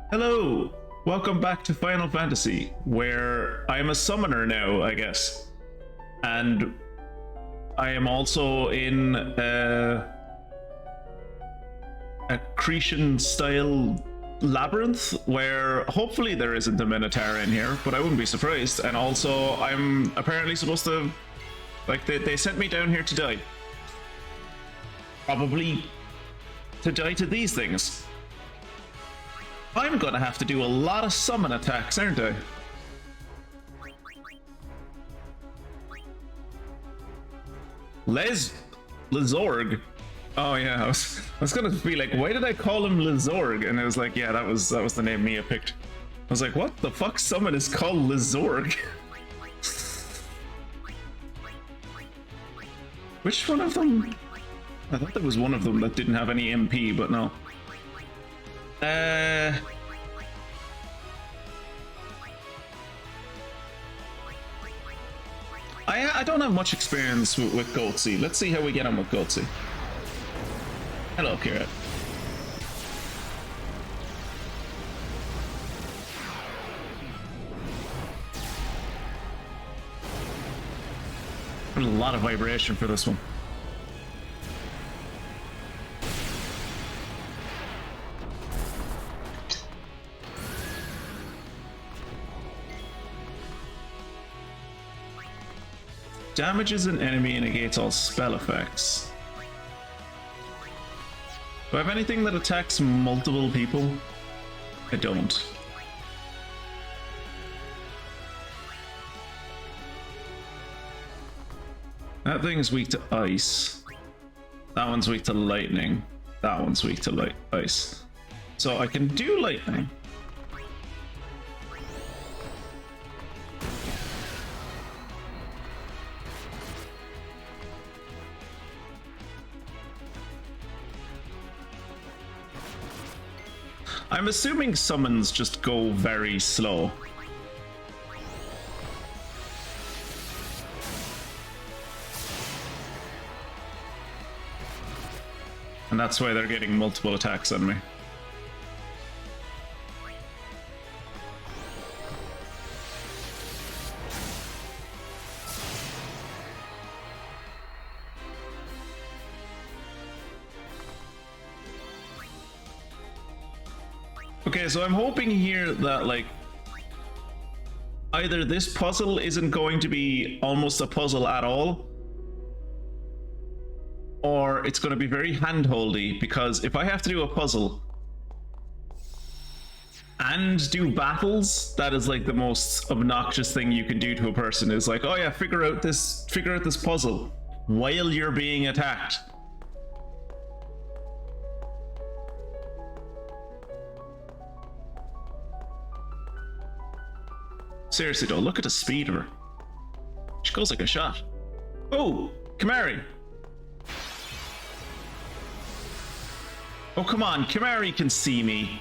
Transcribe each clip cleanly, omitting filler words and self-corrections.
Hello! Welcome back to Final Fantasy, where I am a summoner now, I guess. And I am also in a Cretan-style labyrinth, where hopefully there isn't a Minotaur in here, but I wouldn't be surprised. And also, I'm apparently supposed to... Like, they sent me down here to die. Probably to die to these things. I'm gonna have to do a lot of summon attacks, aren't I? Lezorg? Oh yeah, I was gonna be like, why did I call him Lezorg? And I was like, yeah, that was the name Mia picked. I was like, what the fuck summon is called Lezorg? Which one of them? I thought there was one of them that didn't have any MP, but no. I don't have much experience with Goatsy. Let's see how we get on with Goatsy. Hello, Kira. There's a lot of vibration for this one. Damages an enemy and negates all spell effects. Do I have anything that attacks multiple people? I don't. That thing's weak to ice. That one's weak to lightning. That one's weak to ice. So I can do lightning. I'm assuming summons just go very slow. And that's why they're getting multiple attacks on me. Okay, so I'm hoping here that, like, either this puzzle isn't going to be almost a puzzle at all, or it's going to be very hand-holdy, because if I have to do a puzzle and do battles, that is like the most obnoxious thing you can do to a person, is like, oh yeah, figure out this puzzle while you're being attacked. Seriously though, look at the speed of her. She goes like a shot. Oh, Kamari. Oh, come on, Kamari can see me.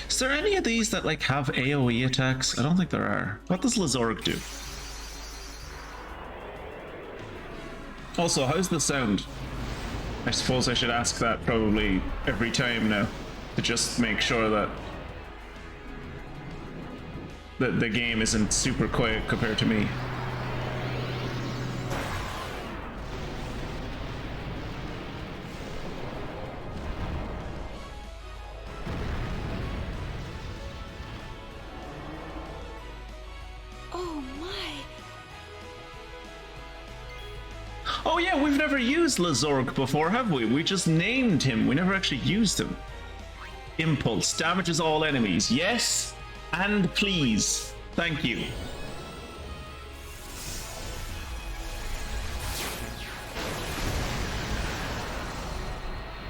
Is there any of these that like have AoE attacks? I don't think there are. What does Lezorg do? Also, how's the sound? I suppose I should ask that probably every time now, to just make sure that the game isn't super quiet compared to me. Oh yeah, we've never used Lezorg before, have we? We just named him. We never actually used him. Impulse. Damages all enemies. Yes, and please. Thank you.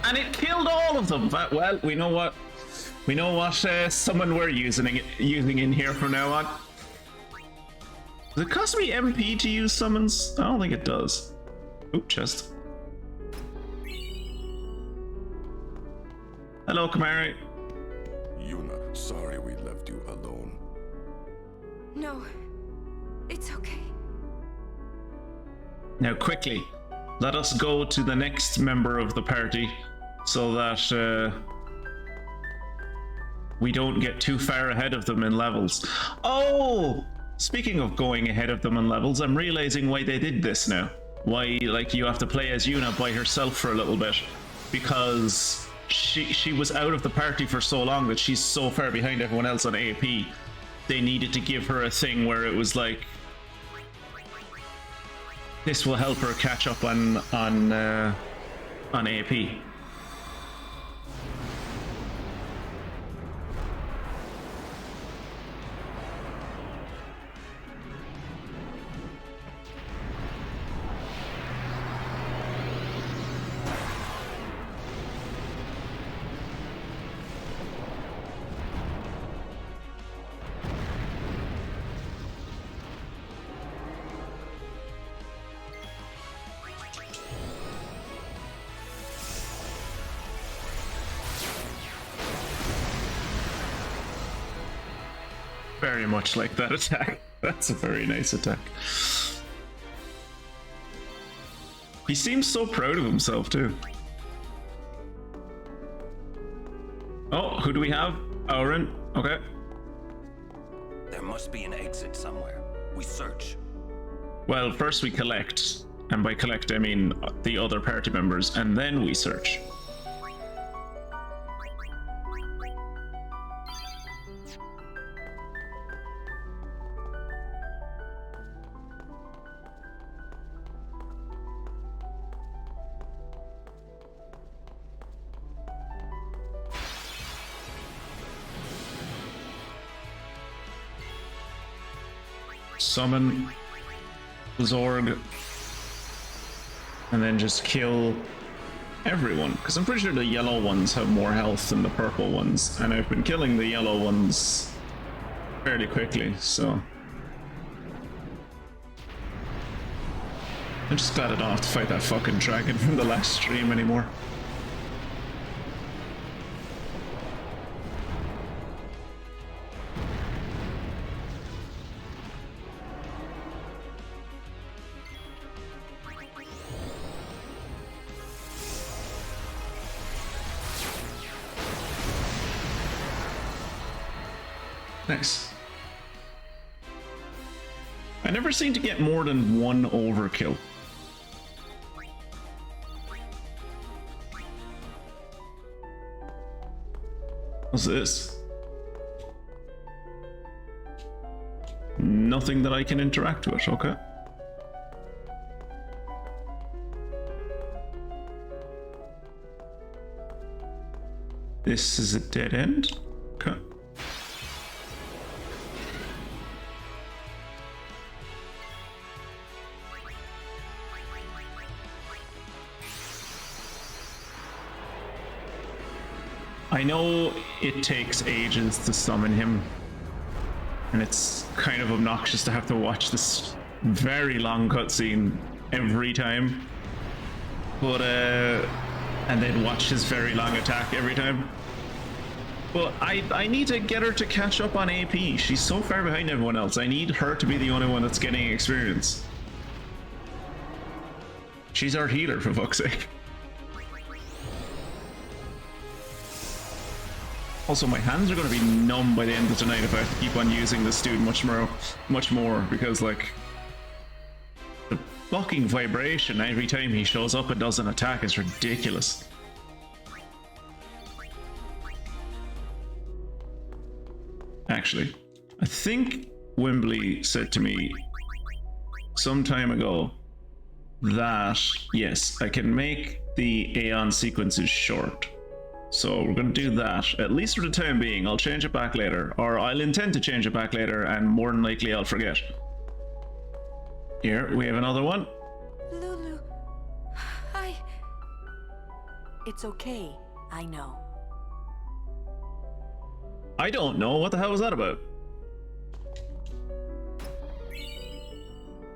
And it killed all of them. But, well, we know what summon we're using in here from now on. Does it cost me MP to use summons? I don't think it does. Oop, chest. Hello, Kamari. Yuna, sorry we left you alone. No, it's okay. Now quickly, let us go to the next member of the party so that we don't get too far ahead of them in levels. Oh! Speaking of going ahead of them in levels, I'm realizing why they did this now. Why, like, you have to play as Yuna by herself for a little bit. Because she was out of the party for so long that she's so far behind everyone else on AP. They needed to give her a thing where it was like, this will help her catch up on AP. Very much like that attack. That's a very nice attack. He seems so proud of himself too. Oh, who do we have? Auron. Okay. There must be an exit somewhere. We search. Well, first we collect, and by collect I mean the other party members, and then we search. Summon Lezorg and then just kill everyone, because I'm pretty sure the yellow ones have more health than the purple ones, and I've been killing the yellow ones fairly quickly, so I'm just glad I don't have to fight that fucking dragon from the last stream anymore. Nice. I never seem to get more than one overkill. What's this? Nothing that I can interact with, okay. This is a dead end? Okay. I know it takes ages to summon him, and it's kind of obnoxious to have to watch this very long cutscene every time, but and then watch his very long attack every time. But I need to get her to catch up on AP. She's so far behind everyone else. I need her to be the only one that's getting experience. She's our healer, for fuck's sake. Also, my hands are going to be numb by the end of tonight if I have to keep on using this dude much more, because, like, the fucking vibration every time he shows up and does an attack is ridiculous. Actually, I think Wembley said to me some time ago that, yes, I can make the Aeon sequences short. So we're going to do that, at least for the time being. I'll change it back later, or I'll intend to change it back later, and more than likely I'll forget. Here, we have another one. Lulu, It's okay, I know. I don't know. What the hell was that about?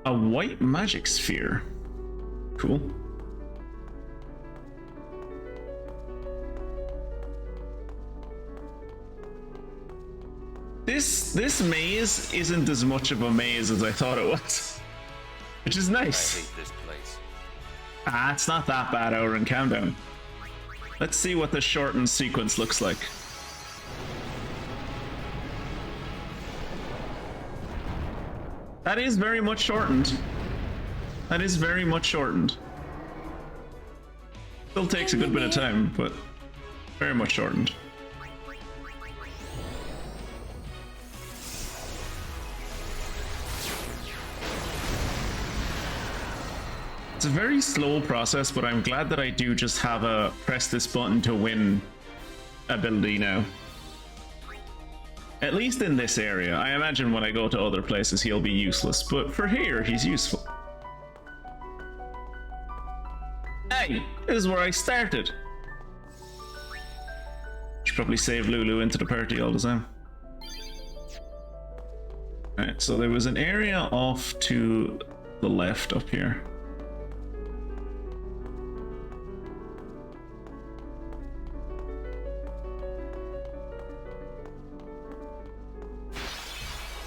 A white magic sphere. Cool. This maze isn't as much of a maze as I thought it was, which is nice. I hate this place. Ah, it's not that bad, Oren. Calm down. Let's see what the shortened sequence looks like. That is very much shortened. That is very much shortened. Still takes a good bit of time, but very much shortened. It's a very slow process, but I'm glad that I do just have a press this button to win ability now. At least in this area. I imagine when I go to other places he'll be useless, but for here he's useful. Hey, this is where I started. Should probably save Lulu into the party all the time. Alright, so there was an area off to the left up here.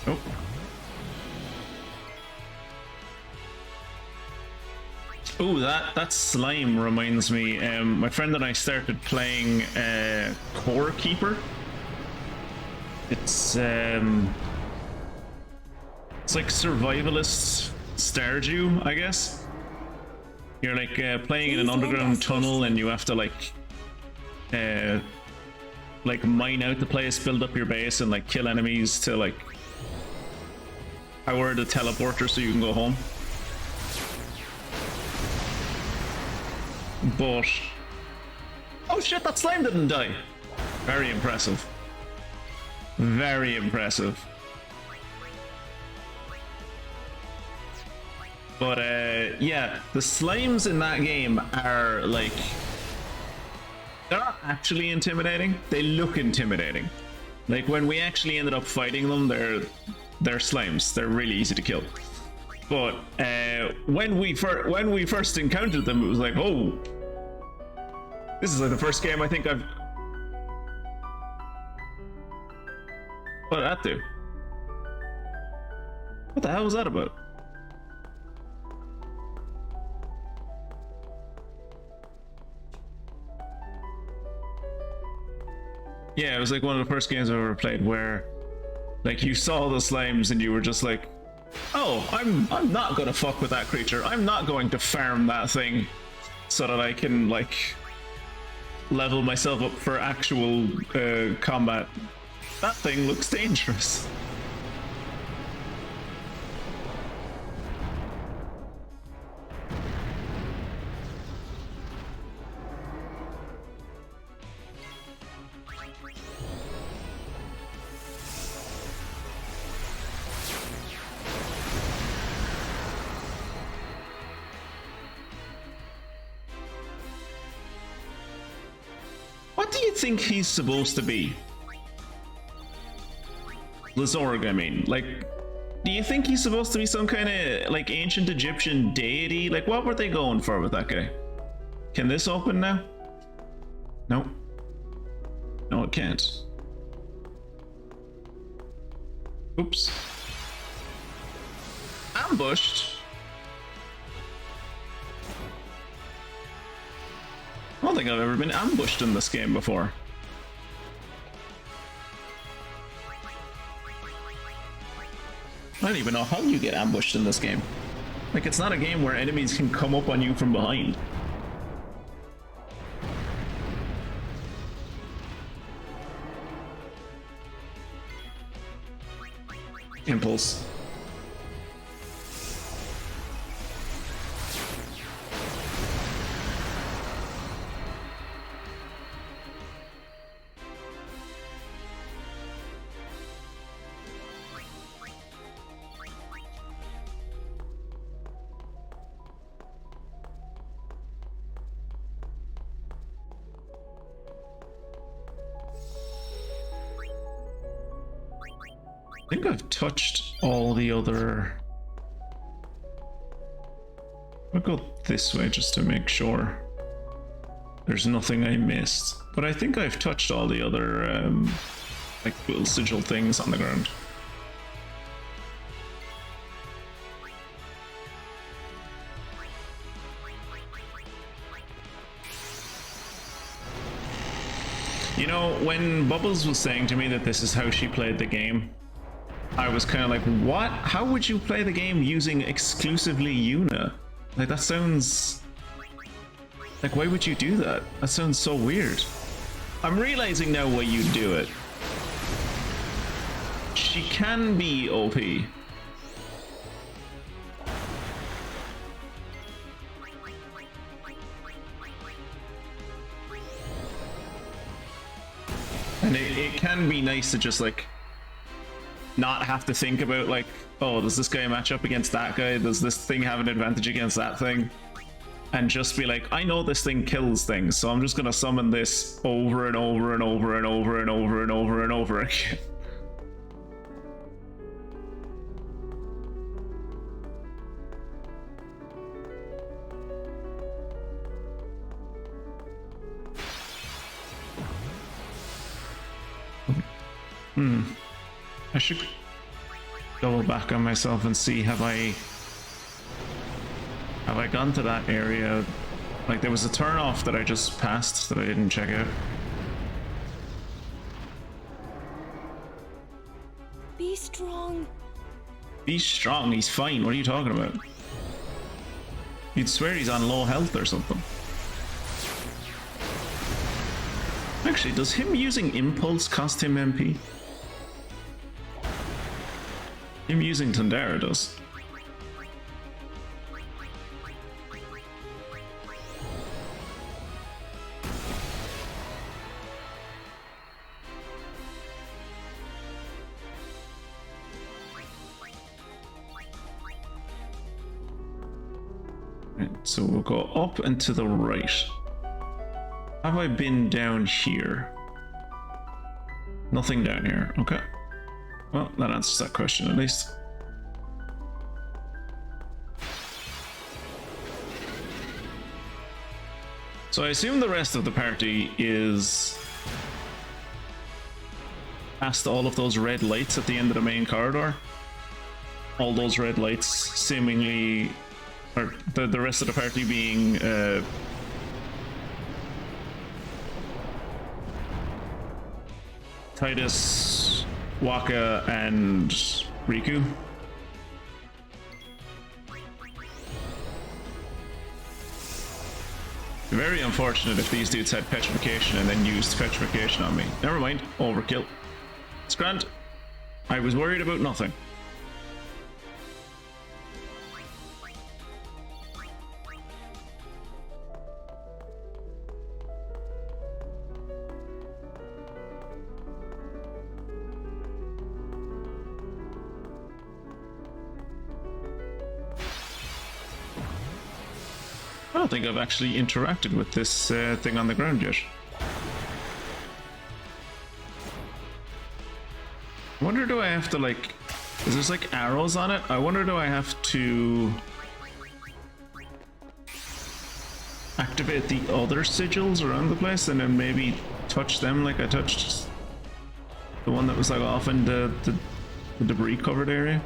Oh. Oh, that slime reminds me. My friend and I started playing Core Keeper. It's like survivalist Stardew, I guess. You're like playing in an underground tunnel, and you have to like mine out the place, build up your base, and like kill enemies to like power the teleporter so you can go home. But oh shit, that slime didn't die. Very impressive. Very impressive. But yeah, the slimes in that game are like, they're not actually intimidating. They look intimidating. Like when we actually ended up fighting them, they're slimes. They're really easy to kill. But when we first encountered them, it was like, oh, this is like the first game I think I've. What did that do? What the hell was that about? Yeah, it was like one of the first games I've ever played where, like, you saw the slimes and you were just like, oh, I'm not gonna fuck with that creature. I'm not going to farm that thing so that I can like level myself up for actual combat. That thing looks dangerous. What do you think he's supposed to be? Lezorg, I mean. Like, do you think he's supposed to be some kind of, like, ancient Egyptian deity? Like, what were they going for with that guy? Can this open now? No. No, it can't. Oops. Ambushed? I don't think I've ever been ambushed in this game before. I don't even know how you get ambushed in this game. Like, it's not a game where enemies can come up on you from behind. Impulse. I think I've touched all the other. I'll go this way just to make sure there's nothing I missed. But I think I've touched all the other like little sigil things on the ground. You know, when Bubbles was saying to me that this is how she played the game, I was kind of like, what? How would you play the game using exclusively Yuna? Like, that sounds... Like, why would you do that? That sounds so weird. I'm realizing now why you do it. She can be OP. And it can be nice to just, like, not have to think about, like, oh, does this guy match up against that guy? Does this thing have an advantage against that thing? And just be like, I know this thing kills things, so I'm just gonna summon this over and over and over and over and over and over and over again. I should double back on myself and see, have I gone to that area? Like, there was a turn off that I just passed that I didn't check out. Be strong. Be strong, he's fine. What are you talking about? You'd swear he's on low health or something. Actually, does him using impulse cost him MP? Him using Tundera does. Right, so we'll go up and to the right. Have I been down here? Nothing down here. Okay. Well, that answers that question at least. So I assume the rest of the party is past all of those red lights at the end of the main corridor. All those red lights seemingly, or the rest of the party being Titus, Waka, and Riku. Very unfortunate if these dudes had petrification and then used petrification on me. Never mind, overkill. It's grand. I was worried about nothing. I don't think I've actually interacted with this thing on the ground yet. I wonder, do I have to, like, is there's like arrows on it? I wonder, do I have to activate the other sigils around the place and then maybe touch them like I touched the one that was like off in the debris covered area?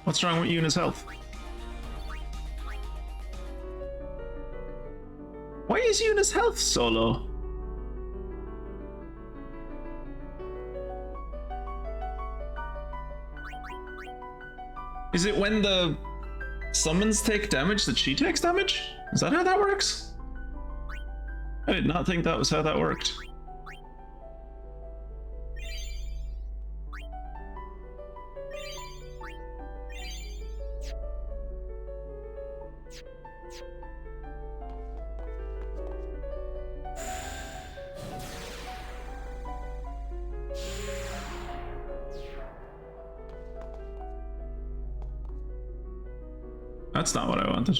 What's wrong with Yuna's health? Why is Yuna's health so low? Is it when the summons take damage that she takes damage? Is that how that works? I did not think that was how that worked. That's not what I wanted.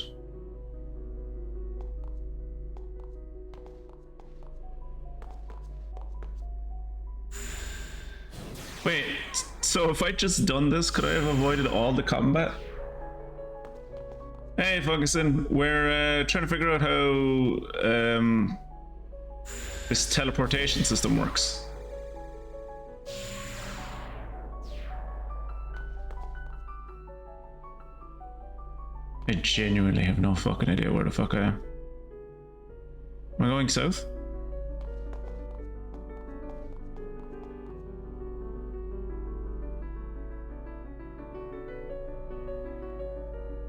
Wait, so if I just done this, could I have avoided all the combat? Hey, Funguson, we're trying to figure out how this teleportation system works. I genuinely have no fucking idea where the fuck I am. Am I going south?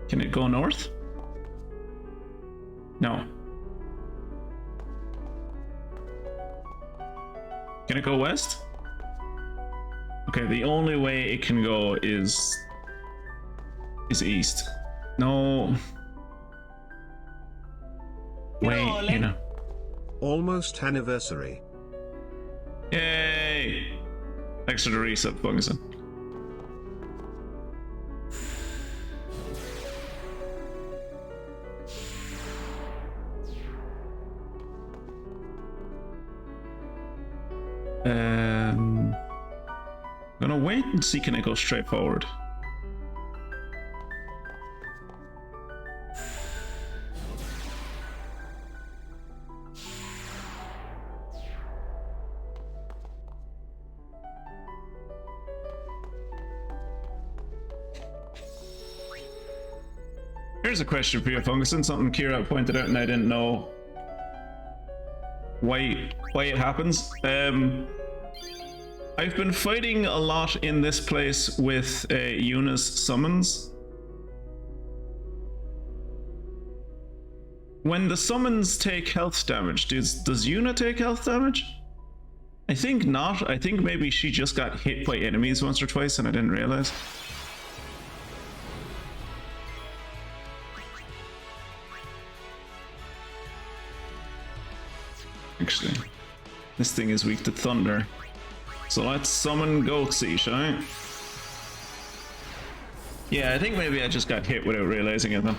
Can it go north? No. Can it go west? Okay, the only way it can go is east. No. Wait, you know. Almost anniversary. Yay! Thanks for the reset, Funguson. I'm gonna wait and see can I go straight forward. Here's a question for you, Funguson. Something Kira pointed out and I didn't know why it happens. I've been fighting a lot in this place with Yuna's summons. When the summons take health damage, does Yuna take health damage? I think not. I think maybe she just got hit by enemies once or twice and I didn't realize. Actually, this thing is weak to thunder. So let's summon Goatsy, shall I? Yeah, I think maybe I just got hit without realizing it then.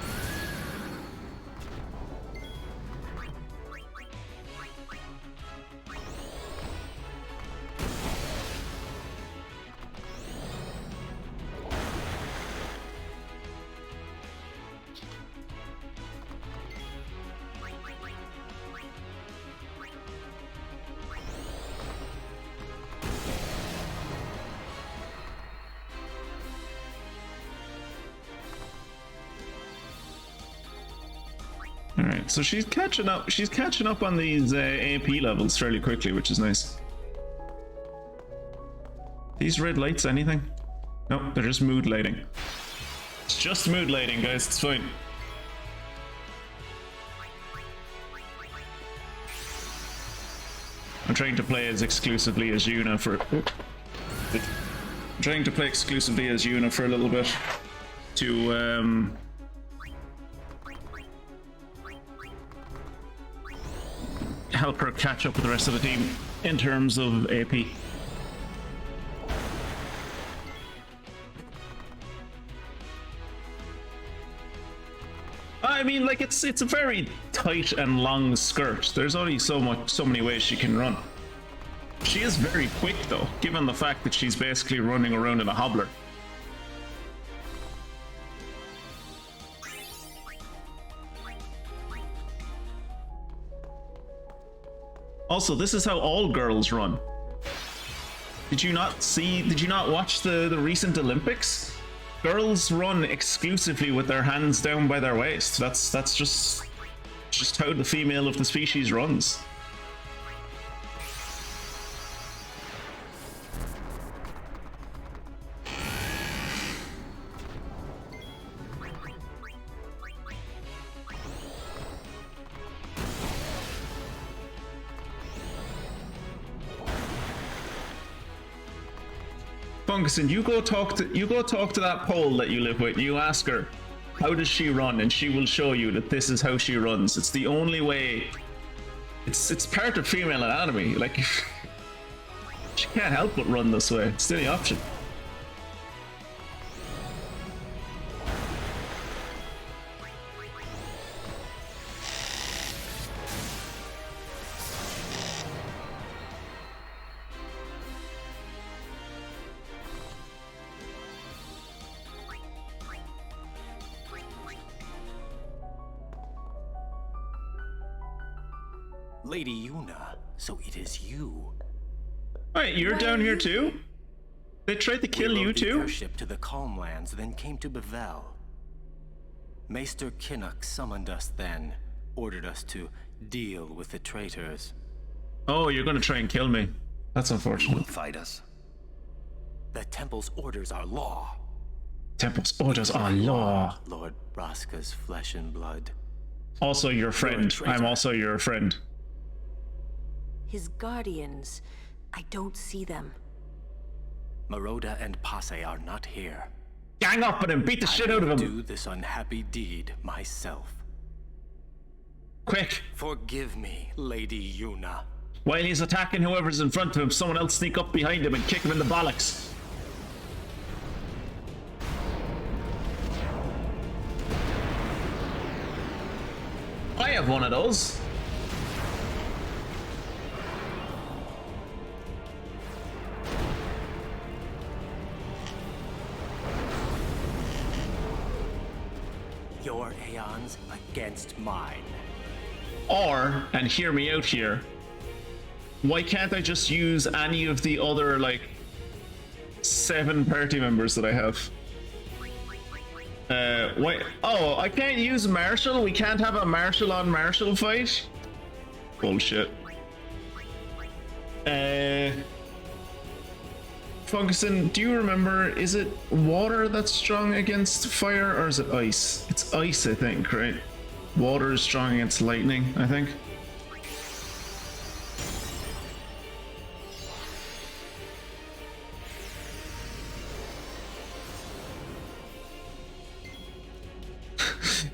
Alright, so she's catching up. She's catching up on these AP levels fairly quickly, which is nice. These red lights, anything? Nope, they're just mood lighting. It's just mood lighting, guys. It's fine. I'm trying to play as exclusively as Yuna for. I'm trying to play exclusively as Yuna for a little bit to help her catch up with the rest of the team in terms of AP. I mean, like it's a very tight and long skirt. There's only so many ways she can run. She is very quick though, given the fact that she's basically running around in a hobbler. Also, this is how all girls run. Did you not watch the recent Olympics? Girls run exclusively with their hands down by their waist. That's just how the female of the species runs. Funguson, you go talk to that pole that you live with. You ask her, how does she run, and she will show you that this is how she runs. It's the only way. It's part of female anatomy. Like she can't help but run this way. It's the only option. Lady Yuna, so it is you. Wait, you're down here too? They tried to kill you We rode the too? airship to the Calmlands, then came to Bevel. Maester Kinnock summoned us then, ordered us to deal with the traitors. Oh, you're gonna try and kill me. That's You will unfortunate. fight us. The Temple's orders are law. Temple's orders are law. Lord Braska's flesh and blood. Also your friend. traitor. I'm also your friend. His guardians. I don't see them. Maroda and Passe are not here. Gang up on him, beat the shit out of him. Do this unhappy deed myself. Quick. Forgive me, Lady Yuna. While he's attacking whoever's in front of him, someone else sneak up behind him and kick him in the bollocks. I have one of those. Your aeons against mine. Or, and hear me out here, why can't I just use any of the other, like, 7 party members that I have? Wait. Oh, I can't use Marshall? We can't have a Marshall on Marshall fight? Bullshit. Funguson, do you remember, is it water that's strong against fire, or is it ice? It's ice, I think, right? Water is strong against lightning, I think.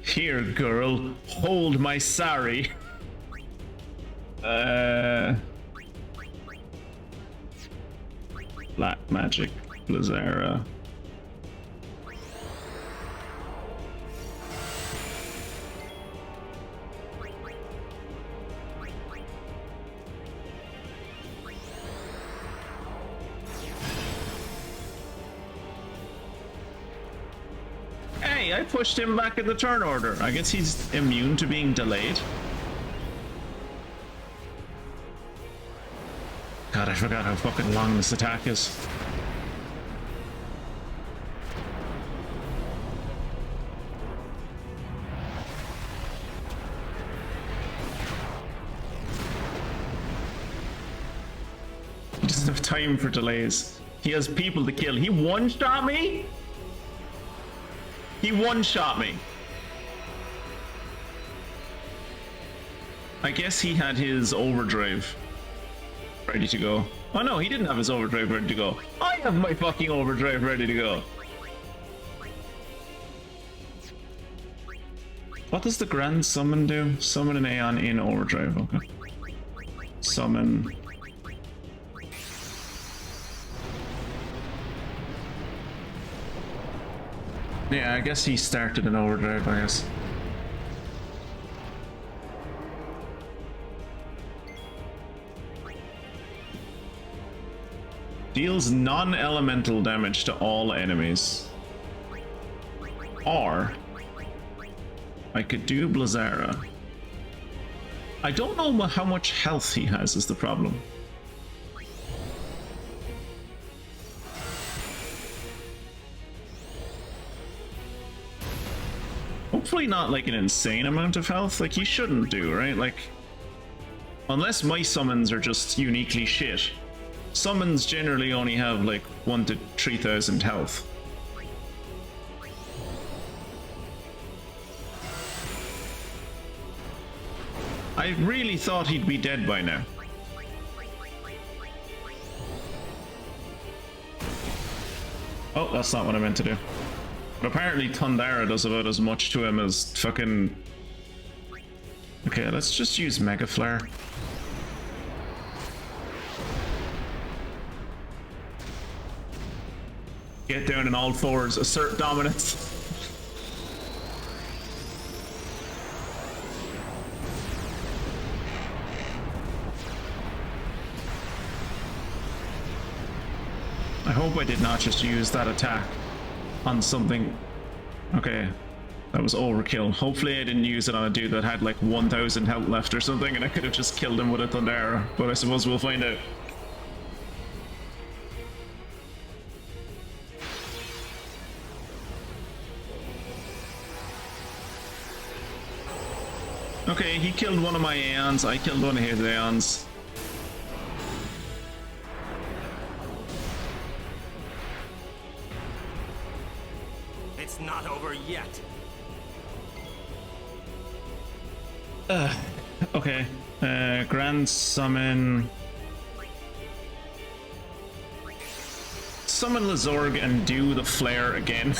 Here, girl, hold my sari. Black magic, Blizzara. Hey, I pushed him back in the turn order. I guess he's immune to being delayed. God, I forgot how fucking long this attack is. He doesn't have time for delays. He has people to kill. He one-shot me? He one-shot me. I guess he had his overdrive ready to go. Oh no, he didn't have his overdrive ready to go. I have my fucking overdrive ready to go. What does the Grand Summon do? Summon an Aeon in overdrive, okay. Summon. Yeah, I guess he started an overdrive, I guess. Deals non-elemental damage to all enemies. Or I could do Blizzara. I don't know how much health he has is the problem. Hopefully not like an insane amount of health, like he shouldn't do, right? Like, unless my summons are just uniquely shit. Summons generally only have like 1 to 3,000 health. I really thought he'd be dead by now. Oh, that's not what I meant to do. But apparently Thundara does about as much to him as fucking... Okay, let's just use Mega Flare. Get down in all fours, assert dominance. I hope I did not just use that attack on something. Okay. That was overkill. Hopefully I didn't use it on a dude that had like 1,000 health left or something, and I could have just killed him with a thunder arrow. But I suppose we'll find out. Okay, he killed one of my Aeons, I killed one of his Aeons. It's not over yet. Okay. Grand Summon. Summon Lezorg and do the flare again.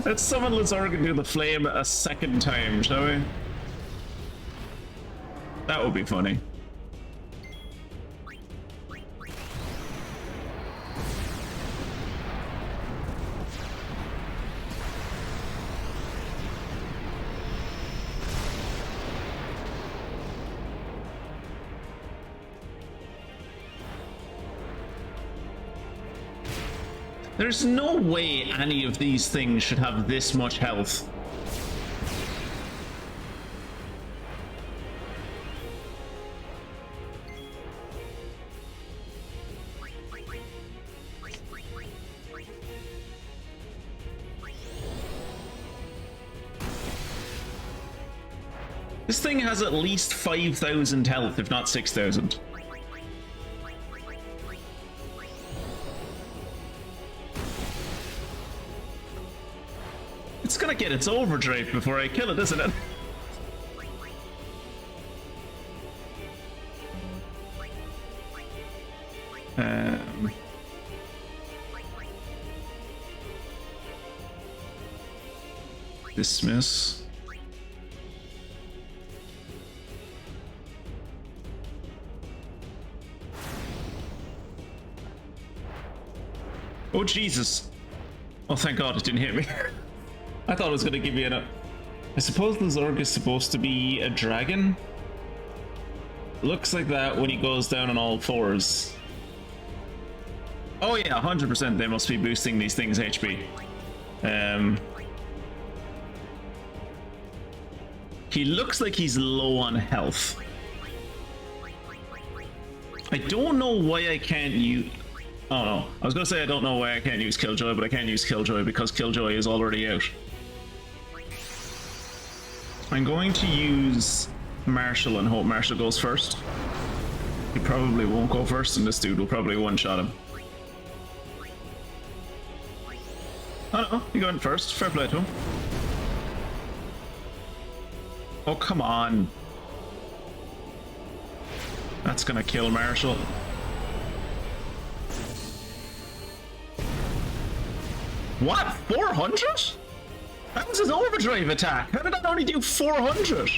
Let's summon Lezorg and do the flame a second time, shall we? That would be funny. There's no way any of these things should have this much health. This thing has at least 5,000 health, if not 6,000. It's gonna get its overdrive before I kill it, isn't it? Dismiss. Oh Jesus! Oh, thank God it didn't hit me. I thought it was going to give me an... I suppose Lezorg is supposed to be a dragon? Looks like that when he goes down on all fours. Oh yeah, 100% they must be boosting these things' HP. He looks like he's low on health. I don't know why I can't use... Oh no, I was going to say I don't know why I can't use Killjoy, but I can't use Killjoy because Killjoy is already out. I'm going to use Marshall and hope Marshall goes first. He probably won't go first, and this dude will probably one-shot him. Oh no, he went first. Fair play to him. Oh, come on. That's gonna kill Marshall. What? 400? That was his overdrive attack. How did that only do 400?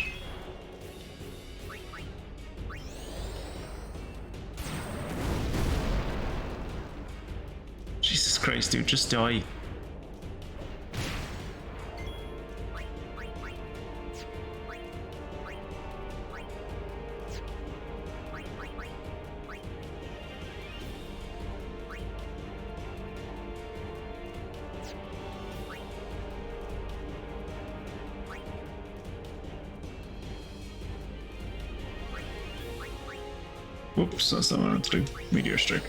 Jesus Christ, dude, just die. Oops, that's not what I meant to do. Meteor Strike.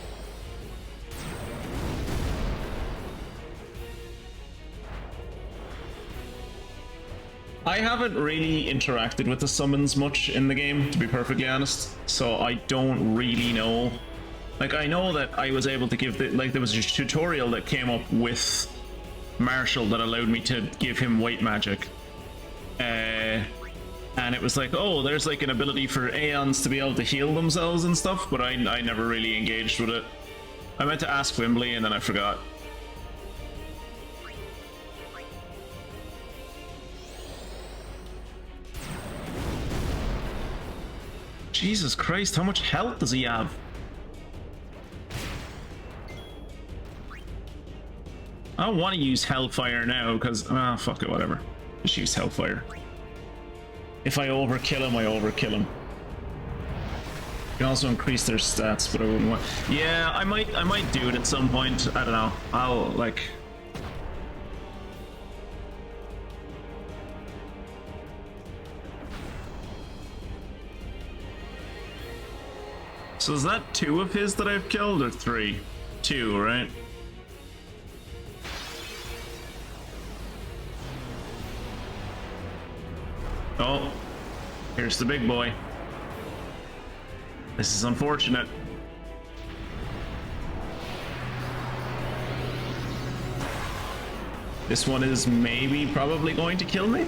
I haven't really interacted with the summons much in the game, to be perfectly honest, so I don't really know. Like, I know that I was able to give the, like, there was a tutorial that came up with Marshall that allowed me to give him white magic. And it was like, oh, there's like an ability for Aeons to be able to heal themselves and stuff, but I never really engaged with it. I meant to ask Wembley and then I forgot. Jesus Christ, how much health does he have? I don't want to use Hellfire now because, fuck it, whatever. Just use Hellfire. If I overkill him, I overkill him. You can also increase their stats, but I wouldn't want... Yeah, I might do it at some point. I don't know. I'll, like... So is that 2 of his that I've killed or 3? 2, right? Oh, here's the big boy. This is unfortunate. This one is maybe probably going to kill me.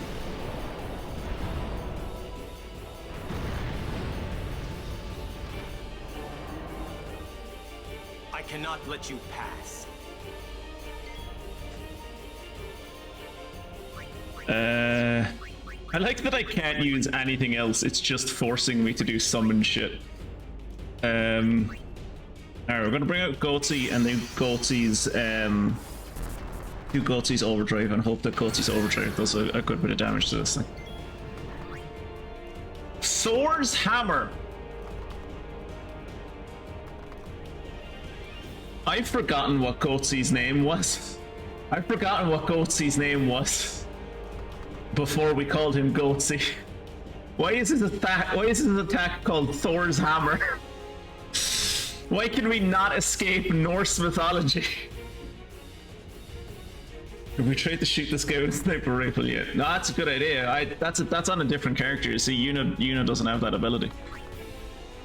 I cannot let you pass. I like that I can't use anything else. It's just forcing me to do summon shit. Alright, we're gonna bring out Goatsy and then Goatsy's do Goatsy's overdrive and hope that Goatsy's overdrive does a good bit of damage to this thing. Thor's hammer. I've forgotten what Goatsy's name was. I've forgotten what Goatsy's name was before we called him Goatsy. Why is his attack called Thor's hammer? Why can we not escape Norse mythology? Have we tried to shoot this guy with a sniper rifle yet? No, that's a good idea. That's on a different character. You see, Yuna doesn't have that ability.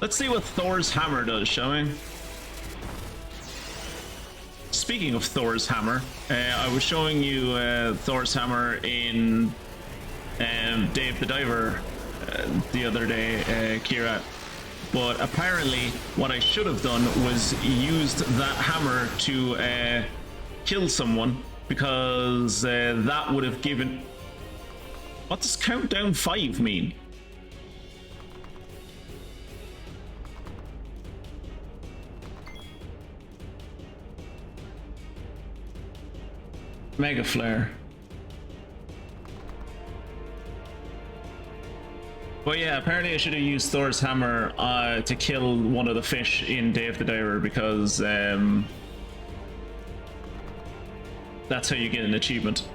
Let's see what Thor's hammer does, shall we? Speaking of Thor's hammer, I was showing you Thor's hammer in Dave the Diver the other day, Kira. But apparently, what I should have done was used that hammer to kill someone, because that would have given... What does countdown 5 mean? Mega Flare. But yeah, apparently I should have used Thor's hammer to kill one of the fish in Dave the Diver, because that's how you get an achievement.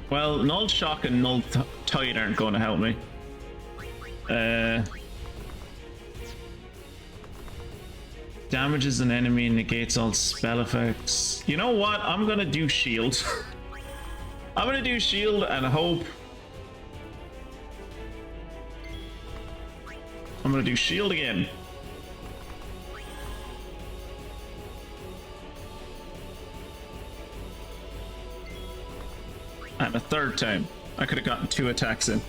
Well, Null Shock and Null Tide aren't going to help me. Damages an enemy, negates all spell effects. You know what? I'm gonna do shield. I'm gonna do shield and hope. I'm gonna do shield again. And a third time. I could have gotten 2 attacks in.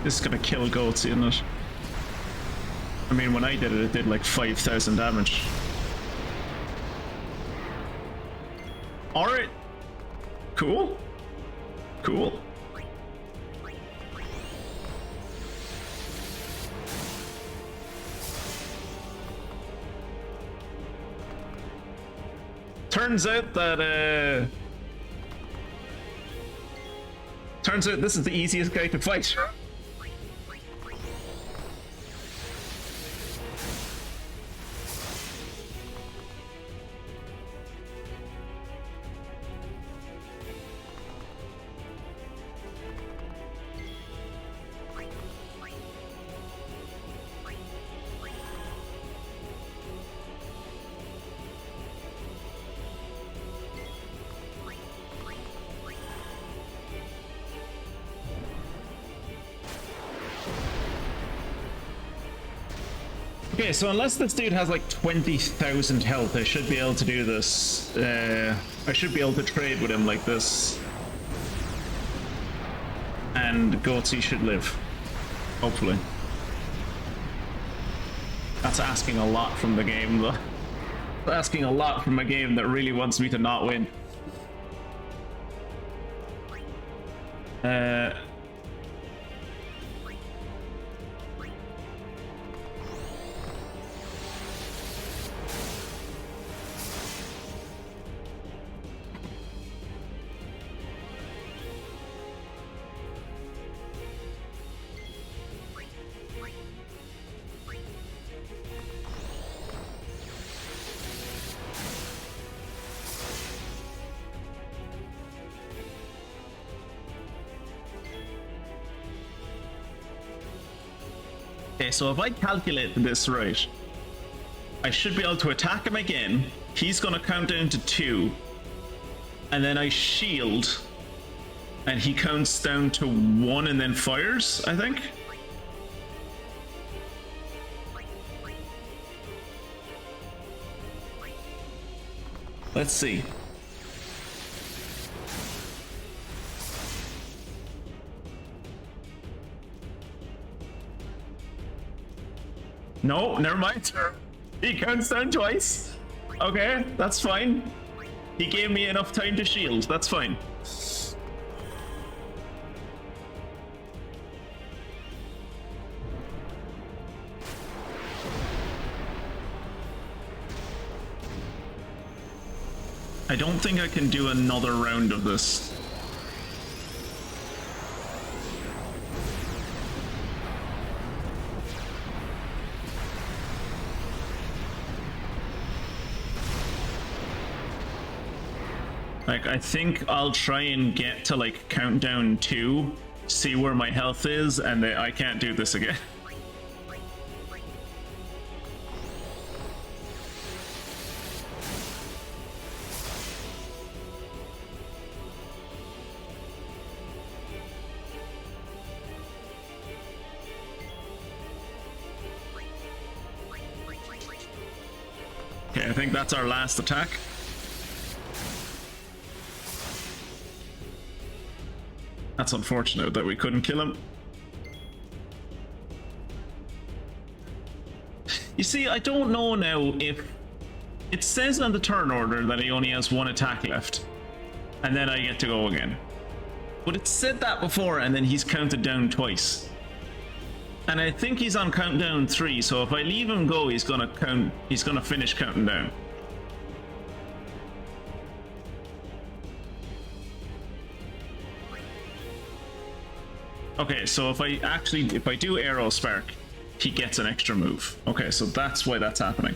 This is gonna kill goats, isn't it? I mean, when I did it, it did like 5,000 damage. Alright. Cool. Cool. Turns out that, turns out this is the easiest guy to fight. Okay, so unless this dude has like 20,000 health, I should be able to do this. I should be able to trade with him like this. And Goatsy should live. Hopefully. That's asking a lot from the game, though. That's asking a lot from a game that really wants me to not win. Okay, so if I calculate this right, I should be able to attack him again. He's gonna count down to 2. And then I shield. And he counts down to 1 and then fires, I think. Let's see. No, never mind. He counts down twice. Okay, that's fine. He gave me enough time to shield. That's fine. I don't think I can do another round of this. Like, I think I'll try and get to, like, countdown 2, see where my health is, and I can't do this again. Okay, I think that's our last attack. That's unfortunate that we couldn't kill him. You see, I don't know now if... It says on the turn order that he only has 1 attack left. And then I get to go again. But it said that before, and then he's counted down twice. And I think he's on countdown 3, so if I leave him go, he's gonna finish counting down. Okay, so if I do Arrow Spark, he gets an extra move. Okay, so that's why that's happening.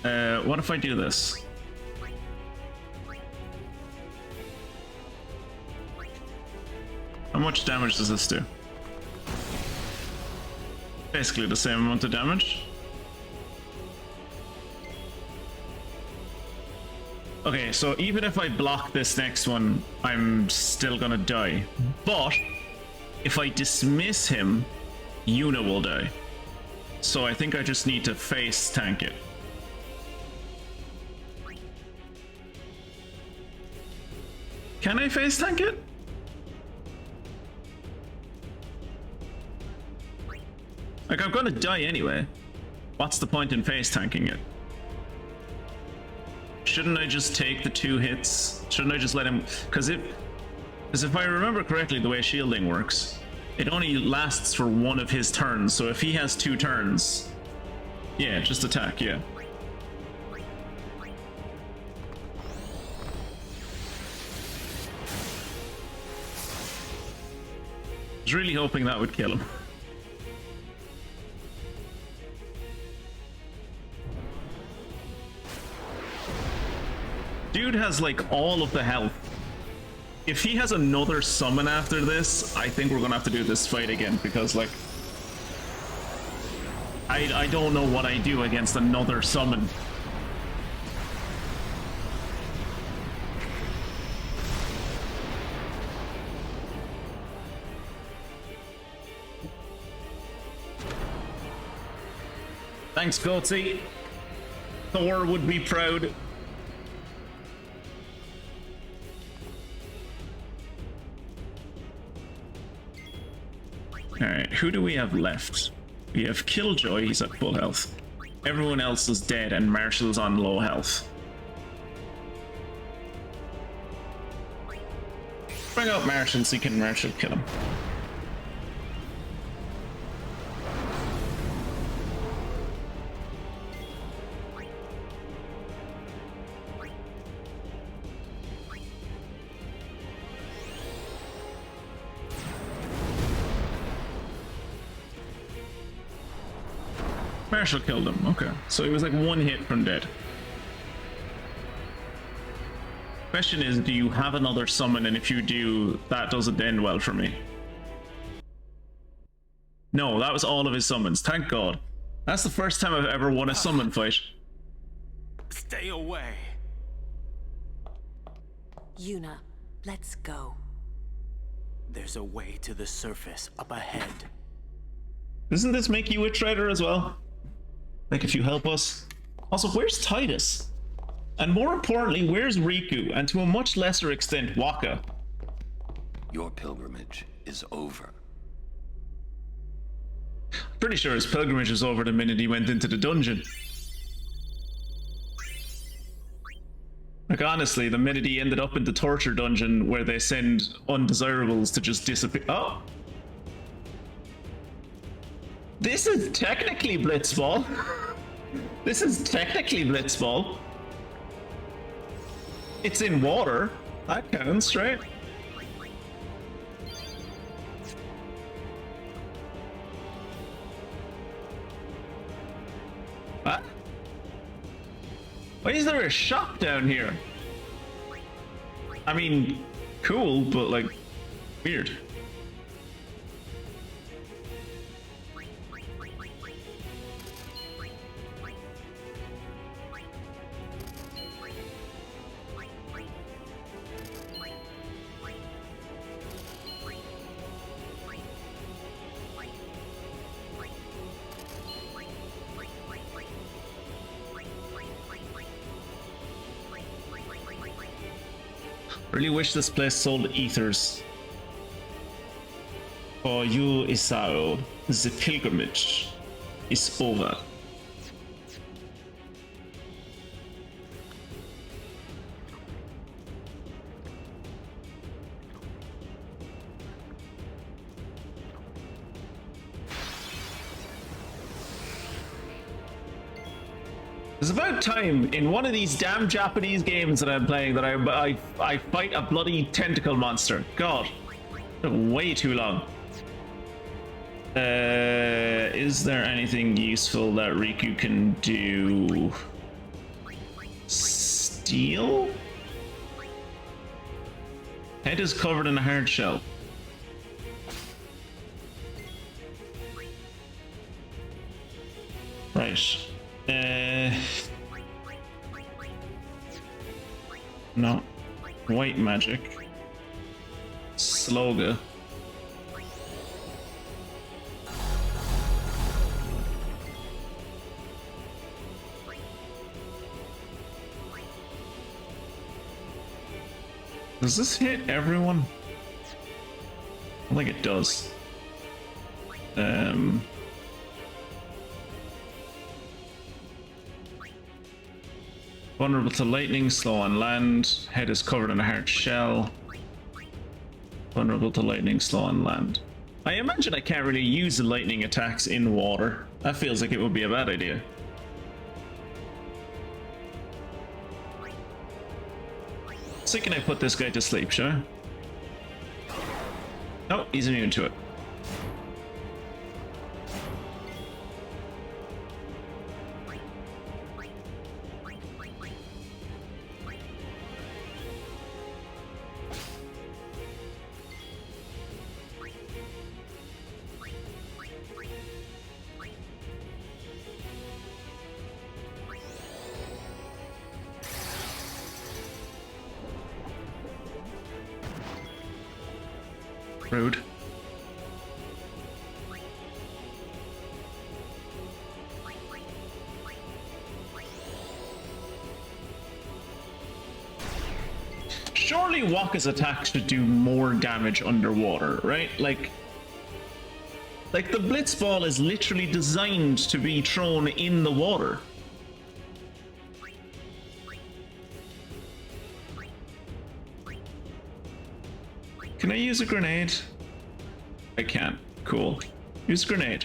What if I do this? How much damage does this do? Basically the same amount of damage. Okay, so even if I block this next one, I'm still gonna die. But if I dismiss him, Yuna will die. So I think I just need to face tank it. Can I face tank it? Like, I'm gonna die anyway. What's the point in face tanking it? Shouldn't I just take the 2 hits? Shouldn't I just let him... Because if I remember correctly the way shielding works, it only lasts for 1 of his turns, so if he has 2 turns... Yeah, just attack, yeah. I was really hoping that would kill him. Dude has like all of the health. If he has another summon after this, I think we're gonna have to do this fight again, because like I don't know what I do against another summon. Thanks, Goatsy. Thor would be proud. Alright, who do we have left? We have Killjoy, he's at full health. Everyone else is dead and Marshall's on low health. Bring out Marshall so can Marshall kill him. Marshall killed him, okay. So he was like 1 hit from dead. Question is, do you have another summon, and if you do, that doesn't end well for me. No, that was all of his summons. Thank God. That's the first time I've ever won a summon fight. Stay away. Yuna, let's go. There's a way to the surface up ahead. Doesn't this make you a traitor as well? Like, if you help us? Also, where's Titus? And more importantly, where's Riku? And to a much lesser extent, Waka? Your pilgrimage is over. Pretty sure his pilgrimage was over the minute he went into the dungeon. Like, honestly, the minute he ended up in the torture dungeon where they send undesirables to just disappear. Oh! This is technically Blitzball. This is technically Blitzball. It's in water. That counts, right? What? Why is there a shop down here? I mean, cool, but like, weird. Really wish this place sold ethers. For you, Isao, the pilgrimage is over. It's about time in one of these damn Japanese games that I'm playing that I fight a bloody tentacle monster. God, way too long. Is there anything useful that Riku can do? Steal? Head is covered in a hard shell. Right. No. White magic. Sloga. Does this hit everyone? I think it does. Vulnerable to lightning, slow on land. Head is covered in a hard shell. Vulnerable to lightning, slow on land. I imagine I can't really use the lightning attacks in water. That feels like it would be a bad idea. So can I put this guy to sleep, sure? Oh, he's immune to it. Rude. Surely Waka's attack should do more damage underwater, right? Like the Blitzball is literally designed to be thrown in the water. Can I use a grenade? I can. Cool. Use a grenade.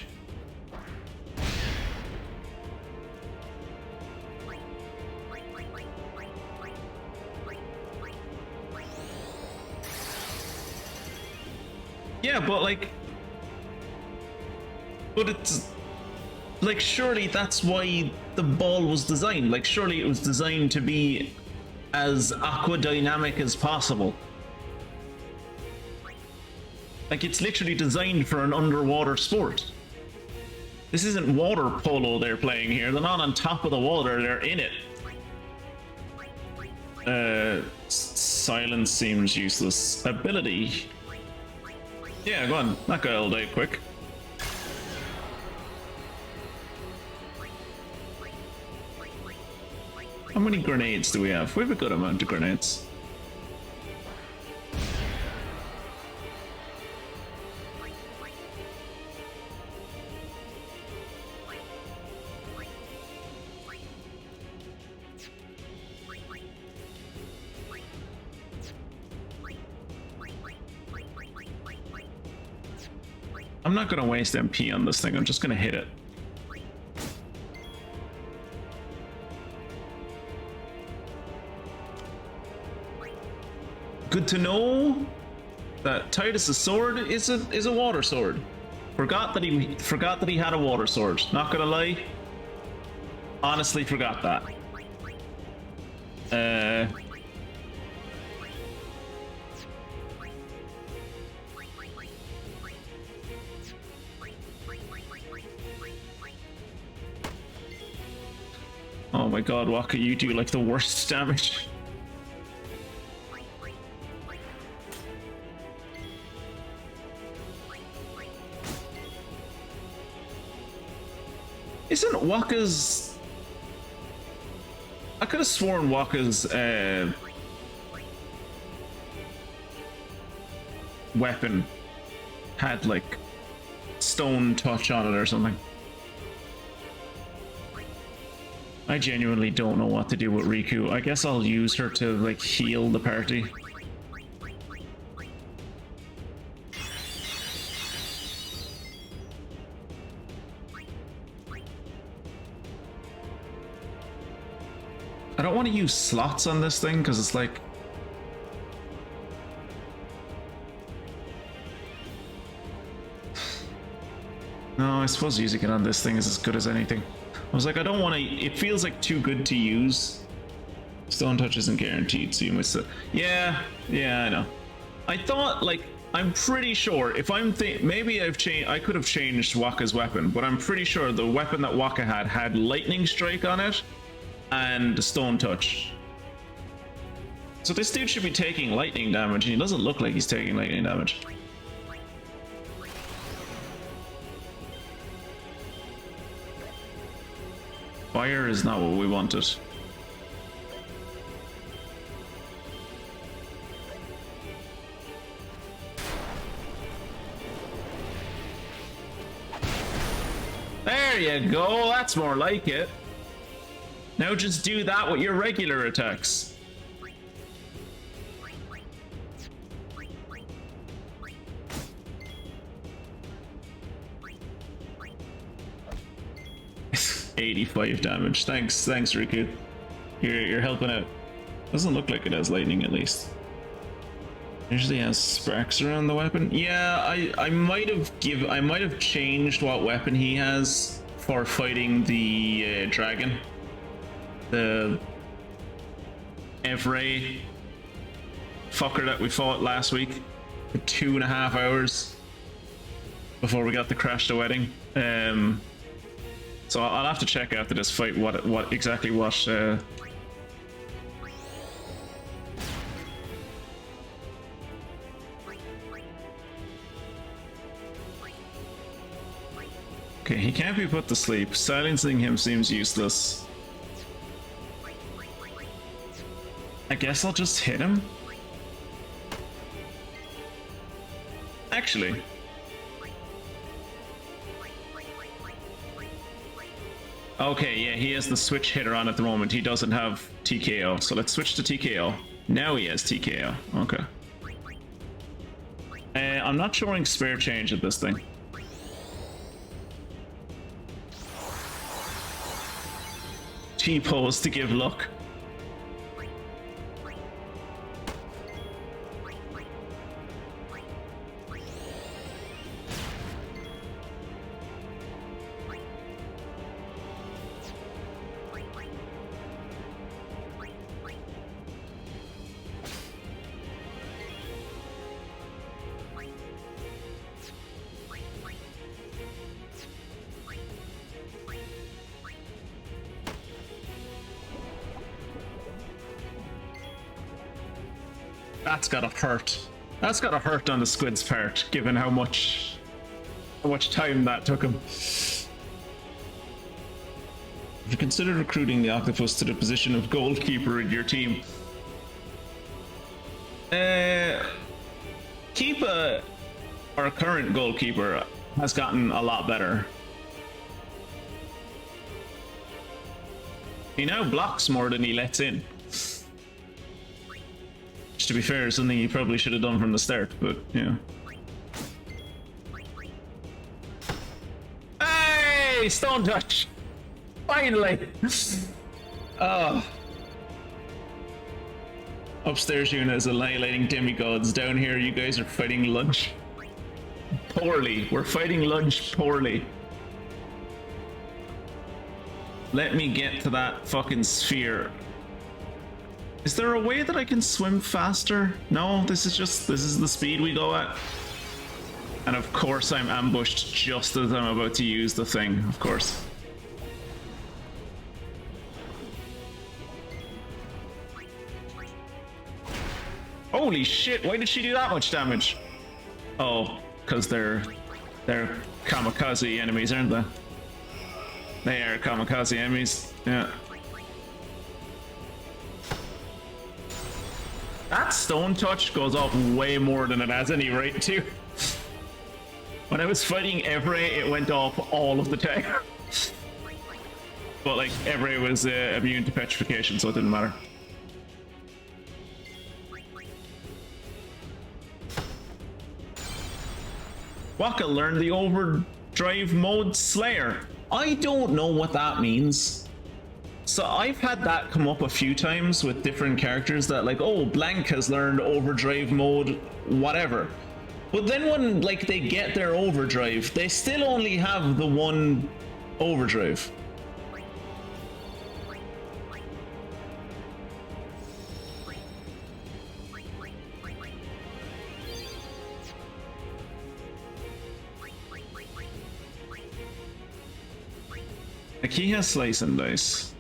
Yeah, but it's like, surely that's why the ball was designed. Like, surely it was designed to be as aqua dynamic as possible. Like, it's literally designed for an underwater sport. This isn't water polo they're playing here. They're not on top of the water, they're in it. Silence seems useless. Ability. Yeah, go on. That guy will die quick. How many grenades do we have? We have a good amount of grenades. I'm not gonna waste MP on this thing, I'm just gonna hit it. Good to know that Titus's sword is a water sword. Forgot that he had a water sword. Not gonna lie. Honestly forgot that. Oh my god, Waka, you do like the worst damage. Isn't Waka's... I could have sworn Waka's weapon had like stone touch on it or something. I genuinely don't know what to do with Riku. I guess I'll use her to like heal the party. I don't want to use slots on this thing because it's like... No, I suppose using it on this thing is as good as anything. I was like, I don't want to... It feels like too good to use. Stone touch isn't guaranteed, so you miss it. Yeah, I know. I thought, like, I'm pretty sure if I'm maybe I've changed... I could have changed Waka's weapon, but I'm pretty sure the weapon that Waka had lightning strike on it and stone touch. So this dude should be taking lightning damage, and he doesn't look like he's taking lightning damage. Fire is not what we wanted. There you go, that's more like it. Now just do that with your regular attacks. $85 damage. Thanks, Riku. You're helping out. Doesn't look like it has lightning, at least. Usually has sparks around the weapon. Yeah, I might have changed what weapon he has for fighting the dragon. The Evray fucker that we fought last week for 2.5 hours before we got to crash the wedding. So I'll have to check after this fight what exactly. Okay, he can't be put to sleep. Silencing him seems useless. I guess I'll just hit him. Actually. Okay, yeah, he has the switch hitter on at the moment. He doesn't have TKO, so let's switch to TKO. Now he has TKO. Okay. I'm not showing spare change at this thing. T-pose to give luck. That's gotta hurt. That's gotta hurt on the squid's part, given how much time that took him. Have you considered recruiting the octopus to the position of goalkeeper in your team? Keepa, our current goalkeeper, has gotten a lot better. He now blocks more than he lets in. Which, to be fair, is something he probably should have done from the start, but yeah. Hey! Stone touch! Finally! Oh. Upstairs, Yuna is annihilating demigods. Down here, you guys are fighting lunch. Poorly. We're fighting lunch poorly. Let me get to that fucking sphere. Is there a way that I can swim faster? No, this is the speed we go at. And of course I'm ambushed just as I'm about to use the thing, of course. Holy shit, why did she do that much damage? Oh, because they're kamikaze enemies, aren't they? They are kamikaze enemies, yeah. That stone touch goes off way more than it has any right to. When I was fighting Evray, it went off all of the time. But like, Evray was immune to petrification, so it didn't matter. Waka learned the overdrive mode Slayer. I don't know what that means. So I've had that come up a few times with different characters that like, oh, Blank has learned overdrive mode, whatever. But then when like they get their overdrive, they still only have the one overdrive. Like he has slice and dice.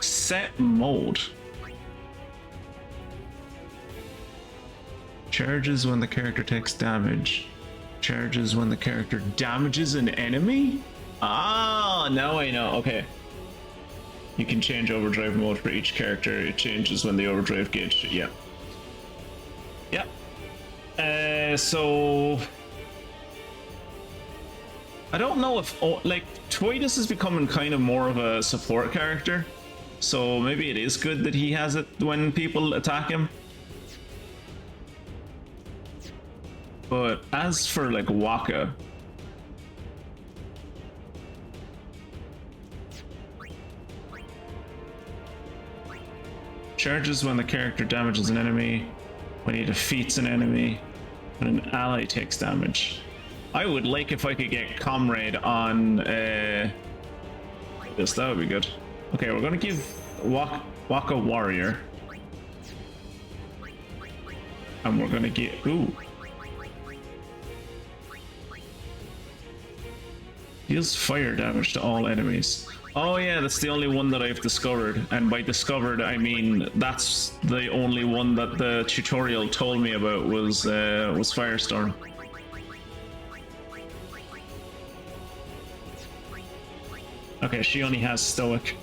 Set mode. Charges when the character takes damage. Charges when the character damages an enemy? Ah, now I know. Okay. You can change overdrive mode for each character. It changes when the overdrive gauge. Yeah. Yeah. So I don't know if like Toydus is becoming kind of more of a support character. So maybe it is good that he has it when people attack him. But as for like Waka, charges when the character damages an enemy, when he defeats an enemy, when an ally takes damage. I would like if I could get Comrade on this, that would be good. Okay, we're gonna give Waka Warrior. And we're gonna get, ooh. Deals fire damage to all enemies. Oh yeah, that's the only one that I've discovered. And by discovered, I mean that's the only one that the tutorial told me about was Firestorm. Okay, she only has Stoic.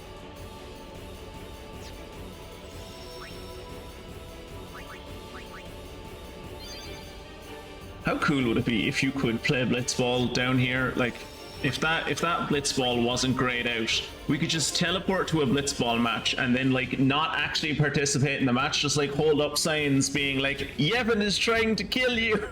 How cool would it be if you could play Blitzball down here? Like, if that Blitzball wasn't grayed out, we could just teleport to a Blitzball match and then like not actually participate in the match, just like hold up signs being like, Yevon is trying to kill you.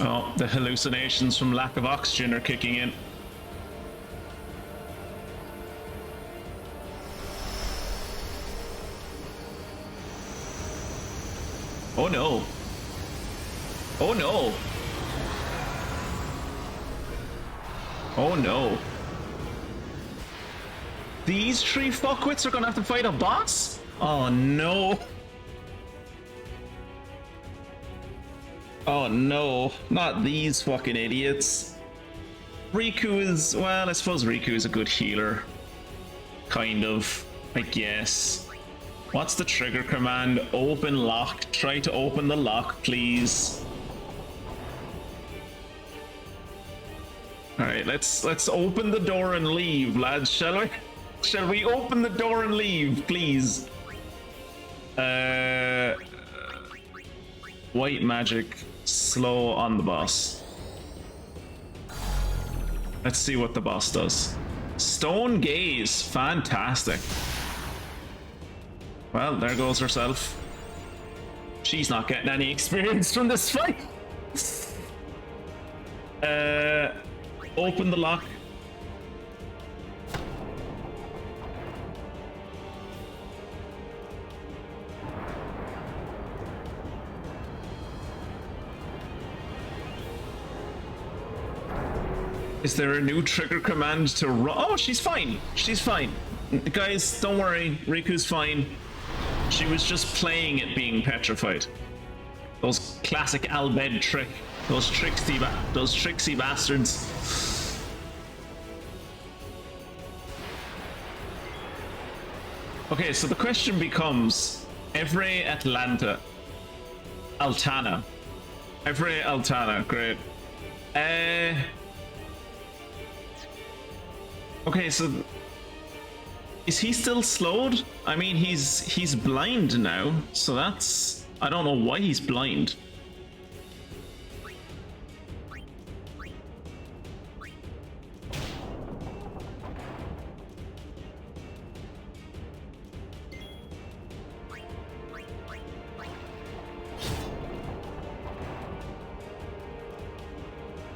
Oh, the hallucinations from lack of oxygen are kicking in. Oh no. Oh no. Oh no. These three fuckwits are gonna have to fight a boss? Oh no. Oh no, not these fucking idiots. Riku is, well, I suppose Riku is a good healer. Kind of, I guess. What's the trigger command? Open lock. Try to open the lock, please. Alright, let's open the door and leave, lads, shall we? Shall we open the door and leave, please? White magic, slow on the boss. Let's see what the boss does. Stone gaze, fantastic. Well, there goes herself. She's not getting any experience from this fight. Open the lock. Is there a new trigger command to run? Oh, she's fine. She's fine. Guys, don't worry. Riku's fine. She was just playing it being petrified. Those classic Albed trick. Those tricksy bastards. Okay, so the question becomes Evre Altana. Evre Altana, great. Okay, so is he still slowed? I mean, he's blind now, so that's, I don't know why he's blind.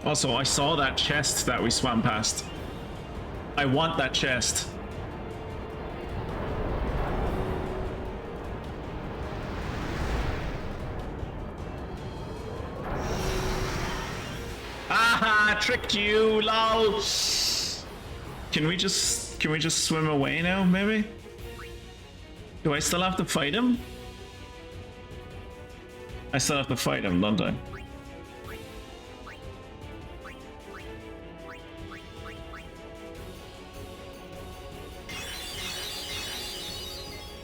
Also, I saw that chest that we swam past. I want that chest. Aha! Tricked you, lol. Can we just swim away now, maybe? Do I still have to fight him? I still have to fight him, don't I?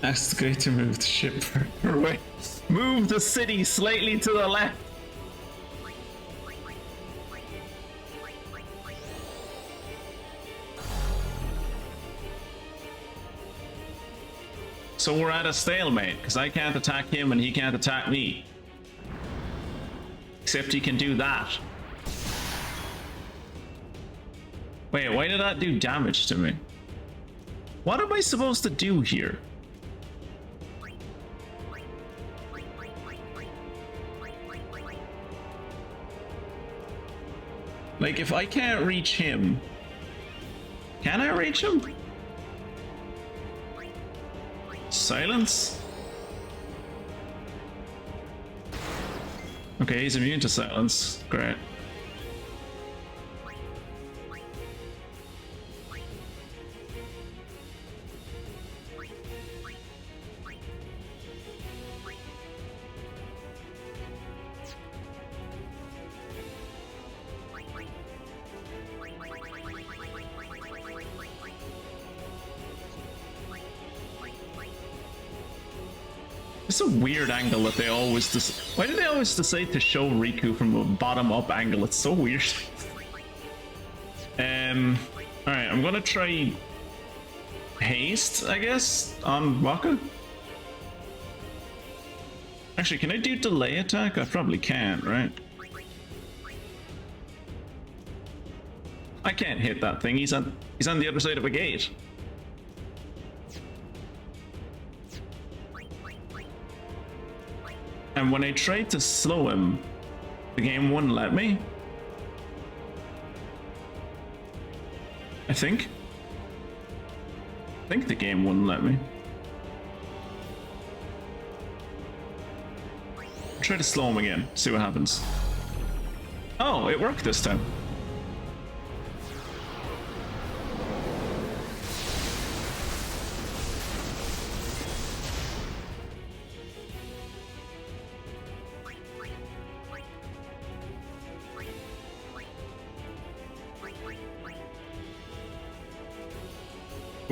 Ask the guy to move the ship further away. Move the city slightly to the left. So we're at a stalemate, because I can't attack him and he can't attack me. Except he can do that. Wait, why did that do damage to me? What am I supposed to do here? Like, if I can't reach him, can I reach him? Silence? Okay, he's immune to silence. Great. It's a weird angle that they always why do they always decide to show Riku from a bottom-up angle? It's so weird. Alright, I'm gonna try haste, I guess, on Waka. Actually, can I do delay attack? I probably can, right? I can't hit that thing. He's on the other side of a gate. And when I tried to slow him, the game wouldn't let me. I think the game wouldn't let me. Try to slow him again, see what happens. Oh, it worked this time.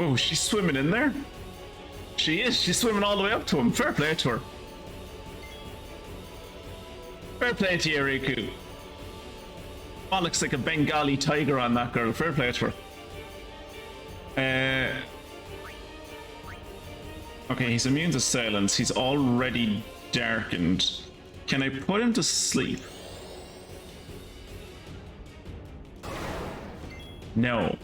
Oh, she's swimming in there. She is. She's swimming all the way up to him. Fair play to her. Fair play to you, Riku. Oh, looks like a Bengali tiger on that girl. Fair play to her. Okay, he's immune to silence. He's already darkened. Can I put him to sleep? No.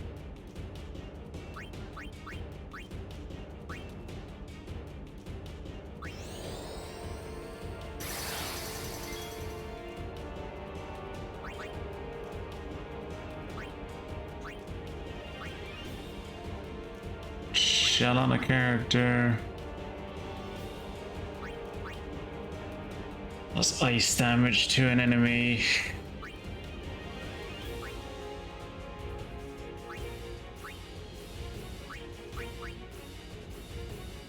Shell on a character. Plus ice damage to an enemy.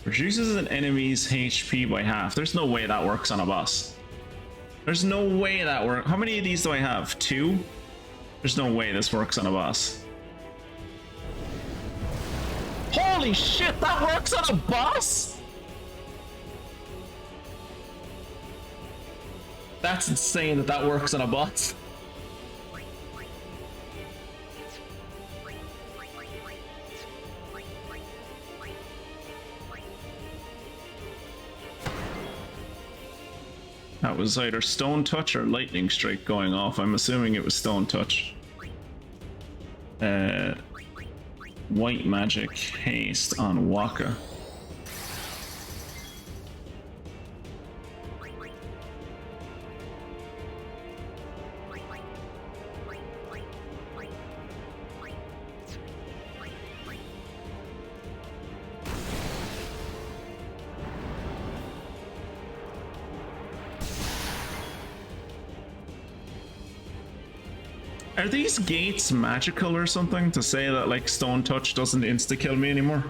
Reduces an enemy's HP by half. There's no way that works on a boss. There's no way that works. How many of these do I have? 2? There's no way this works on a boss. Holy shit, that works on a boss? That's insane that that works on a boss. That was either Stone Touch or Lightning Strike going off. I'm assuming it was Stone Touch. White Magic Haste on Waka. Are these gates magical or something to say that like Stone Touch doesn't insta-kill me anymore?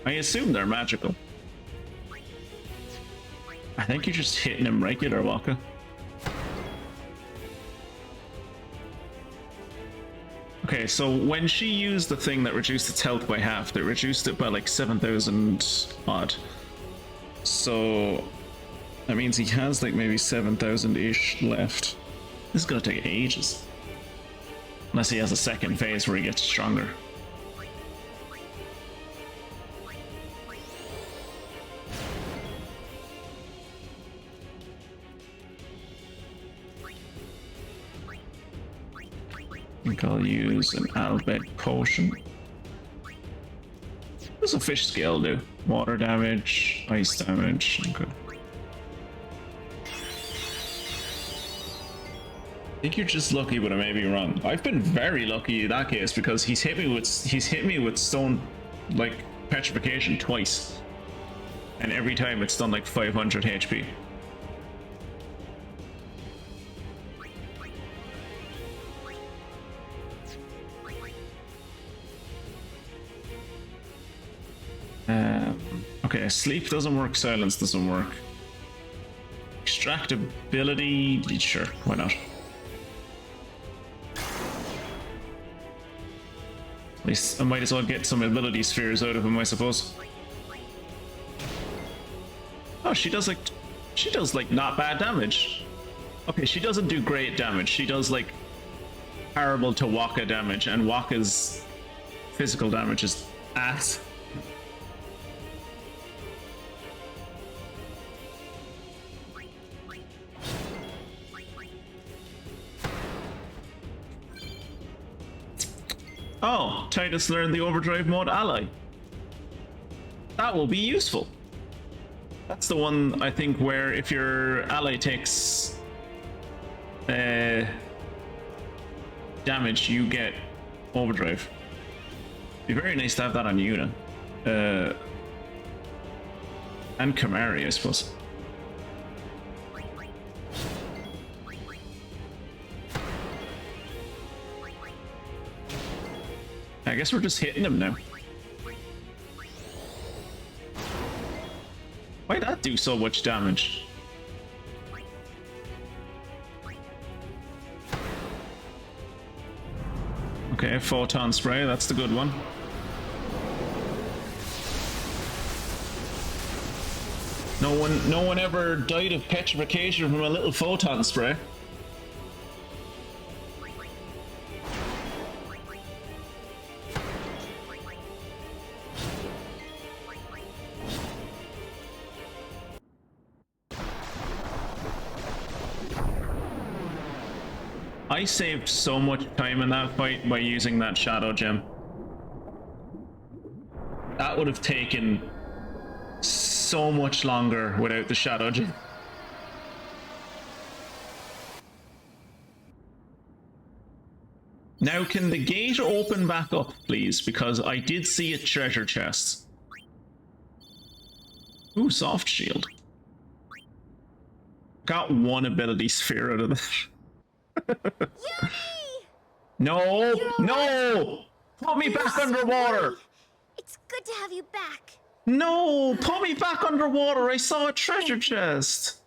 I assume they're magical. I think you're just hitting him regular, Waka. Okay, so when she used the thing that reduced its health by half, they reduced it by like 7,000 odd. So that means he has like maybe 7,000-ish left. This is gonna take ages. Unless he has a second phase where he gets stronger. I think I'll use an Albed Potion. What does a fish scale do? Water damage, ice damage, okay. I think you're just lucky, but I may be wrong. I've been very lucky in that case because he's hit me with stone, like petrification twice, and every time it's done like 500 HP. Okay, sleep doesn't work, silence doesn't work. Extractability, sure, why not? At least I might as well get some ability spheres out of him, I suppose. Oh, she does like not bad damage. Okay, she doesn't do great damage. She does like parable to Waka damage, and Waka's physical damage is ass. Oh, Titus learned the overdrive mode ally. That will be useful. That's the one, I think, where if your ally takes damage, you get overdrive. Be very nice to have that on Yuna. And Kamari, I suppose. I guess we're just hitting him now. Why'd that do so much damage? Okay, photon spray, that's the good one. No one ever died of petrification from a little photon spray. I saved so much time in that fight by using that shadow gem. That would have taken so much longer without the shadow gem. Now, can the gate open back up, please? Because I did see a treasure chest. Ooh, soft shield. Got one ability sphere out of that. No! No! Put me back underwater! It's good to have you back. No! Put me back underwater! I saw a treasure chest!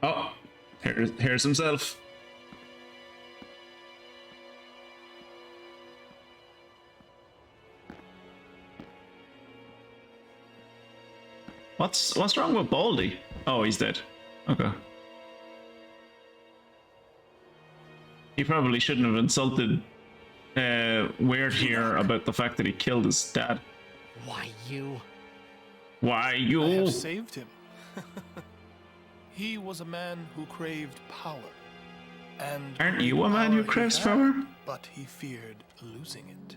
Oh, here's himself. What's wrong with Baldy? Oh, he's dead. Okay. He probably shouldn't have insulted Weird here about the fact that he killed his dad. Why you? Why you? I have saved him. He was a man who craved power. And aren't you a man who craves power? But he feared losing it.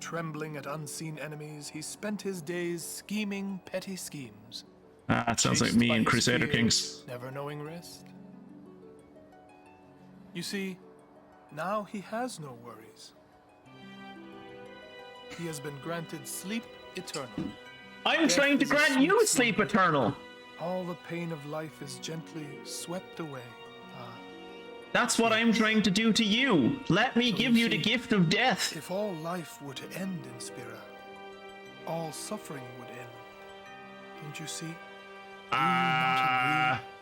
Trembling at unseen enemies, he spent his days scheming petty schemes. Ah, that sounds like me and Crusader Kings. Never knowing rest. You see, now he has no worries. He has been granted sleep eternal. I'm trying to grant you sleep eternal. All the pain of life is gently swept away. That's what I'm trying to do to you. Let me give you the gift of death. If all life were to end in Spira, all suffering would end. Don't you see?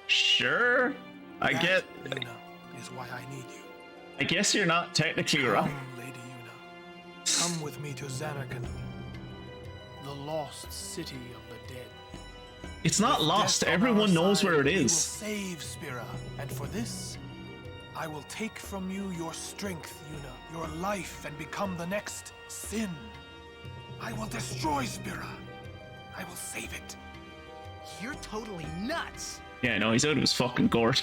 Sure. I get. Yuna is why I need you. I guess you're not technically wrong. Come, Lady Yuna. Come with me to Xanarkand, the lost city of the dead. It's not With lost. death on Everyone our knows side, where it we will is. save Spira, and for this, I will take from you your strength, Yuna, your life, and become the next Sin. I will destroy Spira. I will save it. You're totally nuts. Yeah, no, he's out of his fucking gourd.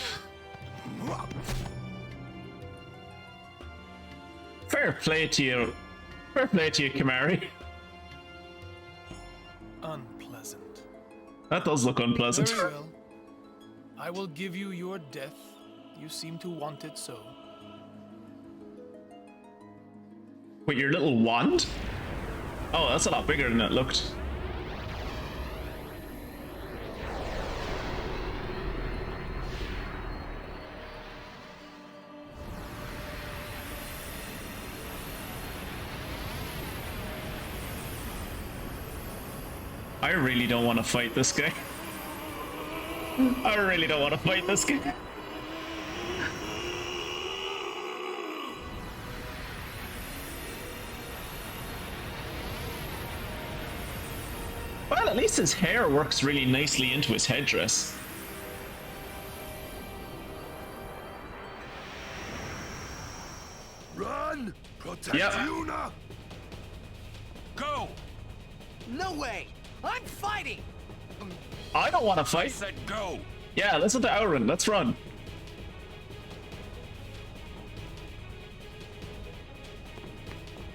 Fair play to you. Fair play to you, Kamari. Unpleasant. That does look unpleasant. Very well. I will give you your death. You seem to want it so. With your little wand? Oh, that's a lot bigger than it looked. I really don't want to fight this guy. I really don't want to fight this guy. Well, at least his hair works really nicely into his headdress. Run! Protect Yep. Yuna! Go! No way! I'm fighting! I don't want to I fight. said go! Yeah, listen to Auron. Let's run.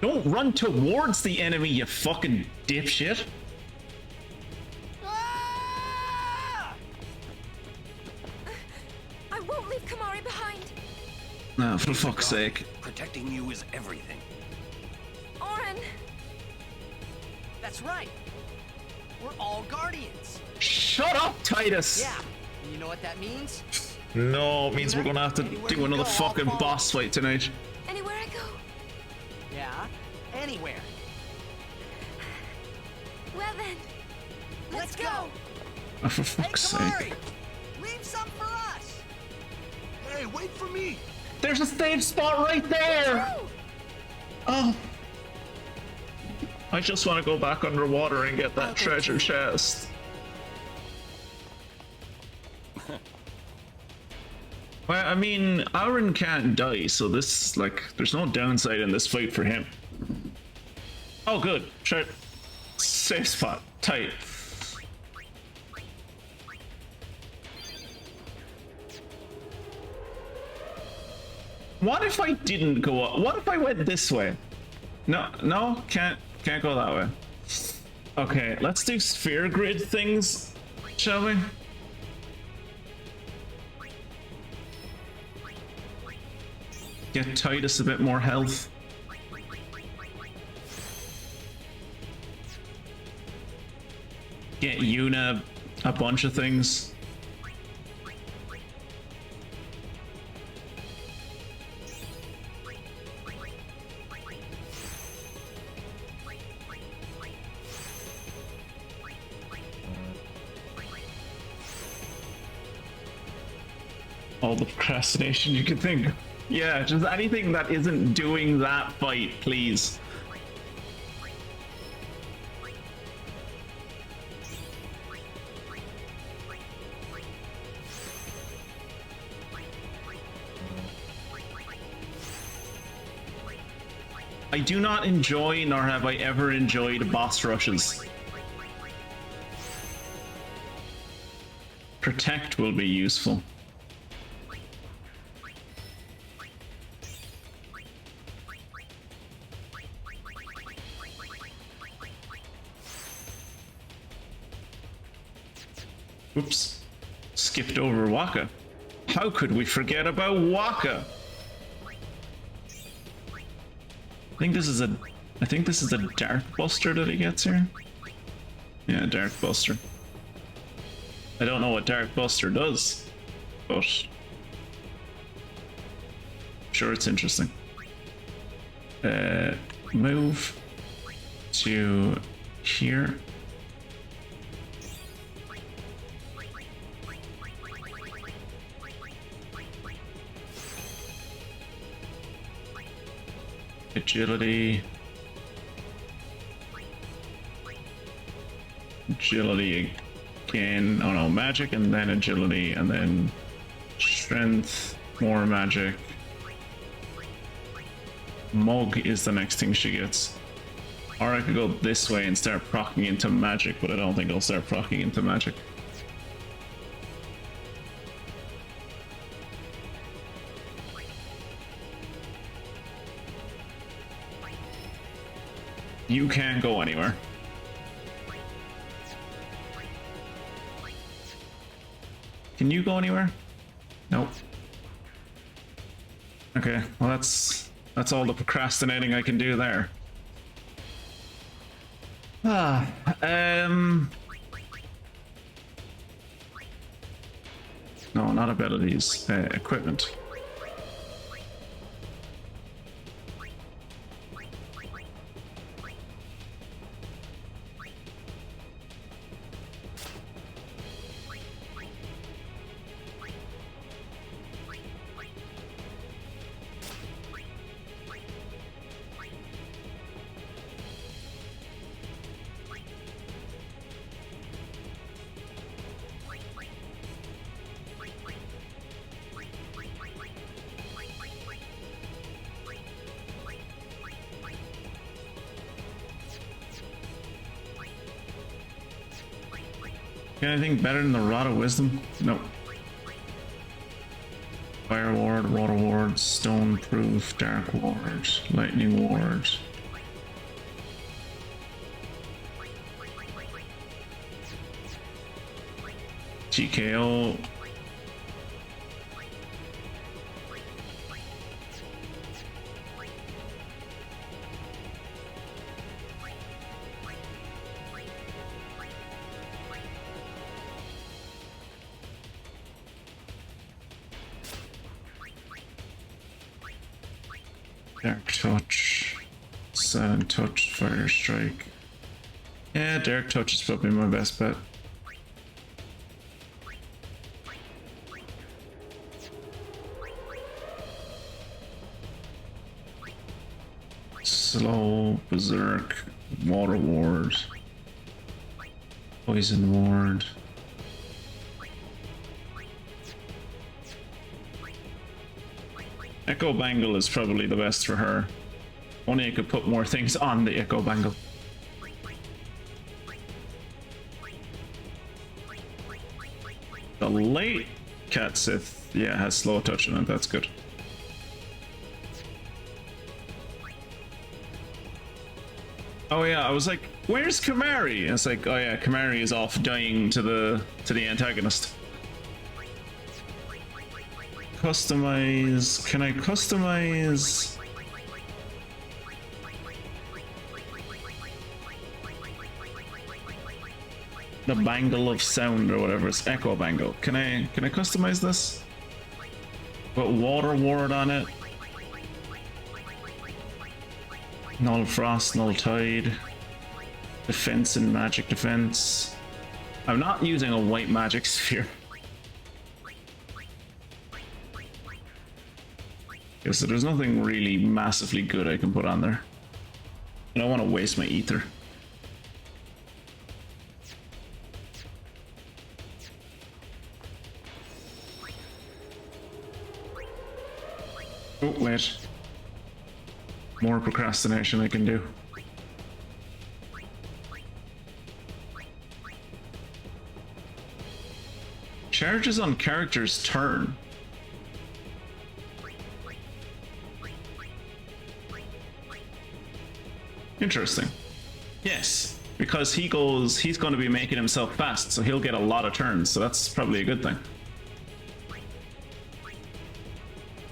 Don't run towards the enemy, you fucking dipshit. Ah! I won't leave Kamari behind. Ah, for fuck's sake. Protecting you is everything. Oren, That's right. We're all guardians. Shut up, Titus! Yeah. And you know what that means? No, it means we're gonna have to do another fucking boss fight tonight. anywhere I go. Yeah. Anywhere. Well then, let's go. Oh, for Hey, fuck's sake. Kamari! Leave some for us! Hey, wait for me! There's a stage spot right there! Oh. I just want to go back underwater and get that treasure chest. Well, I mean, Aaron can't die, so this, like, there's no downside in this fight for him. Oh, good. Sure. Safe spot. Tight. What if I didn't go up? What if I went this way? No, can't go that way. Okay, let's do sphere grid things, shall we? Get Titus a bit more health. Get Yuna a bunch of things. All the procrastination you can think of. Yeah, just anything that isn't doing that fight, please. I do not enjoy, nor have I ever enjoyed, boss rushes. Protect will be useful. Oops. Skipped over Waka. How could we forget about Waka? I think this is a Dark Buster that he gets here. Yeah, Dark Buster. I don't know what Dark Buster does, but I'm sure it's interesting. Move to here. Agility. Agility again. Oh no, magic and then agility and then strength, more magic. Mug is the next thing she gets. Or I could go this way and start proccing into magic, but I don't think I'll start proccing into magic. You can't go anywhere. Can you go anywhere? Nope. Okay, well that's all the procrastinating I can do there. No, not abilities, equipment. Anything better than the Rod of Wisdom? Nope. Fire Ward, Water Ward, Stone Proof, Dark Ward, Lightning Ward. TKO. Dark Touch, Silent Touch, Fire Strike. Yeah, Dark Touch is probably my best bet. Slow, Berserk, Water Ward, Poison Ward. Echo Bangle is probably the best for her. Only I could put more things on the Echo Bangle. The late Cat Sith, yeah, has slow touch on it, that's good. Oh yeah, I was like, where's Kamari? And it's like, oh yeah, Kamari is off dying to the antagonist. Customize, can I customize? The bangle of sound or whatever, it's Echo Bangle. Can I customize this? Put Water Ward on it. Null Frost, Null Tide. Defense and Magic Defense. I'm not using a white magic sphere. Okay, so there's nothing really massively good I can put on there. I don't want to waste my ether. Oh, wait. More procrastination I can do. Charges on character's turn. Interesting. Yes, because he's going to be making himself fast, so he'll get a lot of turns, so that's probably a good thing.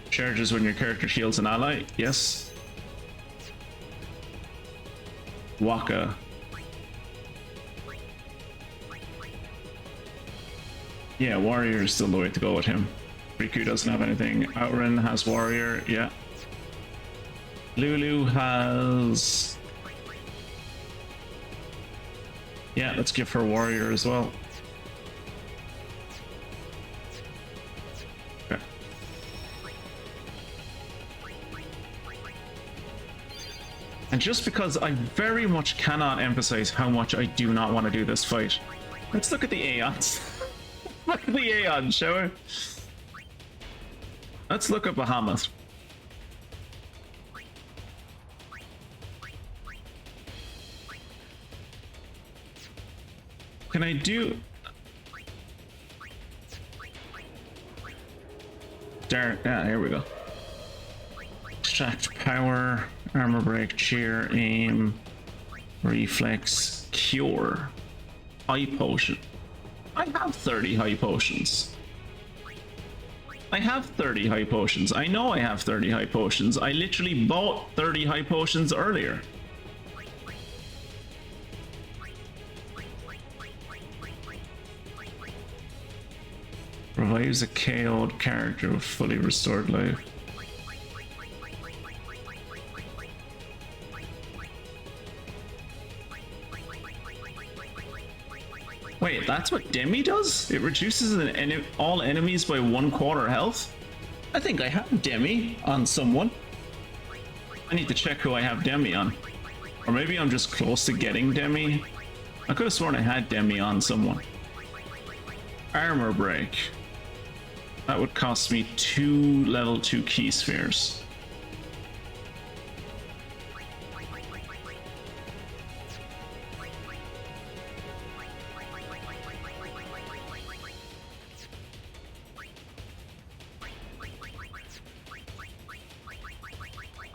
Charges when your character shields an ally, yes. Waka. Yeah, Warrior is still the way to go with him. Riku doesn't have anything. Outrun has Warrior, yeah. Lulu has... Yeah, let's give her Warrior as well. Okay. And just because I very much cannot emphasize how much I do not want to do this fight, let's look at the Aeons. Look at the Aeons, shall we? Let's look at Bahamut. Can I do... Dark, yeah, here we go. Extract power, armor break, cheer, aim, reflex, cure, high potion. I have 30 high potions. I have 30 high potions. I know I have 30 high potions. I literally bought 30 high potions earlier. Revives a KO'd character with fully restored life. Wait, that's what Demi does? It reduces all enemies by 1/4 health? I think I have Demi on someone. I need to check who I have Demi on. Or maybe I'm just close to getting Demi. I could have sworn I had Demi on someone. Armor break. That would cost me 2 level 2 key spheres.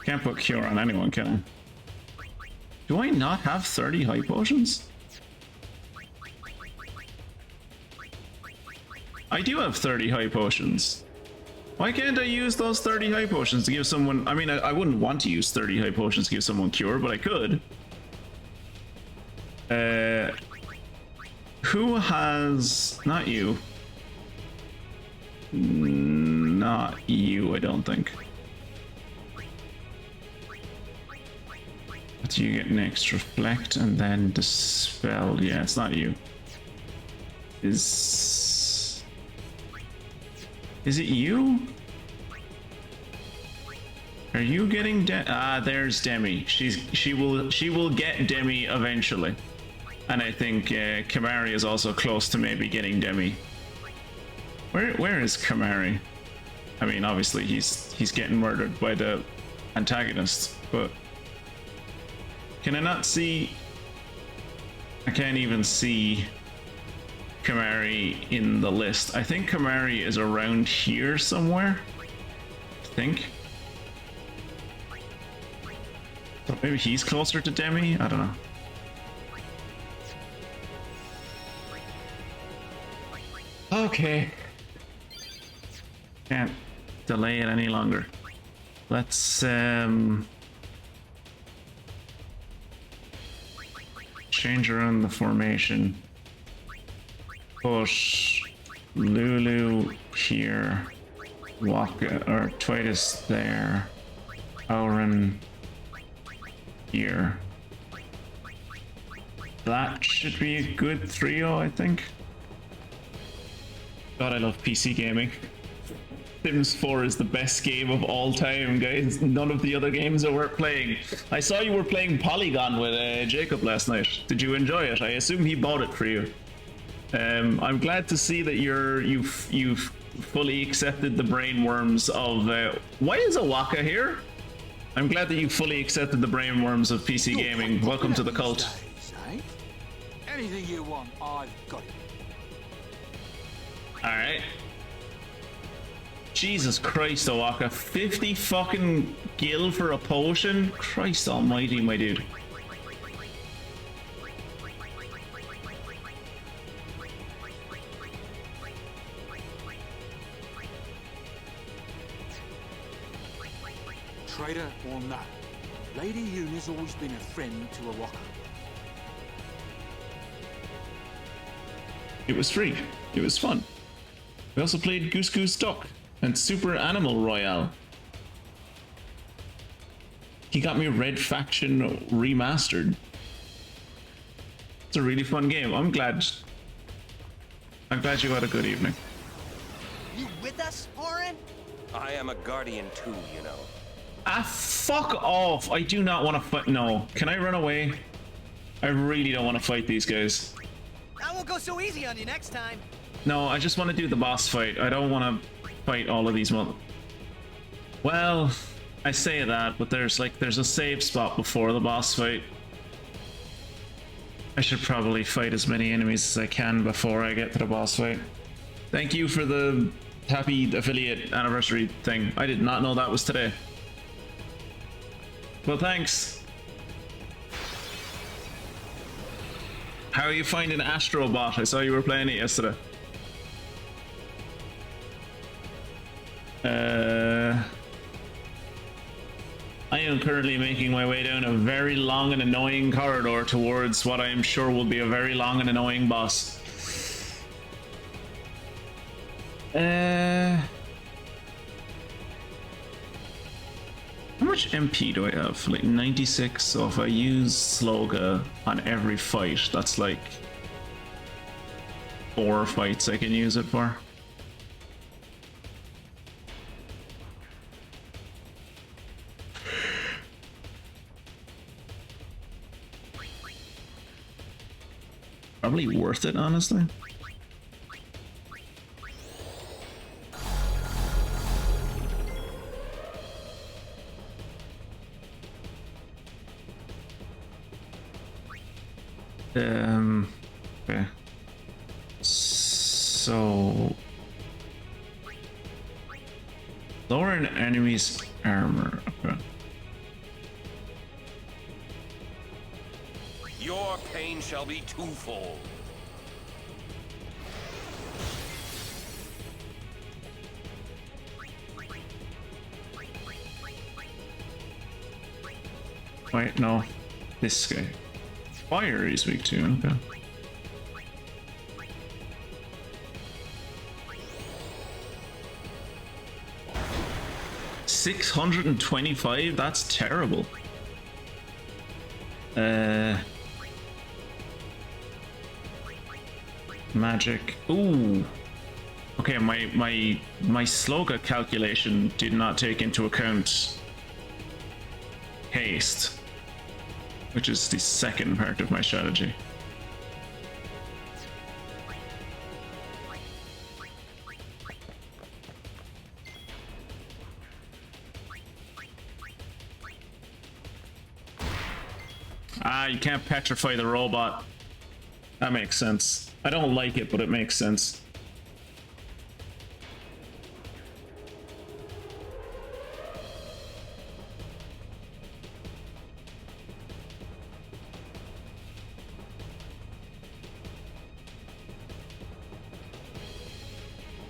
Can't put cure on anyone, can I? Do I not have 30 high potions? I do have 30 high potions. Why can't I use those 30 high potions to give someone... I mean, I wouldn't want to use 30 high potions to give someone cure, but I could. Who has... Not you. Not you, I don't think. What do you get next? Reflect and then dispel. Yeah, it's not you. Is it you? Are you getting there's Demi. She will get Demi eventually. And I think Kamari is also close to maybe getting Demi. Where is Kamari? I mean, obviously he's getting murdered by the antagonist, but can I not see? I can't even see Kamari in the list. I think Kamari is around here somewhere. I think. So maybe he's closer to Demi? I don't know. Okay. Can't delay it any longer. Let's change around the formation. Put Lulu here, Waka or Twitus there, Auron here. That should be a good trio, I think. God, I love PC gaming. Sims 4 is the best game of all time, guys. None of the other games are worth playing. I saw you were playing Polygon with Jacob last night. Did you enjoy it? I assume he bought it for you. I'm glad to see that you've fully accepted the brain worms of. Why is Awaka here? I'm glad that you fully accepted the brain worms of PC gaming. Welcome to the cult. Days, eh? Anything you want, I've got it. All right. Jesus Christ, Awaka. 50 fucking gil for a potion? Christ almighty, my dude. Traitor or no, Lady Yuna's always been a friend to Awaka. It was free. It was fun. We also played Goose Goose Duck and Super Animal Royale. He got me Red Faction Remastered. It's a really fun game. I'm glad you had a good evening. You with us, Orin? I am a guardian too, you know. Ah, fuck off. I do not want to fight. No. Can I run away? I really don't want to fight these guys. I won't go so easy on you next time. No, I just want to do the boss fight. I don't want to fight all of these Well, I say that, but there's a save spot before the boss fight. I should probably fight as many enemies as I can before I get to the boss fight. Thank you for the happy affiliate anniversary thing. I did not know that was today. Well, thanks. How are you finding Astrobot? I saw you were playing it yesterday. I am currently making my way down a very long and annoying corridor towards what I am sure will be a very long and annoying boss. How much MP do I have? Like 96, so if I use Sloga on every fight, that's like 4 fights I can use it for. Probably worth it, honestly. Okay. So lower an enemy's armor. Okay. Your pain shall be twofold. Wait, no. This guy. Fire he's weak to, okay. $625? That's terrible. Magic. Ooh. Okay, my Sloga calculation did not take into account haste, which is the second part of my strategy. Ah, you can't petrify the robot. That makes sense. I don't like it, but it makes sense.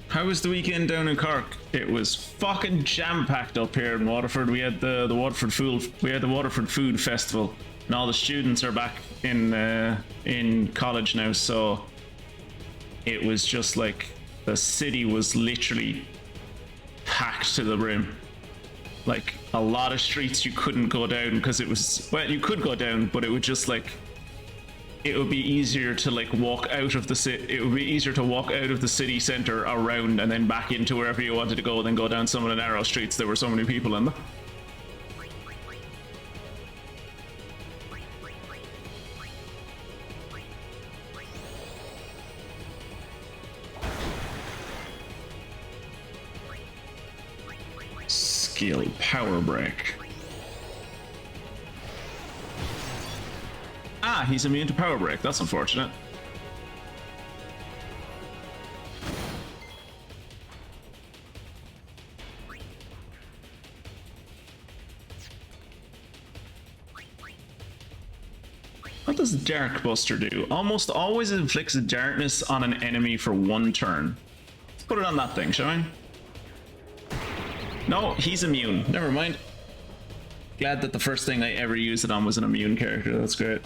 How was the weekend down in Cork? It was fucking jam-packed up here in Waterford. We had the Waterford Food Festival, and all the students are back in college now. So it was just like the city was literally packed to the brim. Like a lot of streets you couldn't go down because it was, well, you could go down, but it would just like, it would be easier to like walk out of the city. It would be easier to walk out of the city center around and then back into wherever you wanted to go than go down some of the narrow streets. There were so many people in them. Skill power break. Ah, he's immune to power break. That's unfortunate. What does Dark Buster do? Almost always inflicts darkness on an enemy for 1 turn. Let's put it on that thing, shall we? No, he's immune. Never mind. Glad that the first thing I ever used it on was an immune character. That's great.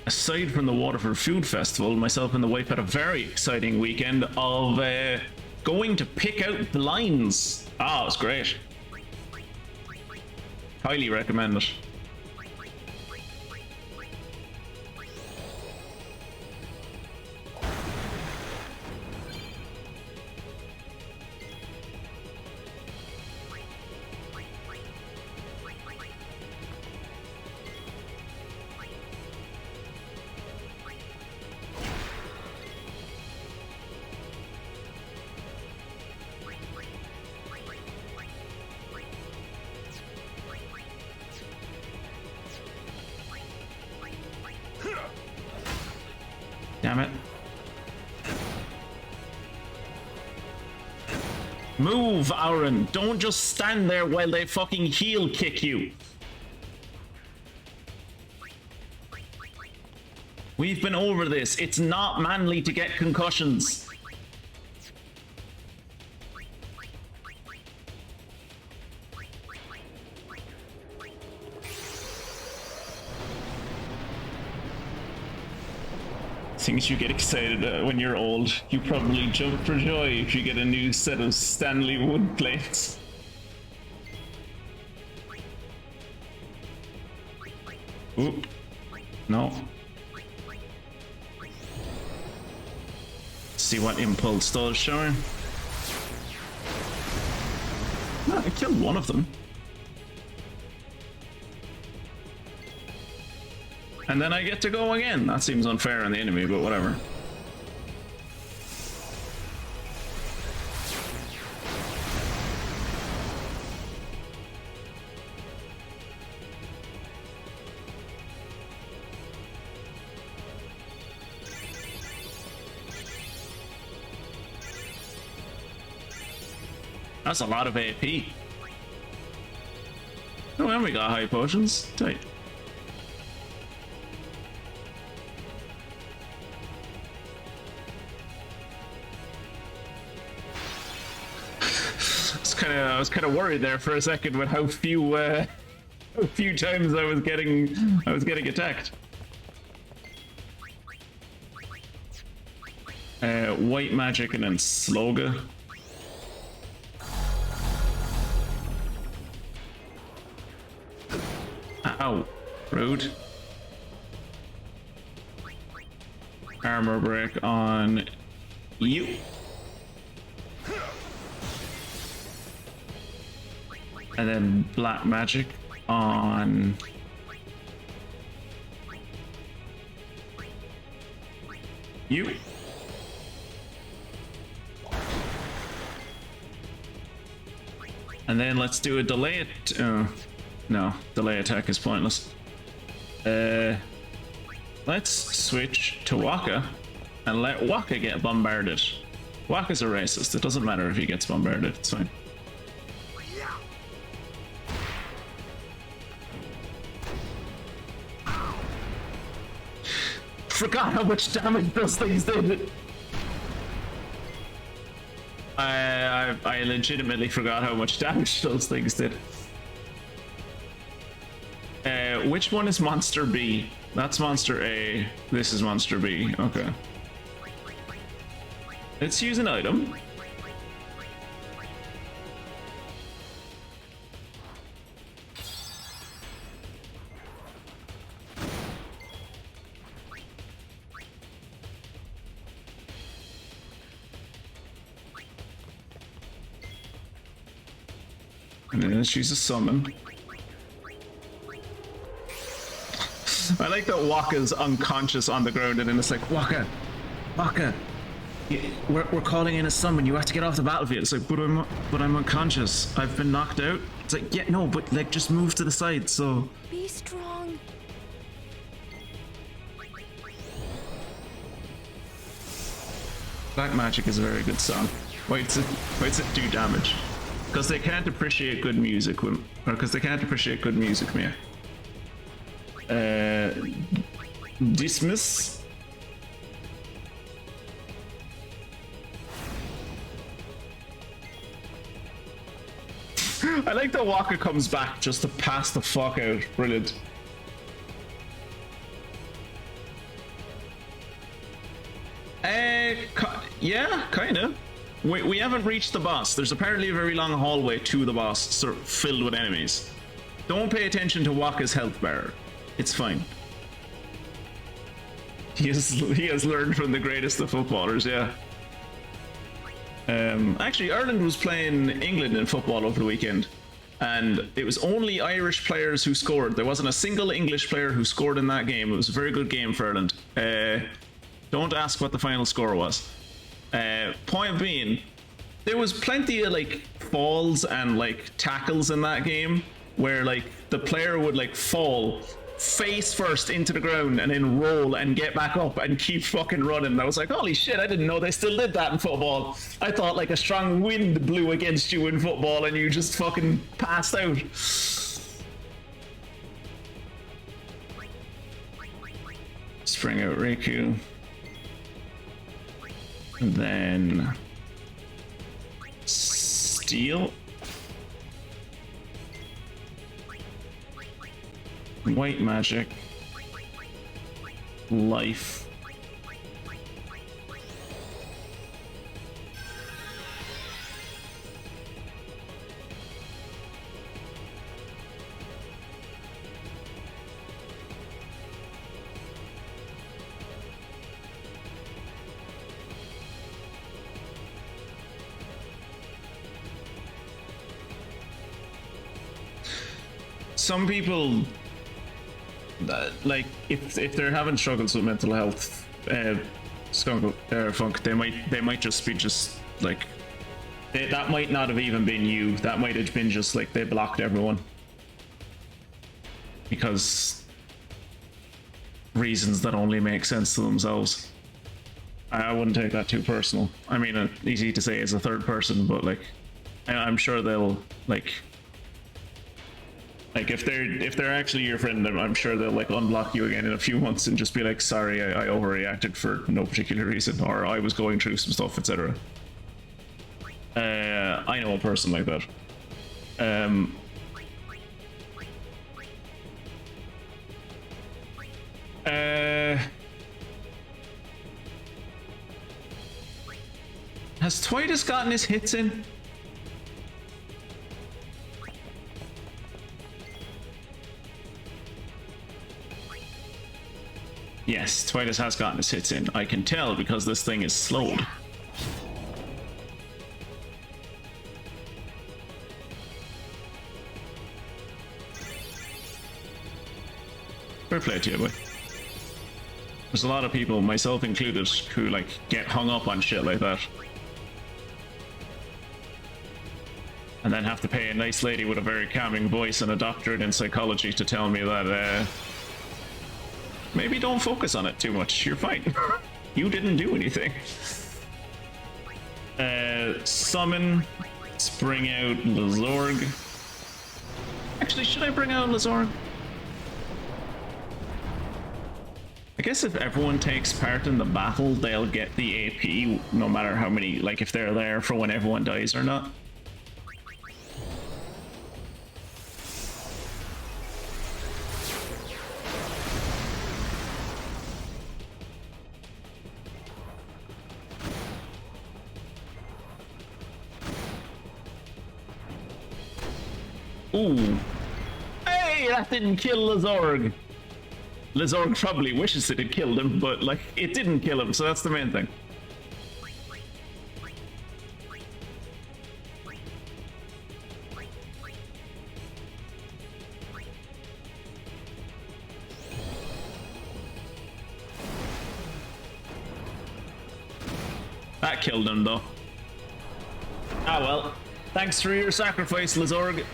Aside from the Waterford Food Festival, myself and the wife had a very exciting weekend of going to pick out blinds. Ah, it was great. Highly recommend it. Damn it. Move, Aaron. Don't just stand there while they fucking heel kick you. We've been over this. It's not manly to get concussions. Things you get excited when you're old. You probably jump for joy if you get a new set of Stanley wood plates. Oop. No. See what impulse does, showing. Ah, I killed one of them. And then I get to go again. That seems unfair on the enemy, but whatever. That's a lot of AP. Oh, and we got high potions. Tight. I was kind of worried there for a second with how few times I was getting attacked. White magic and then Sloga. Ow, rude. armor break on you. And then black magic on you. And then let's do a delay no, delay attack is pointless. Let's switch to Waka and let Waka get bombarded. Waka's a racist, it doesn't matter if he gets bombarded, it's fine. Forgot how much damage those things did. I legitimately forgot how much damage those things did. Which one is Monster B? That's Monster A. This is Monster B. Okay. Let's use an item. And then let's use a summon. I like that Waka's unconscious on the ground and then it's like, Waka, we're calling in a summon, you have to get off the battlefield. It's like, but I'm unconscious. I've been knocked out. It's like, yeah, no, but like just move to the side, so. Be strong. Black Magic is a very good song. Why does it do damage? Because they can't appreciate good music, or because they can't appreciate good music, Mia. Dismiss. I like that Waka comes back just to pass the fuck out. Brilliant. Yeah, kinda. We haven't reached the boss. There's apparently a very long hallway to the boss, sort of filled with enemies. Don't pay attention to Waka's health bar. It's fine. He has learned from the greatest of footballers, yeah. Actually, Ireland was playing England in football over the weekend, and it was only Irish players who scored. There wasn't a single English player who scored in that game. It was a very good game for Ireland. Don't ask what the final score was. Point being, there was plenty of like falls and like tackles in that game where like the player would like fall face first into the ground and then roll and get back up and keep fucking running. And I was like, holy shit, I didn't know they still did that in football. I thought like a strong wind blew against you in football and you just fucking passed out. Spring out Riku. And then Steel. White magic. Life. Some people like if they're having struggles with mental health, funk, they might just be like that might not have even been you. That might have been just like they blocked everyone because reasons that only make sense to themselves. I wouldn't take that too personal. I mean, easy to say as a third person, but like I'm sure they'll like if they're actually your friend, I'm sure they'll like unblock you again in a few months and just be like, sorry, I overreacted for no particular reason, or I was going through some stuff, etc. I know a person like that. Has Twitus gotten his hits in? Yes, Titus has gotten his hits in. I can tell because this thing is slowed. Fair play to you, boy. There's a lot of people, myself included, who like get hung up on shit like that. And then have to pay a nice lady with a very calming voice and a doctorate in psychology to tell me that maybe don't focus on it too much. You're fine. You didn't do anything. Summon. Let's bring out Lezorg. Actually, should I bring out Lezorg? I guess if everyone takes part in the battle, they'll get the AP no matter how many, like if they're there for when everyone dies or not. Ooh. Hey, that didn't kill Lezorg. Lezorg probably wishes it had killed him, but like it didn't kill him, so that's the main thing. That killed him though. Ah well. Thanks for your sacrifice, Lezorg.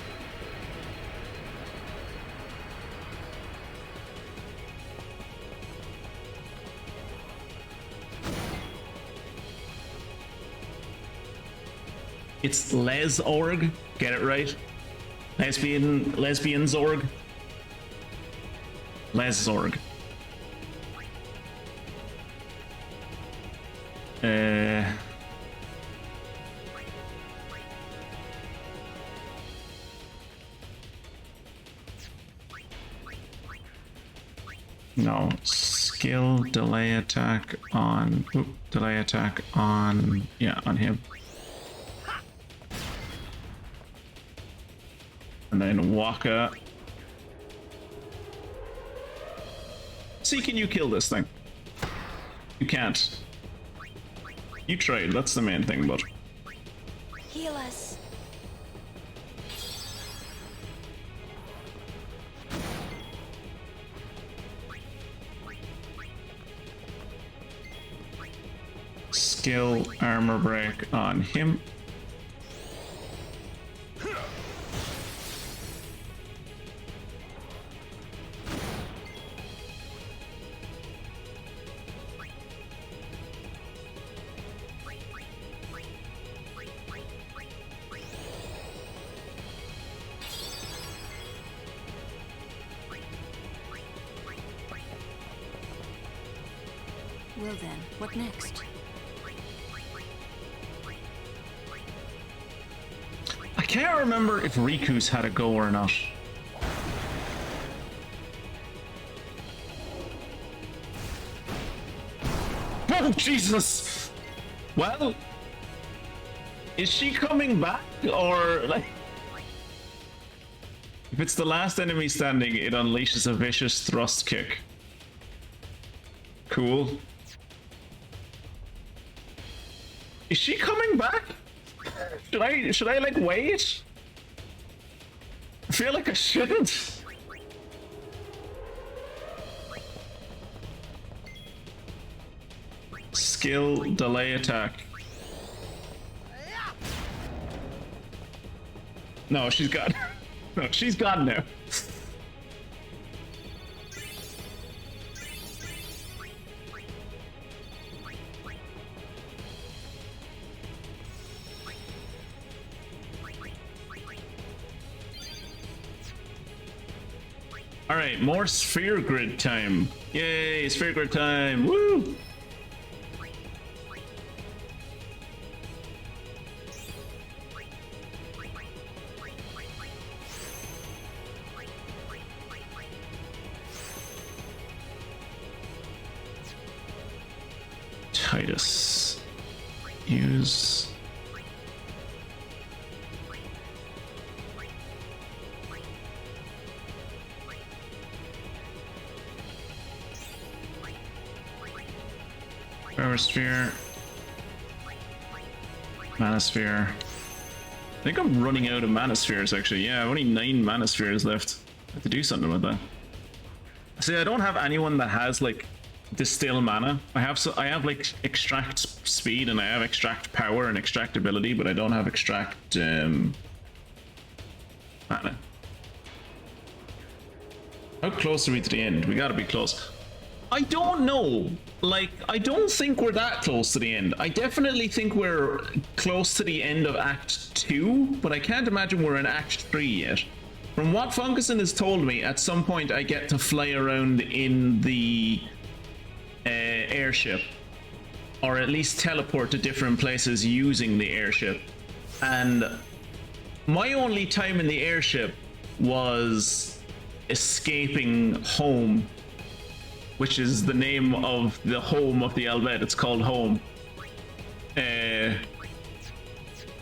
It's Lezorg, get it right? Lesbian Zorg? Lezorg. No, skill delay attack on, delay attack on, yeah, on him. And then Waka. See, can you kill this thing? You can't. You tried, that's the main thing, but. Heal us. Skill armor break on him. Well then, what next? I can't remember if Riku's had a go or not. Oh, Jesus! Well, is she coming back, or like... If it's the last enemy standing, it unleashes a vicious thrust kick. Cool. Is she coming back? Should I like wait? I feel like I shouldn't. Skill delay attack. No, she's gone. No, she's gone now. Alright, more sphere grid time. Yay, sphere grid time. Woo! Titus. Use. Power Sphere. Mana Sphere. I think I'm running out of Mana Spheres actually. Yeah, I have only 9 Mana Spheres left. I have to do something with that. See, I don't have anyone that has like Distill Mana. I have like Extract Speed and I have Extract Power and Extract Ability, but I don't have Extract Mana. How close are we to the end? We gotta be close. I don't know. Like, I don't think we're that close to the end. I definitely think we're close to the end of Act 2, but I can't imagine we're in Act 3 yet. From what Funguson has told me, at some point I get to fly around in the airship, or at least teleport to different places using the airship. And my only time in the airship was escaping home, which is the name of the home of the Albed. It's called Home.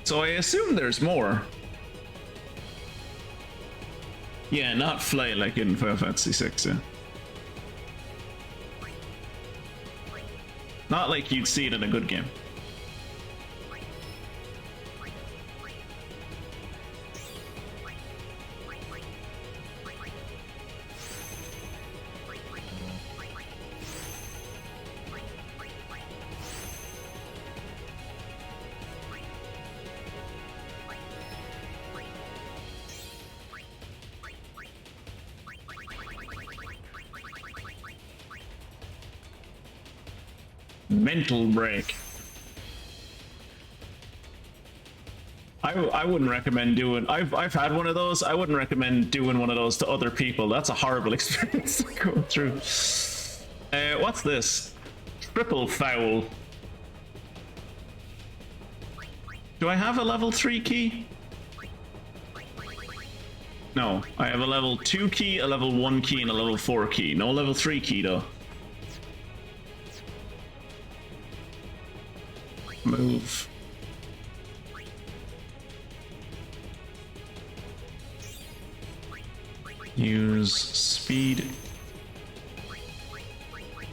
So I assume there's more. Yeah, not fly like in Final Fantasy 6, yeah. Not like you'd see it in a good game. Mental break. I wouldn't recommend doing. I've had one of those. I wouldn't recommend doing one of those to other people. That's a horrible experience to go through. What's this? Triple foul. Do I have a level 3 key? No, I have a level 2 key, a level 1 key, and a level 4 key. No level 3 key though. Move. Use speed.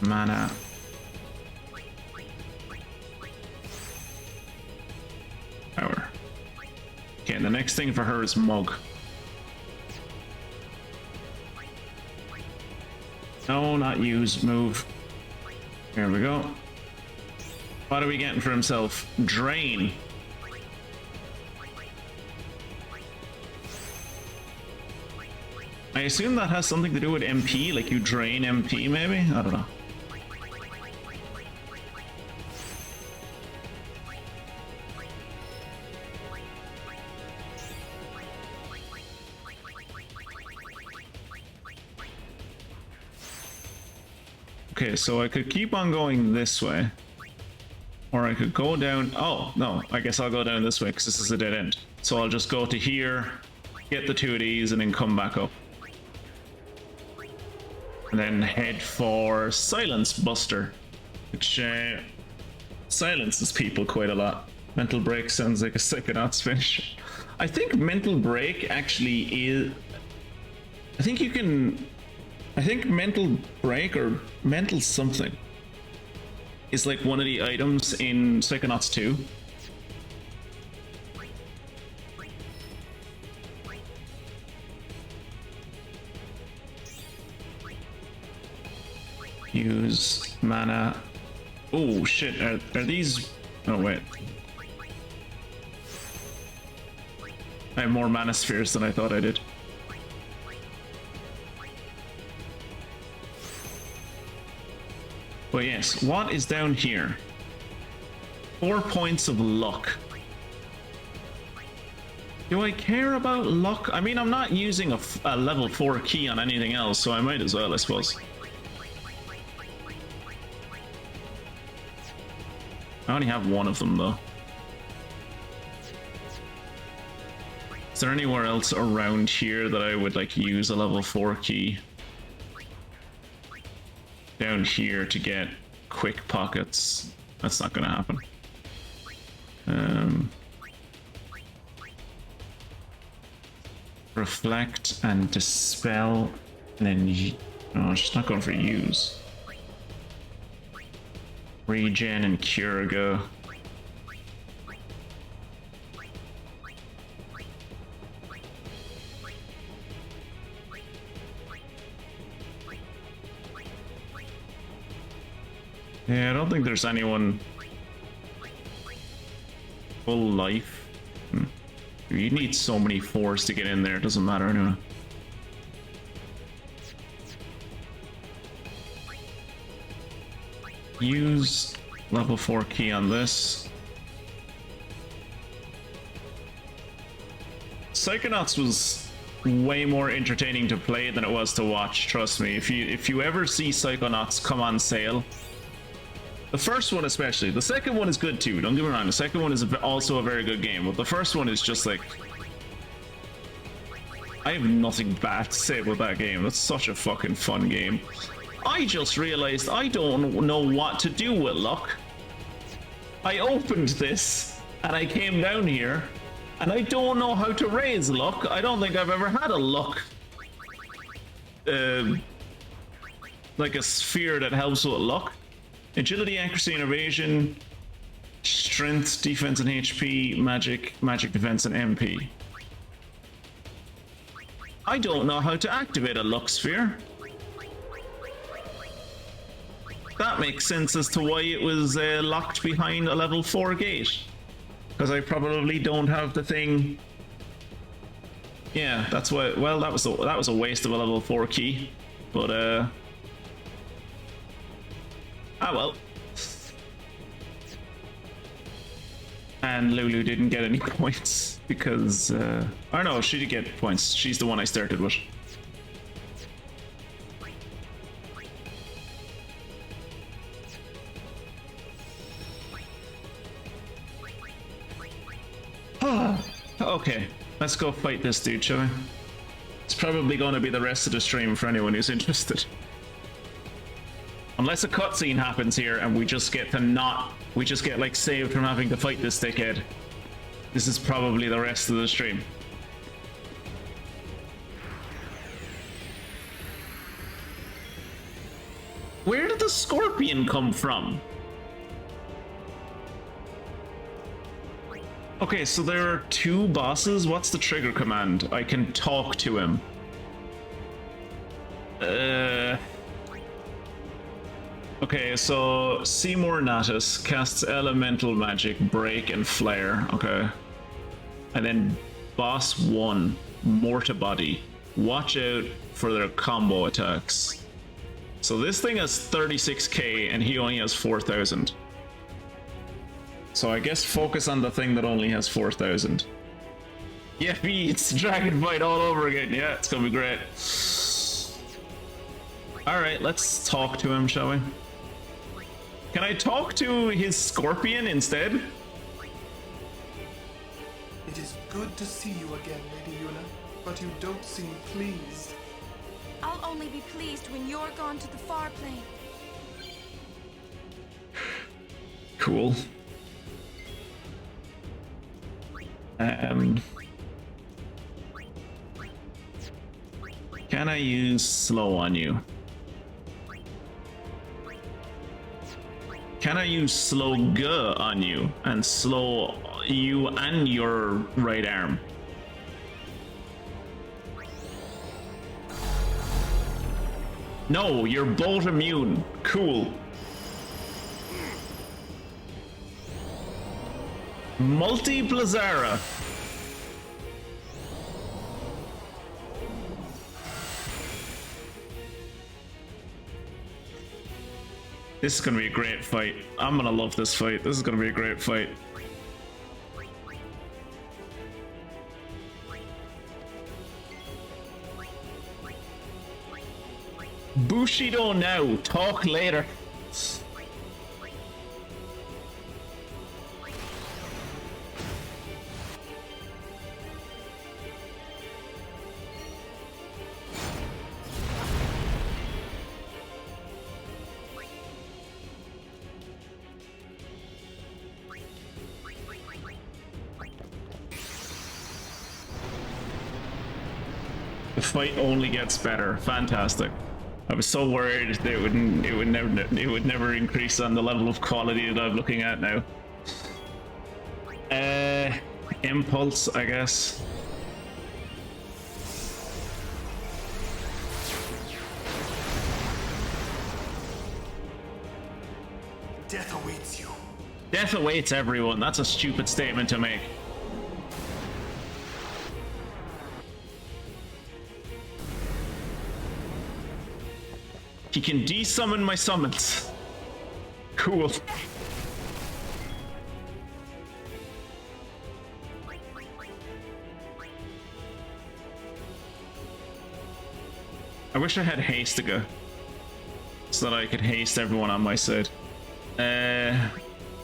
Mana. Power. Okay, the next thing for her is Mug. No, not use, move. Here we go. What are we getting for himself? Drain. I assume that has something to do with MP, like you drain MP maybe? I don't know. Okay, so I could keep on going this way. Or I could go down. Oh, no, I guess I'll go down this way because this is a dead end. So I'll just go to here, get the 2 of these, and then come back up. And then head for Silence Buster, which silences people quite a lot. Mental Break sounds like a Psychonauts finish. I think Mental Break actually is... I think you can... I think Mental Break or Mental something is like one of the items in Psychonauts 2. Use mana. Oh shit, are these... Oh wait. I have more mana spheres than I thought I did. But yes, what is down here? 4 points of luck. Do I care about luck? I mean, I'm not using a level 4 key on anything else, so I might as well, I suppose. I only have one of them, though. Is there anywhere else around here that I would, like, use a level 4 key? Down here to get quick pockets. That's not gonna happen. Reflect and dispel, and then no, it's just not going for use. Regen and Cure go. Yeah, I don't think there's anyone full life. You need so many fours to get in there, it doesn't matter anyway. Use level 4 key on this. Psychonauts was way more entertaining to play than it was to watch, trust me. If you ever see Psychonauts come on sale, the first one especially, the second one is good too, don't get me wrong, the second one is also a very good game, but the first one is just like, I have nothing bad to say about that game. That's such a fucking fun game. I just realized I don't know what to do with luck. I opened this and I came down here and I don't know how to raise luck. I don't think I've ever had a luck like a sphere that helps with luck. Agility, accuracy, and evasion, strength, defense, and HP, magic, defense, and MP. I don't know how to activate a luck sphere. That makes sense as to why it was locked behind a level 4 gate. Because I probably don't have the thing. Yeah, that's why. Well, that was a waste of a level 4 key. But ah well. And Lulu didn't get any points because oh no, she did get points. She's the one I started with. Okay, let's go fight this dude, shall we? It's probably going to be the rest of the stream for anyone who's interested. Unless a cutscene happens here and we just get like saved from having to fight this dickhead. This is probably the rest of the stream. Where did the scorpion come from? Okay, so there are 2 bosses. What's the trigger command? I can talk to him. Okay, so Seymour Natus casts elemental magic, break, and flare. Okay. And then boss 1, mortar body. Watch out for their combo attacks. So this thing has 36k and he only has 4,000. So I guess focus on the thing that only has 4,000. Yeah, it's Dragon Fight all over again. Yeah, it's gonna be great. Alright, let's talk to him, shall we? Can I talk to his scorpion instead? It is good to see you again, Lady Yuna, but you don't seem pleased. I'll only be pleased when you're gone to the far plane. Cool. Can I use slow on you? Can I use slow G on you and slow you and your right arm? No, you're both immune. Cool. Multi-Blazara. This is gonna be a great fight. I'm gonna love this fight. This is gonna be a great fight. Bushido now. Talk later. The fight only gets better. Fantastic. I was so worried that it would never increase on the level of quality that I'm looking at now. Impulse, I guess. Death awaits you. Death awaits everyone. That's a stupid statement to make. He can de-summon my summons. Cool. I wish I had haste to go, so that I could haste everyone on my side.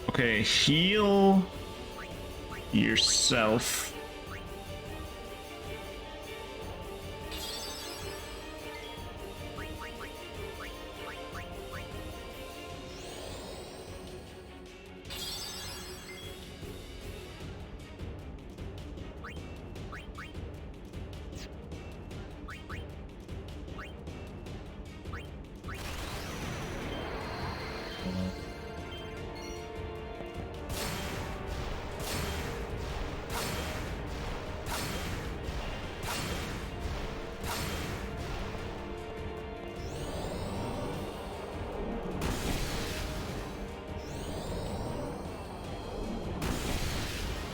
Okay, heal yourself.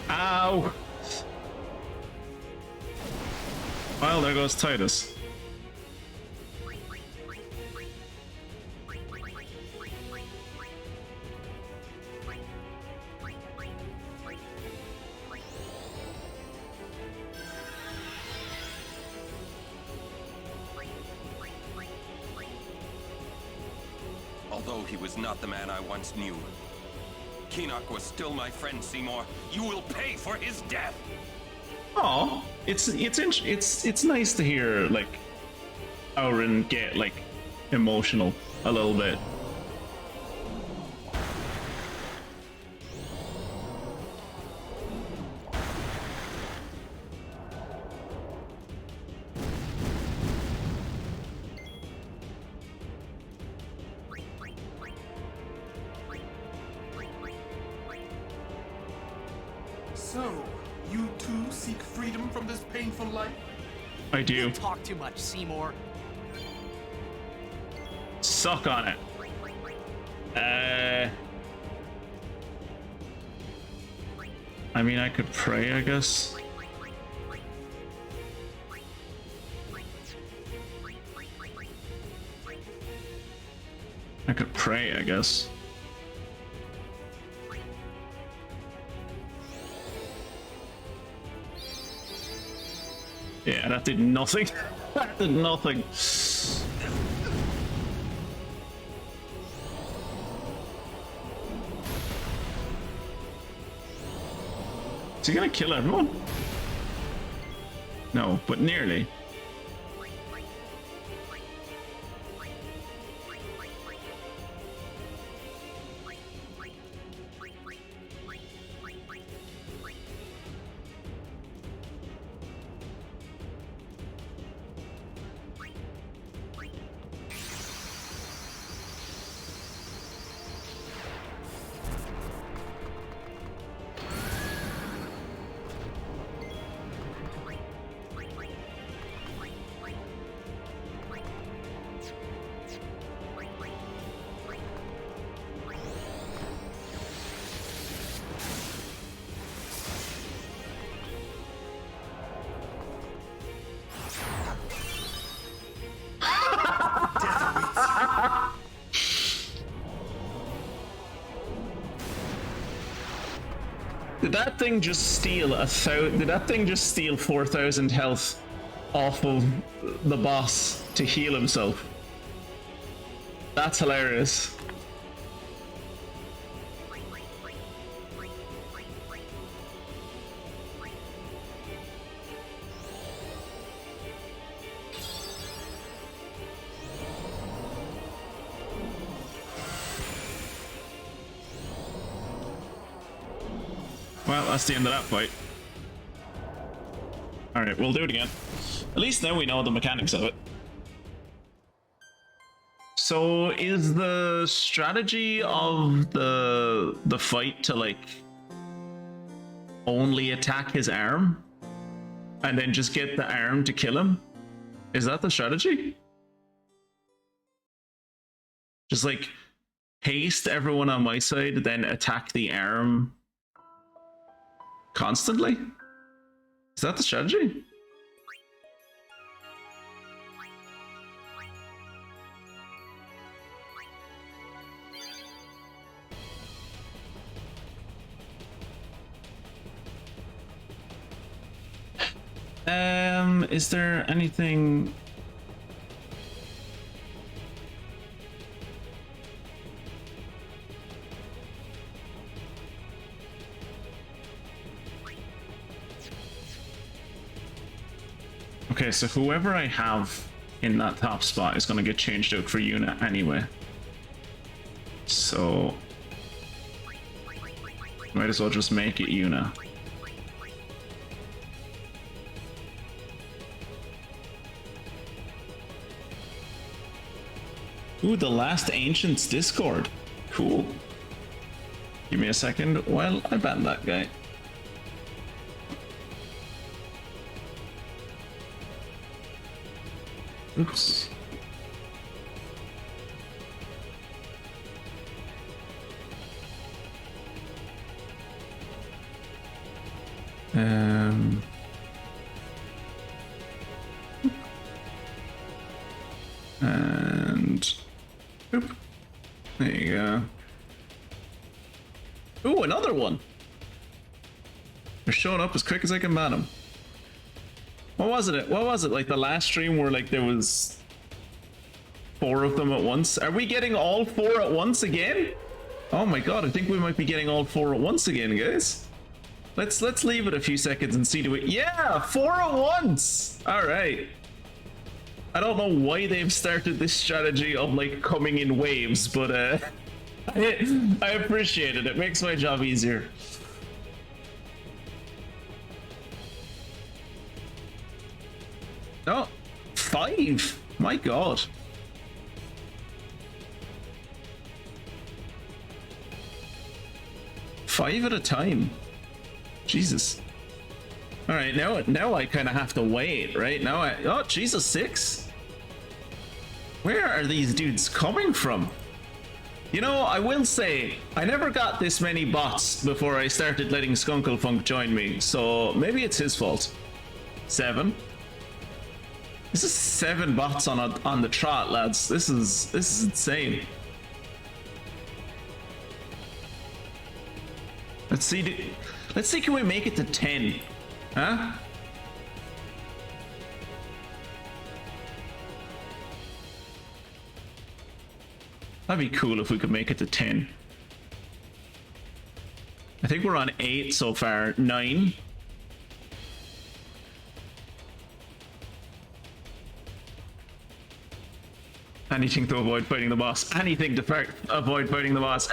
Ow! Well, there goes Titus. Although he was not the man I once knew, Keenock was still my friend, Seymour. You will pay for his death. Oh, it's nice to hear like Auron get like emotional a little bit. So, you too seek freedom from this painful life? I do. You talk too much, Seymour. Suck on it. I mean, I could pray, I guess. I could pray, I guess. Yeah, that did nothing. That did nothing. Is he gonna kill everyone? No, but nearly. Did that thing just steal Did that thing just steal 4,000 health off of the boss to heal himself? That's hilarious. Well, that's the end of that fight. Alright, we'll do it again. At least now we know the mechanics of it. So is the strategy of the fight to like only attack his arm and then just get the arm to kill him? Is that the strategy? Just like haste everyone on my side, then attack the arm constantly? Is that the strategy? Is there anything? Okay, so whoever I have in that top spot is going to get changed out for Yuna anyway. So might as well just make it Yuna. Ooh, the last Ancient's Discord. Cool. Give me a second while I ban that guy. Oops. And boop. There you go. Ooh, another one. They're showing up as quick as I can ban them. What was it? What was it? Like the last stream where like there was 4 of them at once? Are we getting all 4 at once again? Oh my god, I think we might be getting all 4 at once again, guys. Let's leave it a few seconds and see do it. Yeah, 4 at once. All right. I don't know why they've started this strategy of like coming in waves, but I appreciate it. It makes my job easier. Oh, 5. My god. Five at a time. Jesus. All right, now I kind of have to wait, right? Oh, Jesus, 6. Where are these dudes coming from? You know, I will say, I never got this many bots before I started letting Skunklefunk join me, so maybe it's his fault. 7. This is 7 bots on the trot, lads. This is insane. Let's see, can we make it to 10? Huh? That'd be cool if we could make it to 10. I think we're on 8 so far. 9. Anything to avoid fighting the boss. Anything to avoid fighting the boss.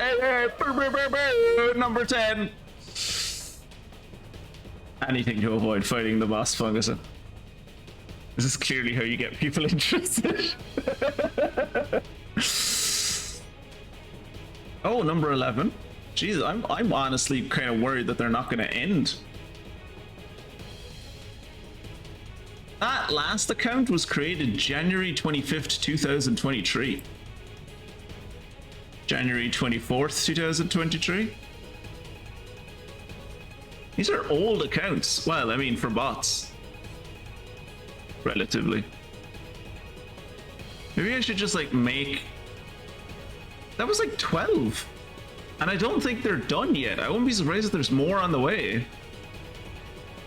Number 10. Anything to avoid fighting the boss, Fungus. This is clearly how you get people interested. Oh, number 11. Jesus, I'm honestly kind of worried that they're not going to end. That last account was created January 25th, 2023. January 24th, 2023. These are old accounts. Well, I mean, for bots. Relatively. Maybe I should just like make... That was like 12. And I don't think they're done yet. I wouldn't be surprised if there's more on the way.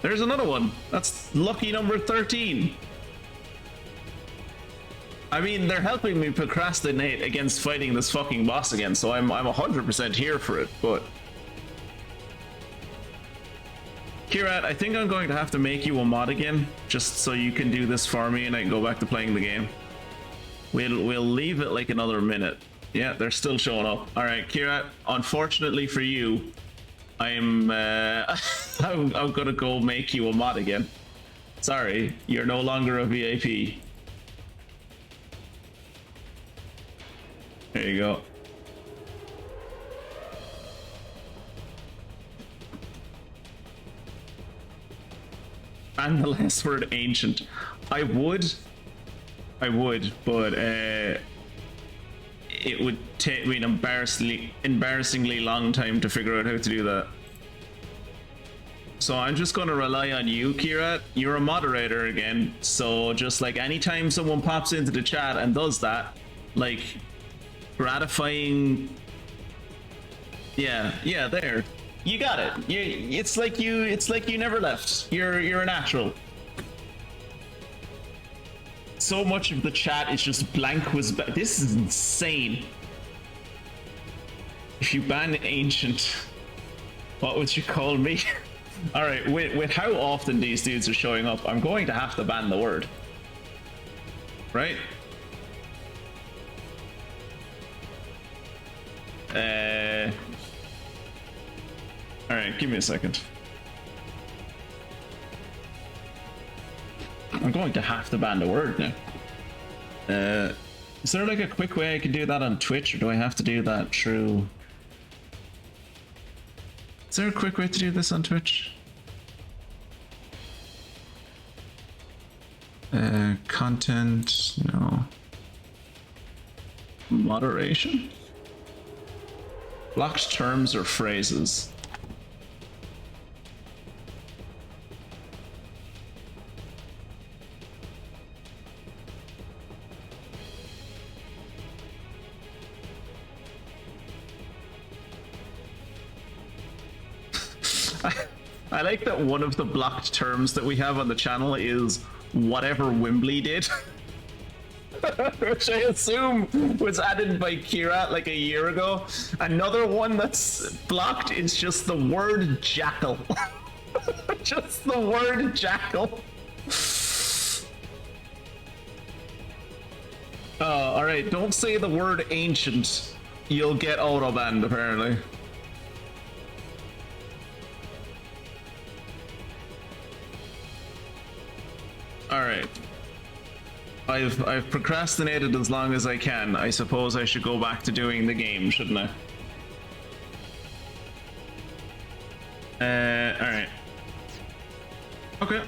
There's another one. That's lucky number 13. I mean, they're helping me procrastinate against fighting this fucking boss again, so I'm 100% here for it, but... Kirat, I think I'm going to have to make you a mod again, just so you can do this for me and I can go back to playing the game. We'll leave it like another minute. Yeah, they're still showing up. All right, Kirat, unfortunately for you, I'm gonna go make you a mod again. Sorry, you're no longer a VIP. There you go. And the last word ancient. I would, but it would take me an embarrassingly long time to figure out how to do that. So I'm just going to rely on you, Kira. You're a moderator again, so just like anytime someone pops into the chat and does that, like gratifying. Yeah, there. You got it. It's like you never left. You're a natural. So much of the chat is just blank was this is insane. If you ban ancient, what would you call me? All right, with how often these dudes are showing up, I'm going to have to ban the word. Right? All right, give me a second. I'm going to have to ban the word now. Is there like a quick way I can do that on Twitch, or do I have to do that through... Is there a quick way to do this on Twitch? Content, no. Moderation? Blocked terms or phrases? I like that one of the blocked terms that we have on the channel is whatever Wembley did. Which I assume was added by Kira like a year ago. Another one that's blocked is just the word jackal. Just the word jackal. Alright, don't say the word ancient. You'll get auto-banned apparently. Alright. I've procrastinated as long as I can. I suppose I should go back to doing the game, shouldn't I? Alright. Okay.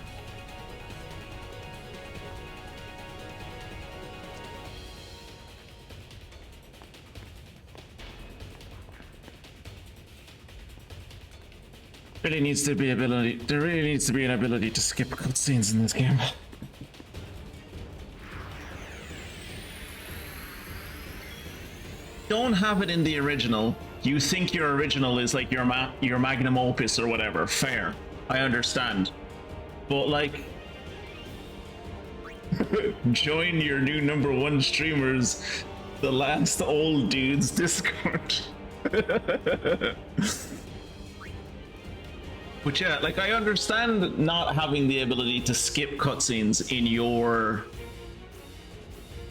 There really needs to be an ability to skip cutscenes in this game. Don't have it in the original. You think your original is like your magnum opus or whatever. Fair. I understand. But like join your new #1 streamers, the last old dudes Discord. But yeah, like I understand not having the ability to skip cutscenes in your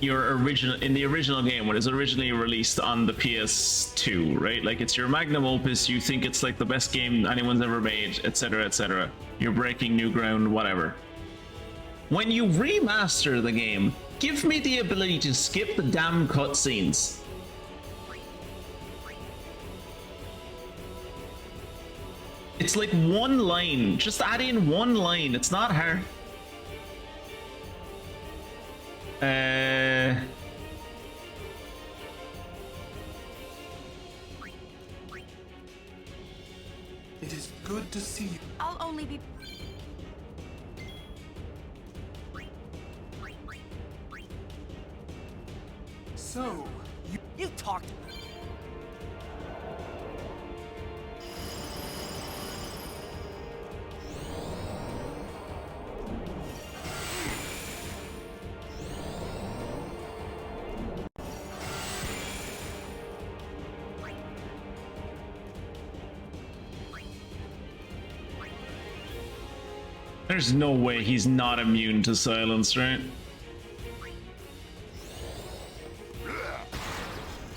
original, in the original game when it was originally released on the PS2, right? Like it's your magnum opus, you think it's like the best game anyone's ever made, etc, etc. You're breaking new ground, whatever. When you remaster the game, give me the ability to skip the damn cutscenes. It's like one line, just add in one line, it's not hard. It is good to see you. I'll only be... So, You talked. There's no way he's not immune to silence, right?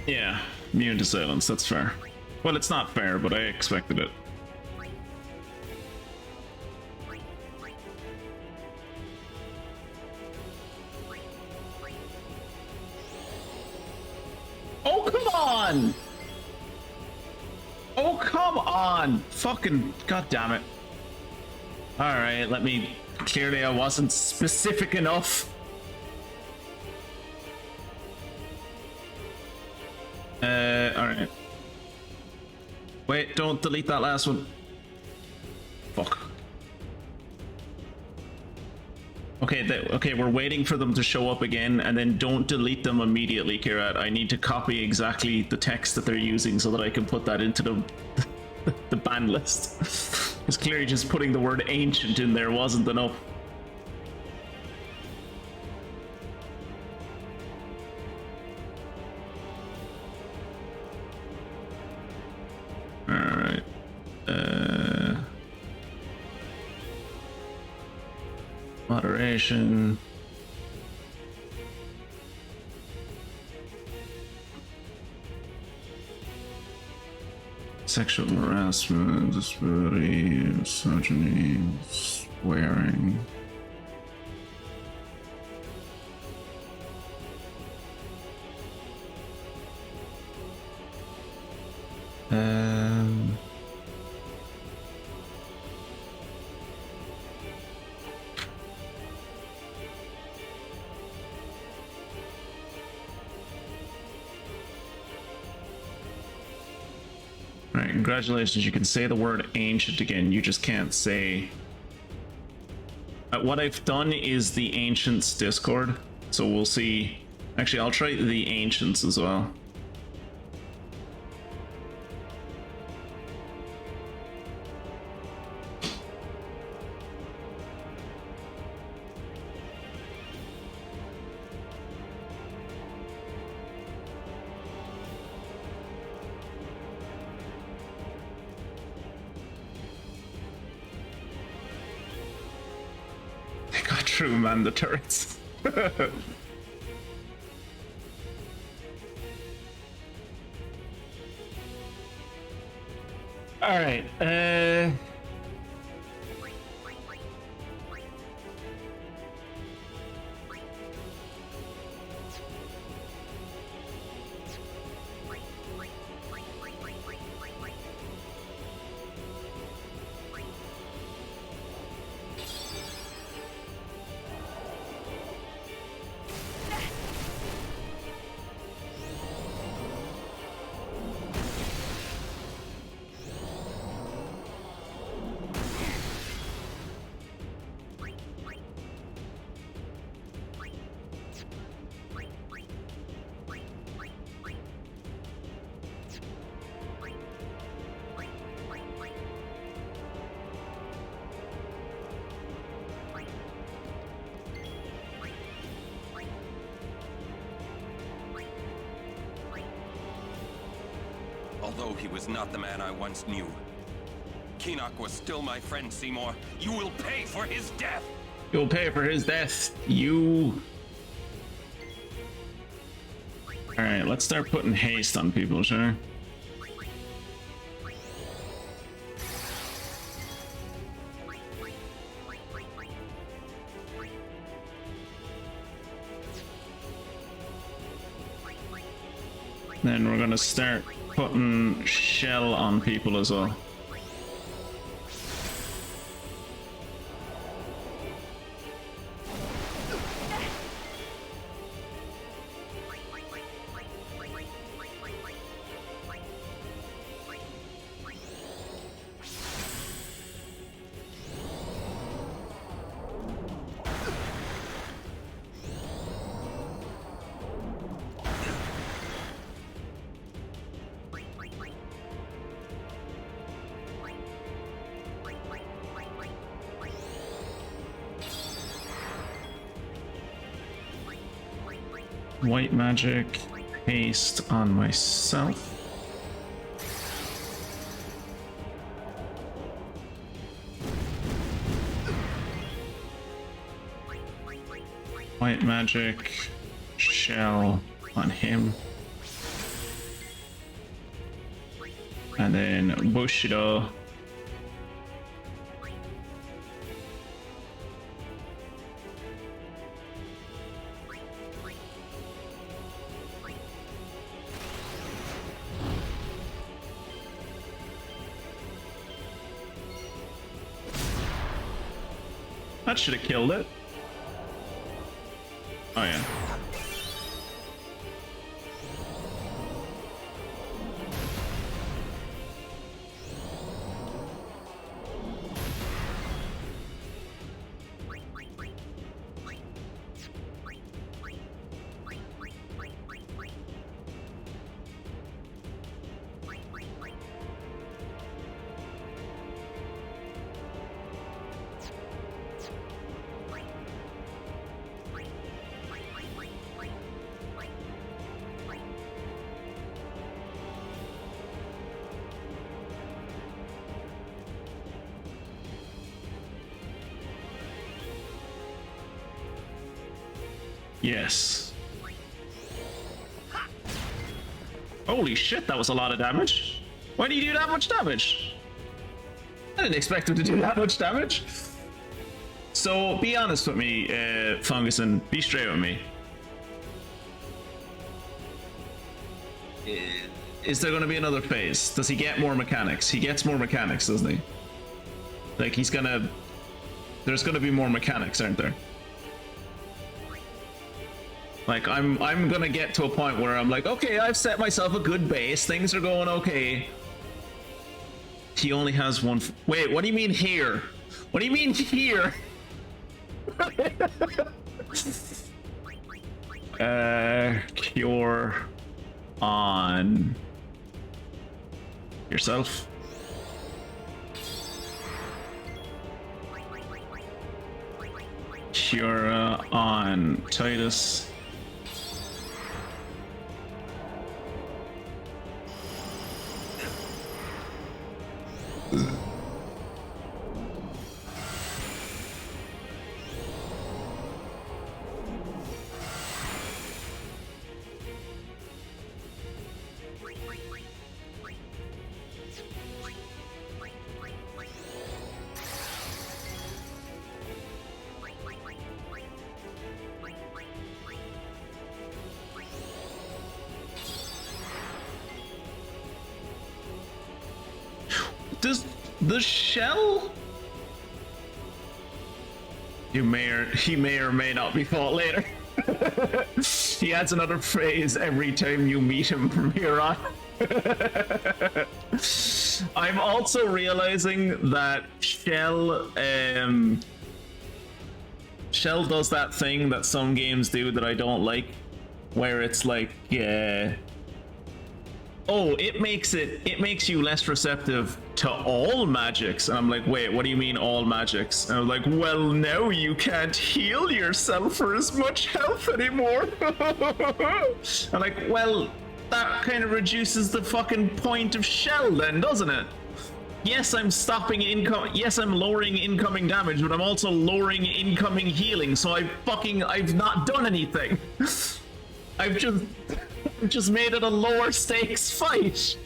Yeah, immune to silence, that's fair. Well, it's not fair, but I expected it. come on! Oh, come on! Fucking god damn it. Alright, let me... Clearly I wasn't specific enough. Alright. Wait, don't delete that last one. Fuck. Okay, okay, we're waiting for them to show up again, and then don't delete them immediately, Kirat. I need to copy exactly the text that they're using so that I can put that into the ban list. Because clearly just putting the word ancient in there wasn't enough. Alright. Moderation. Sexual harassment, disability, misogyny, swearing. Alright, congratulations, you can say the word ancient again, you just can't say... what I've done is the Ancients Discord, so we'll see... Actually, I'll try the Ancients as well. True, man, the turrets. All right. Although he was not the man I once knew, Keenock was still my friend, Seymour. You will pay for his death! You'll pay for his death, you... Alright, let's start putting haste on people, sure? Then we're gonna start putting shell on people as well. White magic, haste on myself. White magic, shell on him. And then Bushido. That should have killed it. Oh yeah. Yes. Holy shit, that was a lot of damage. Why do you do that much damage? I didn't expect him to do that much damage. So, be honest with me, Funguson. Be straight with me. Is there going to be another phase? Does he get more mechanics? He gets more mechanics, doesn't he? Like, he's gonna... There's gonna be more mechanics, aren't there? Like, I'm gonna get to a point where I'm like, okay, I've set myself a good base, things are going okay. He only has one... Wait, what do you mean here? What do you mean here? Cure on yourself. Cure on Titus. Does the shell? He may or may not be fought later. He adds another phrase every time you meet him from here on. I'm also realizing that Shell does that thing that some games do that I don't like, where it's like, oh, it makes you less receptive to all magics. And I'm like, wait, what do you mean all magics? And I'm like, well, now you can't heal yourself for as much health anymore. I'm like, well, that kind of reduces the fucking point of Shell then, doesn't it? Yes, I'm stopping income. Yes, I'm lowering incoming damage, but I'm also lowering incoming healing. So I've not done anything. I've just made it a lower stakes fight.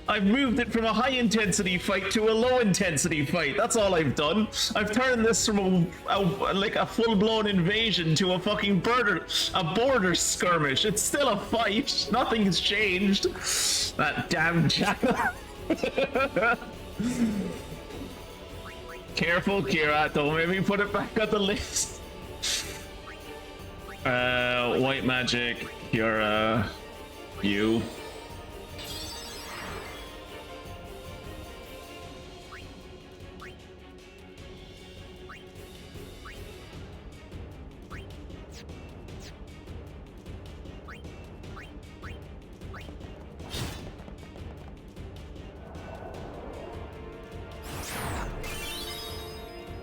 I've moved it from a high intensity fight to a low intensity fight. That's all I've done. I've turned this from a full-blown invasion to a fucking border skirmish. It's still a fight. Nothing's changed. That damn jackal. Careful, Kira. Don't make me put it back on the list. White magic. You're you.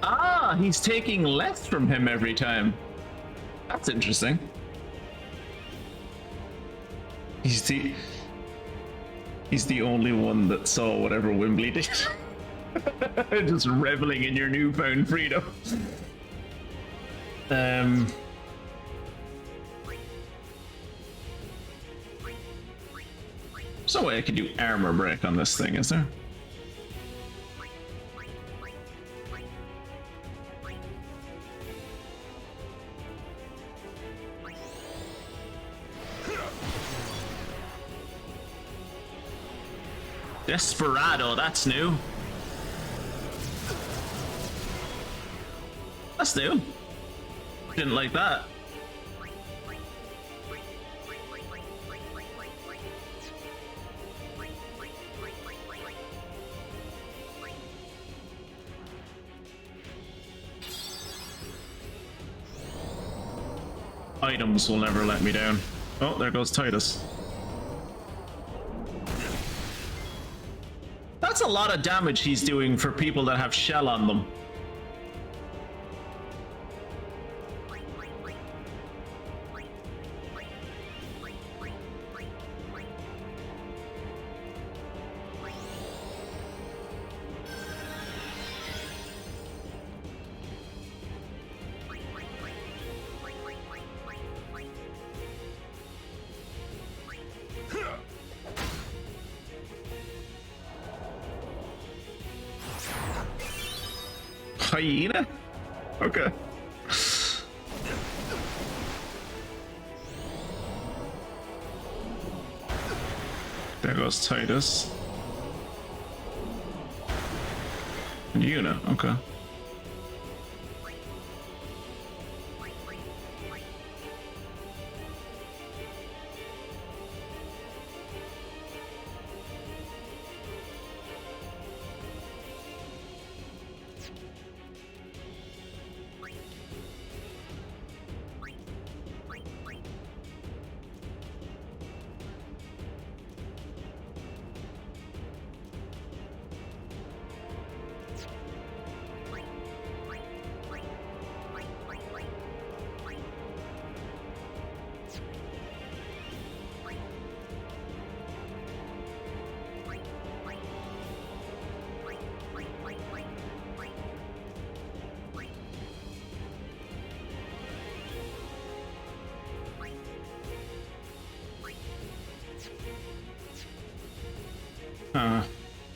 Ah, he's taking less from him every time. That's interesting. He's the only one that saw whatever Wembley did. Just reveling in your newfound freedom. There's no way I could do armor break on this thing, is there? Desperado, that's new. last do. Didn't like that. Items will never let me down. Oh, there goes Titus. That's a lot of damage he's doing for people that have shell on them. Hyena? Okay. There goes Titus. And Yuna, okay.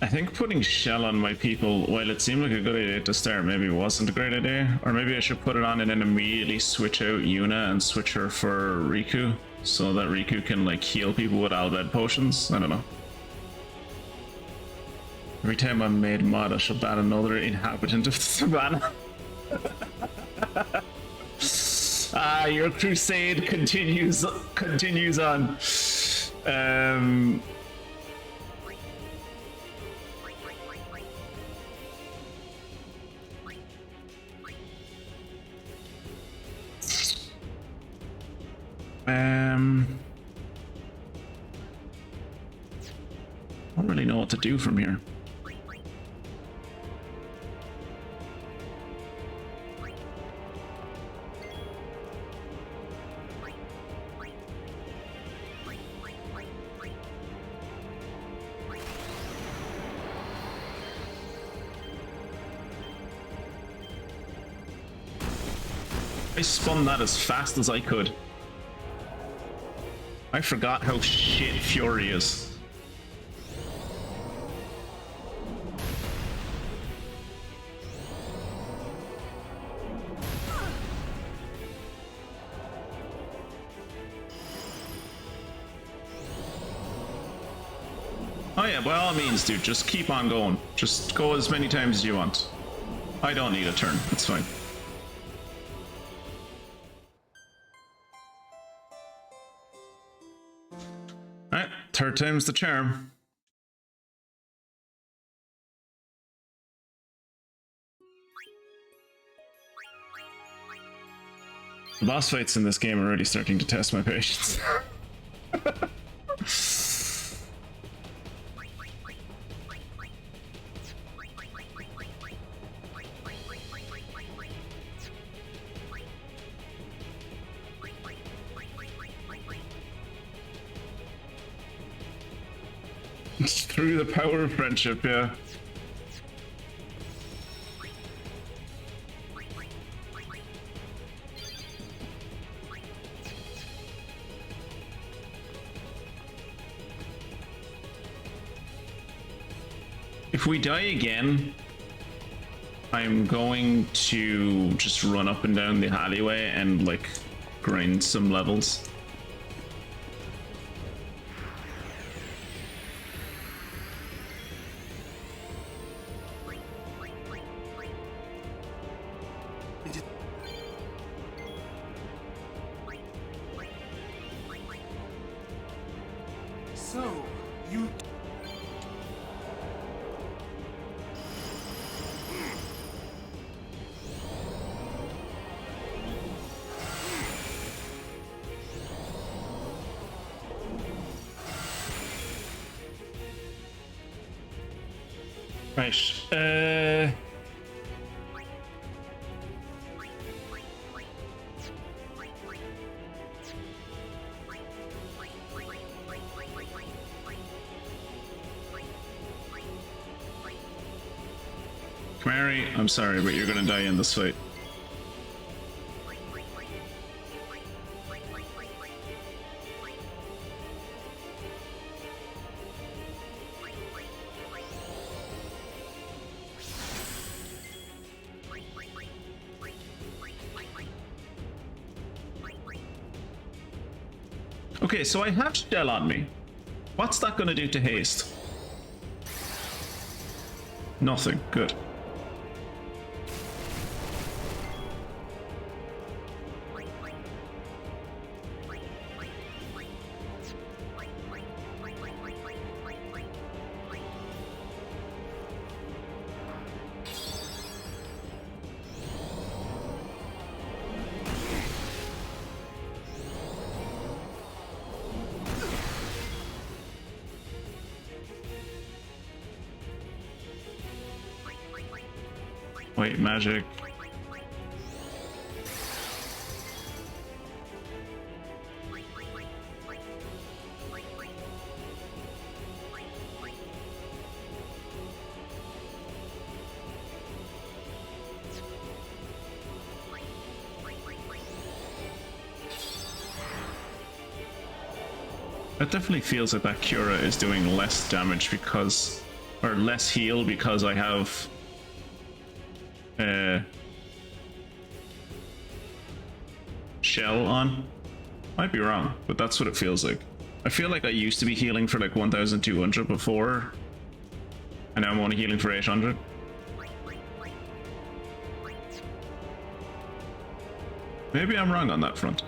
I think putting shell on my people, while it seemed like a good idea to start, maybe wasn't a great idea. Or maybe I should put it on and then immediately switch out Yuna and switch her for Riku, so that Riku can like heal people with Albed potions. I don't know. Every time I'm made mod, I shall ban another inhabitant of the savannah. Your crusade continues on. I don't really know what to do from here. I spun that as fast as I could. I forgot how shit Fury is. Oh yeah, by all means, dude, just keep on going. Just go as many times as you want. I don't need a turn, it's fine. Alright, third time's the charm. The boss fights in this game are already starting to test my patience. Through the power of friendship, yeah. If we die again, I'm going to just run up and down the alleyway and like grind some levels. So, you... Right. Mary, I'm sorry, but you're gonna die in this fight. Okay, so I have shell on me. What's that gonna do to haste? Nothing. Good. Wait, magic. It definitely feels like that Cura is doing less damage because, or less heal because I have shell on. Might be wrong, but that's what it feels like. I feel like I used to be healing for like 1200 before, and now I'm only healing for 800. Maybe I'm wrong on that front.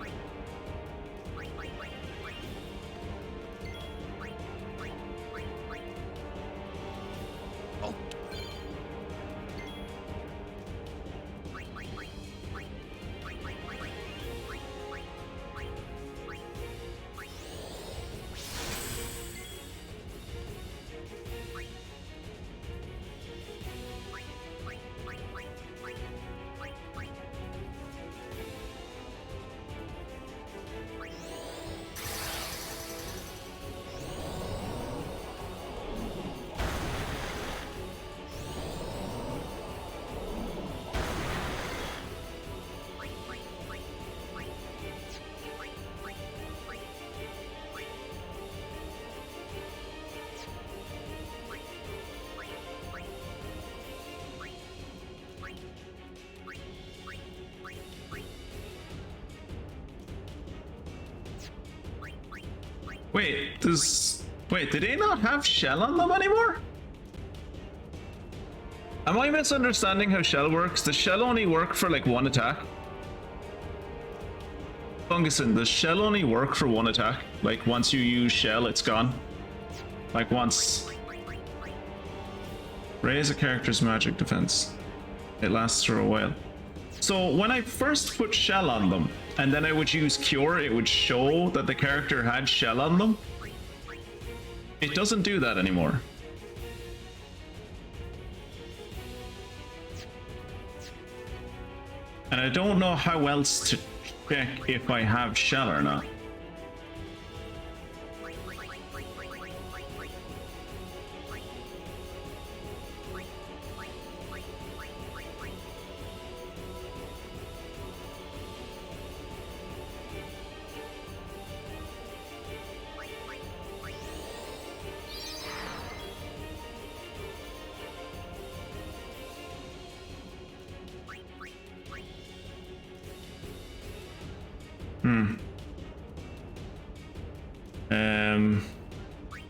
Wait, do they not have shell on them anymore? Am I misunderstanding how shell works? Does shell only work for like one attack? Fungusin, does shell only work for one attack? Like once you use shell, it's gone? Like once... Raise a character's magic defense. It lasts for a while. So when I first put shell on them, and then I would use cure, it would show that the character had shell on them. It doesn't do that anymore. And I don't know how else to check if I have shell or not.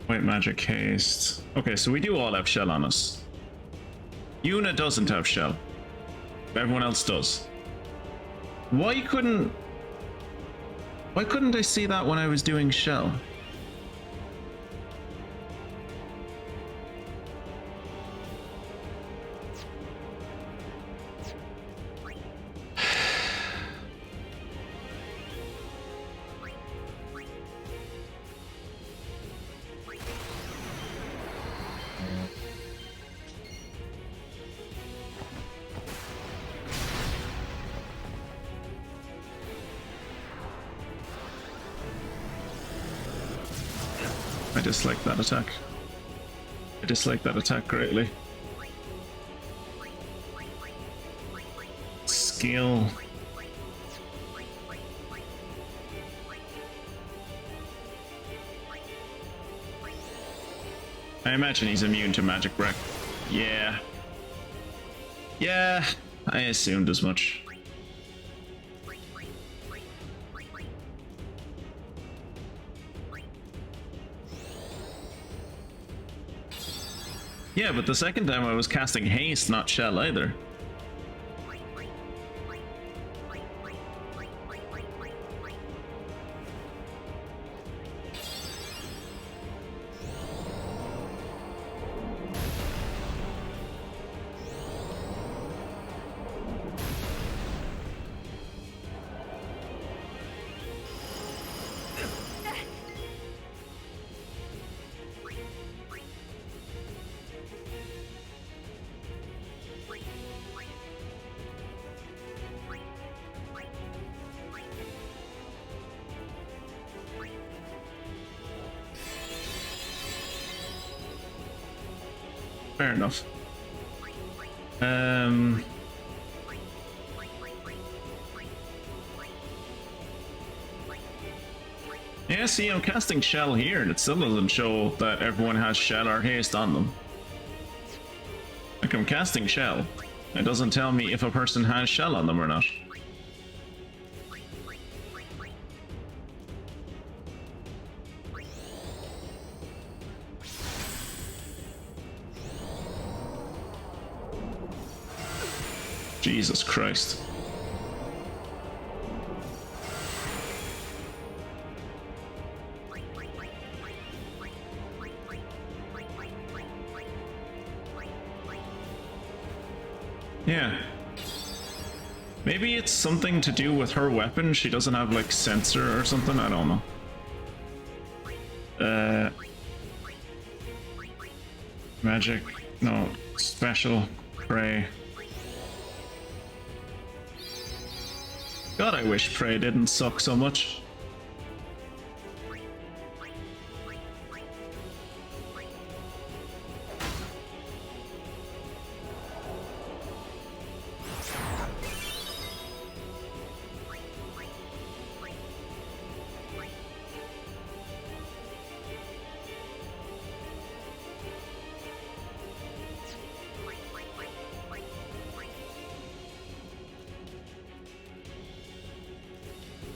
White magic haste. Okay, so we do all have shell on us. Yuna doesn't have shell. Everyone else does. Why couldn't I see that when I was doing shell? dislike that attack. I dislike that attack greatly. Skill. I imagine he's immune to magic wreck. Yeah. Yeah, I assumed as much. Yeah, but the second time I was casting haste, not shell either. Fair enough. Yeah, see, I'm casting shell here, and it still doesn't show that everyone has shell or haste on them. Like, I'm casting shell. It doesn't tell me if a person has shell on them or not. Jesus Christ. Yeah. Maybe it's something to do with her weapon. She doesn't have like sensor or something. I don't know. Magic. No. Special. Prey. God, I wish Prey didn't suck so much.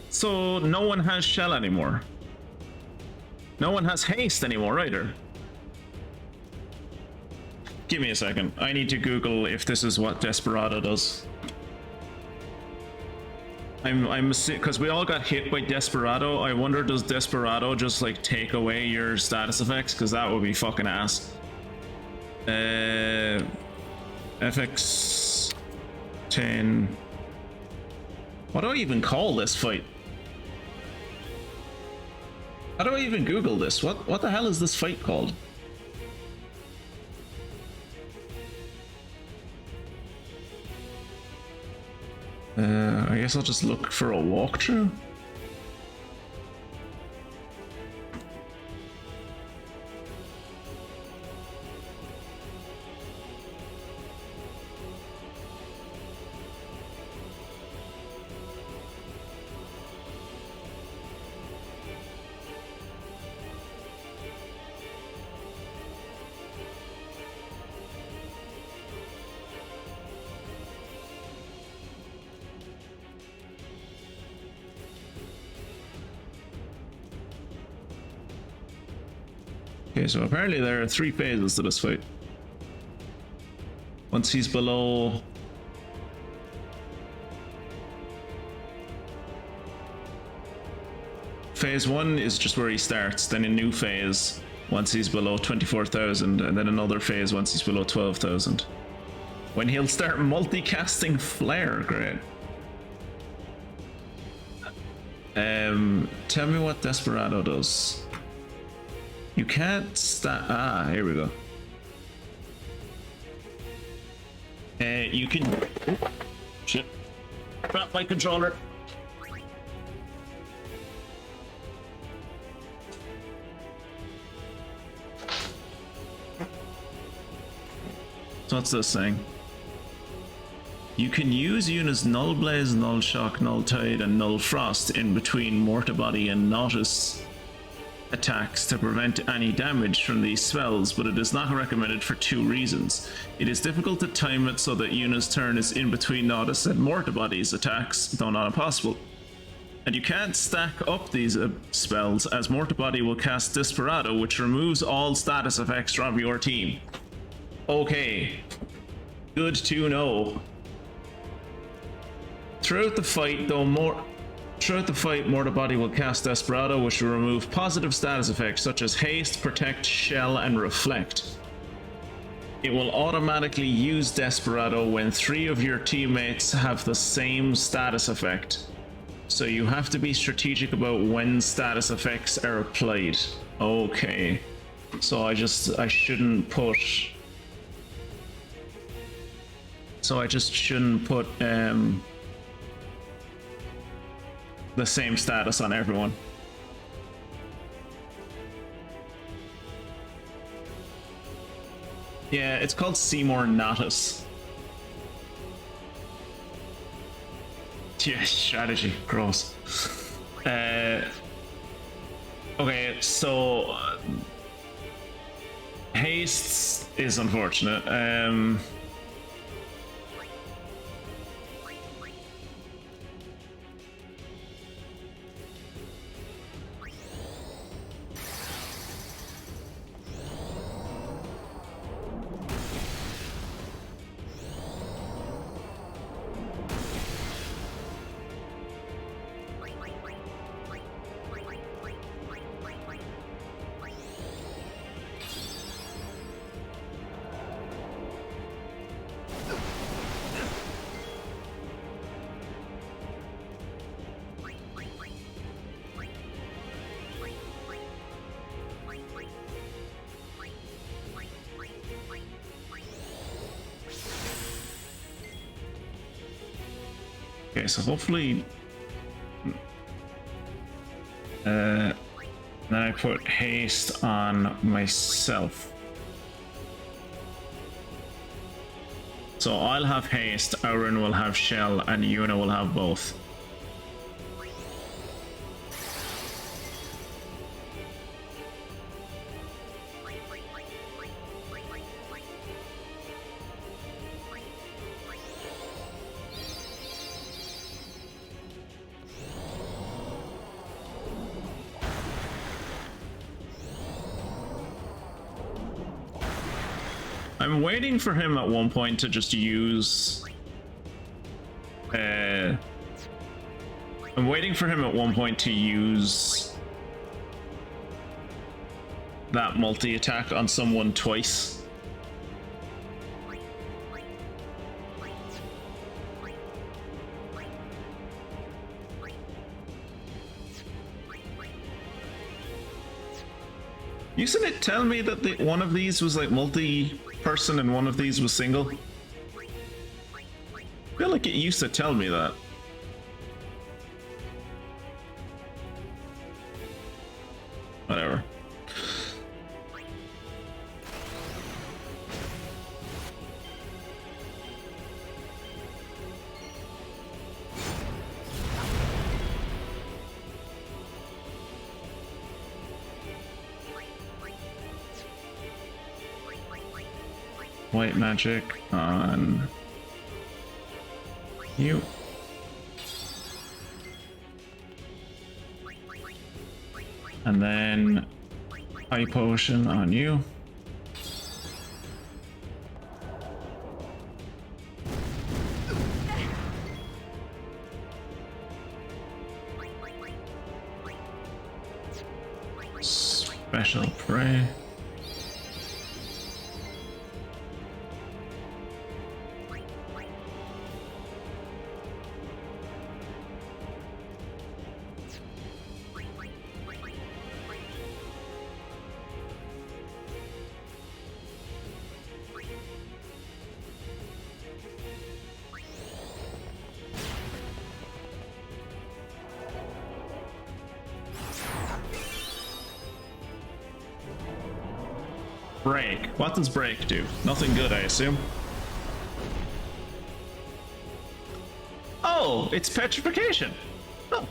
So no one has shell anymore. No one has haste anymore either. Give me a second. I need to Google if this is what Desperado does. I'm because we all got hit by Desperado. I wonder, does Desperado just like take away your status effects? Because that would be fucking ass. FX 10. What do I even call this fight? How do I even Google this? What the hell is this fight called? I guess I'll just look for a walkthrough. Okay, so apparently there are 3 phases to this fight. Once he's below... Phase 1 is just where he starts, then a new phase once he's below 24,000, and then another phase once he's below 12,000. When he'll start multicasting Flare, great. Tell me what Desperado does. You can't here we go. You can... Oh, shit. Drop my controller. So what's this saying? You can use Yuna's Null Blaze, Null Shock, Null Tide, and Null Frost in between Mortar Body and Nautis attacks to prevent any damage from these spells, but it is not recommended for 2 reasons. It is difficult to time it so that Yuna's turn is in between Nautis and Mortar Body's attacks, though not impossible. And you can't stack up these spells, as Mortar Body will cast Desperado, which removes all status effects from your team. Okay. Good to know. Throughout the fight, Mortar Body will cast Desperado, which will remove positive status effects such as Haste, Protect, Shell, and Reflect. It will automatically use Desperado when 3 of your teammates have the same status effect. So you have to be strategic about when status effects are applied. Okay. So I shouldn't put... So I just shouldn't put, the same status on everyone. Yeah, it's called Seymour Natus. Yeah, strategy. Gross. Okay, so... haste is unfortunate. Okay, so hopefully then I put haste on myself. So I'll have haste, Auron will have shell, and Yuna will have both. I'm waiting for him at one point to just use... I'm waiting for him at one point to use that multi-attack on someone twice. Used it tell me that one of these was like multi-person and one of these was single? I feel like it used to tell me that. Whatever. White magic on you. And then eye potion on you. Special prey. Break. What does break do? Nothing good, I assume. Oh, it's petrification. Oh,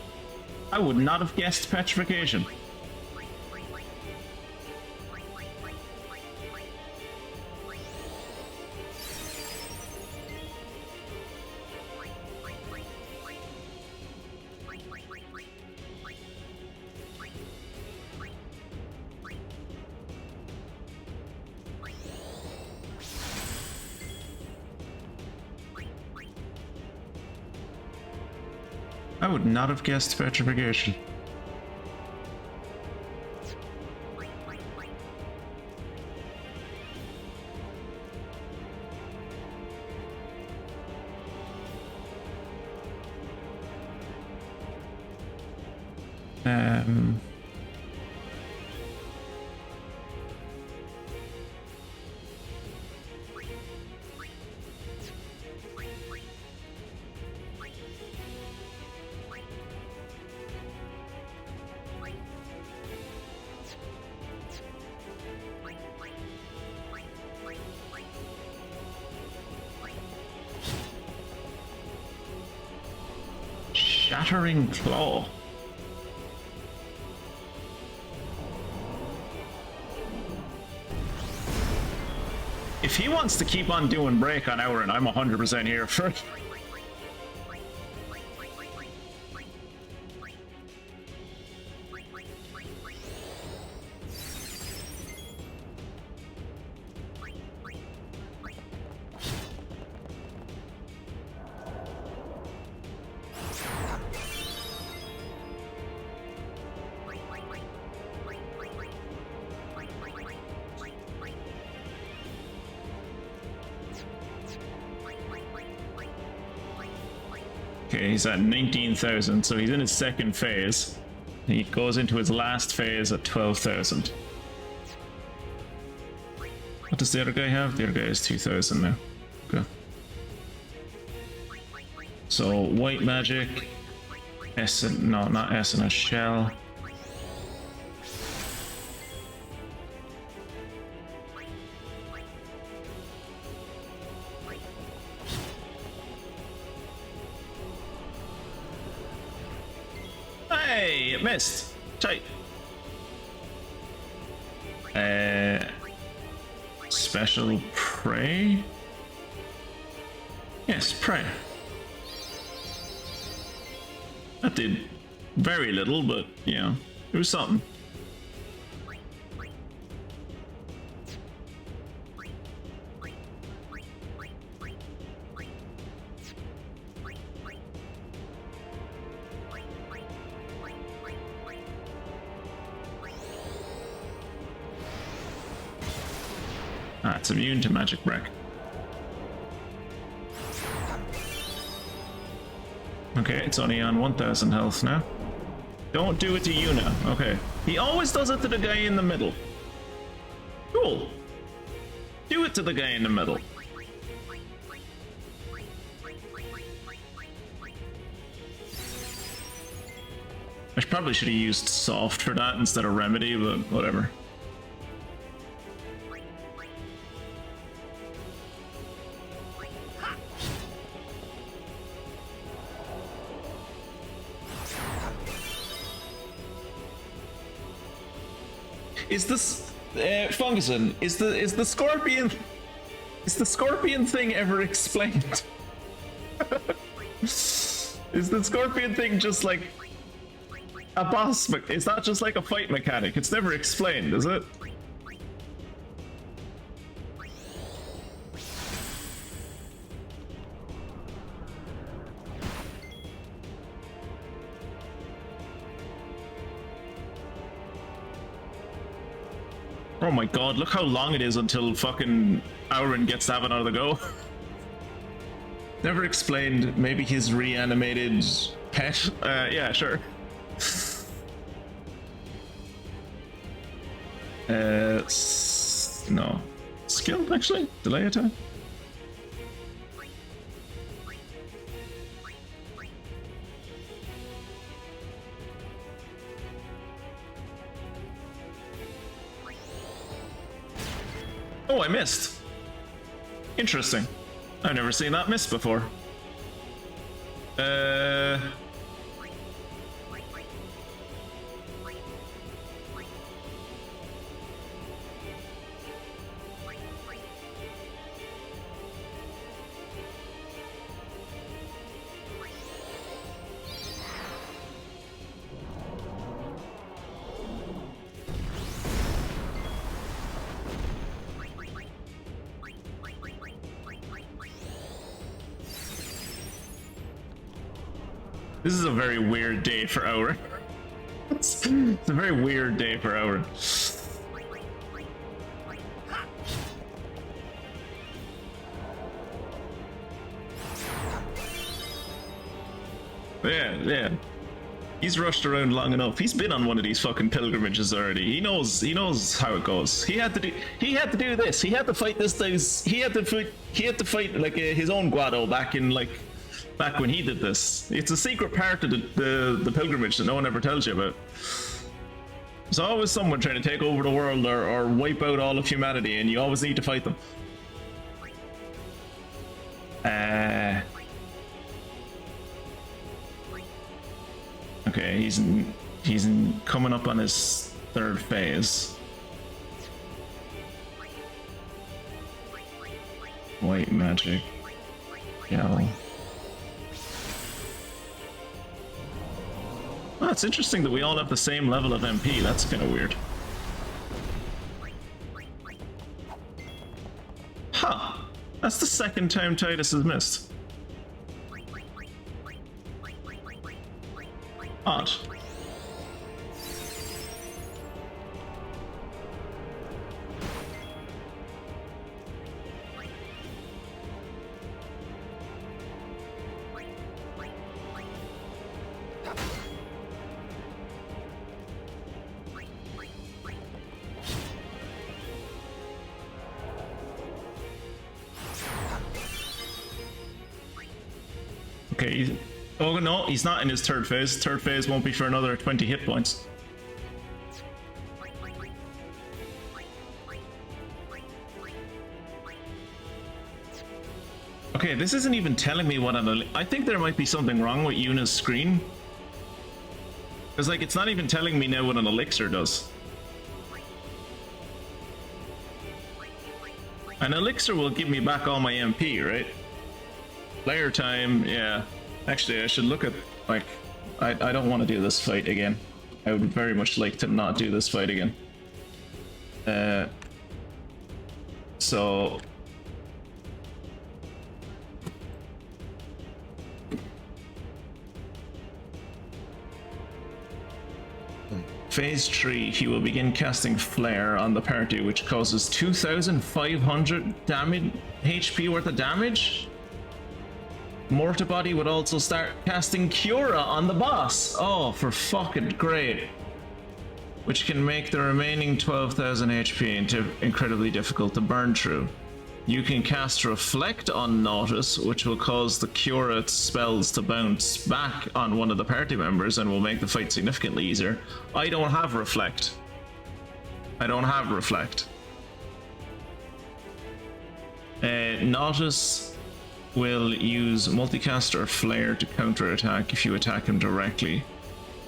I would not have guessed petrification. I would not have guessed petrification. Shattering Claw. If he wants to keep on doing break on Auron, I'm 100% here for it. Okay, he's at 19,000, so he's in his second phase. He goes into his last phase at 12,000. What does the other guy have? The other guy has 2,000 now. Okay. So, white magic. No, not Essence, shell. Hey, it missed. Tight. Special prey? Yes, prey. That did very little, but, you know, it was something. Ah, it's immune to magic break. Okay, it's only on 1,000 health now. Don't do it to Yuna. Okay. He always does it to the guy in the middle. Cool. Do it to the guy in the middle. I probably should have used soft for that instead of remedy, but whatever. Is this Funguson? Is the scorpion? Is the scorpion thing ever explained? Is the scorpion thing just like a boss? It's not just like a fight mechanic. It's never explained, is it? Oh my god, look how long it is until fucking Auron gets to have another go. Never explained. Maybe his reanimated pet? Yeah, sure. No. Skill, actually? Delay attack? Oh, I missed. Interesting. I've never seen that miss before. This is a very weird day for Aura. It's a very weird day for Aura. Yeah. He's rushed around long enough. He's been on one of these fucking pilgrimages already. He knows how it goes. He had to do this. He had to fight this thing's. He had to fight like his own Guado back when he did this. It's a secret part of the pilgrimage that no one ever tells you about. There's always someone trying to take over the world or wipe out all of humanity, and you always need to fight them. Okay, he's coming up on his third phase. White magic. Yellow. Oh, it's interesting that we all have the same level of MP. That's kind of weird. Huh. That's the second time Titus has missed. Odd. Okay, oh no, he's not in his third phase. Third phase won't be for another 20 hit points. Okay, this isn't even telling me what I think there might be something wrong with Yuna's screen. Because like, it's not even telling me now what an elixir does. An elixir will give me back all my MP, right? Player time, yeah. Actually, I should look at, like, I don't want to do this fight again. I would very much like to not do this fight again. So... Phase 3, he will begin casting Flare on the party, which causes 2,500 damage, HP worth of damage? Mortabody would also start casting Cura on the boss. Oh, for fucking great. Which can make the remaining 12,000 HP incredibly difficult to burn through. You can cast Reflect on Nautis, which will cause the Cura spells to bounce back on one of the party members and will make the fight significantly easier. I don't have Reflect. Nautis will use Multicast or Flare to counterattack if you attack him directly.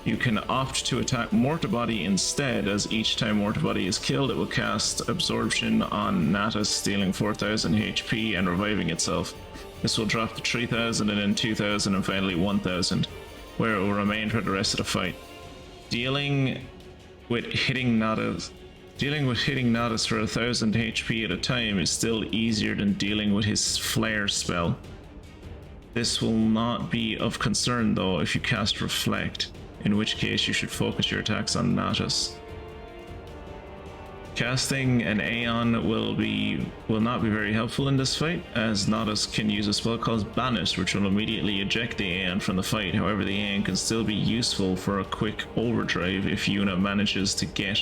You can opt to attack Mortabody instead, as each time Mortabody is killed, it will cast Absorption on Natus, stealing 4,000 HP and reviving itself. This will drop to 3,000 and then 2,000 and finally 1,000, where it will remain for the rest of the fight. Dealing with hitting Natus for 1,000 HP at a time is still easier than dealing with his Flare spell. This will not be of concern though if you cast Reflect, in which case you should focus your attacks on Natus. Casting an Aeon will not be very helpful in this fight, as Natus can use a spell called Banish, which will immediately eject the Aeon from the fight. However, the Aeon can still be useful for a quick overdrive if Yuna manages to get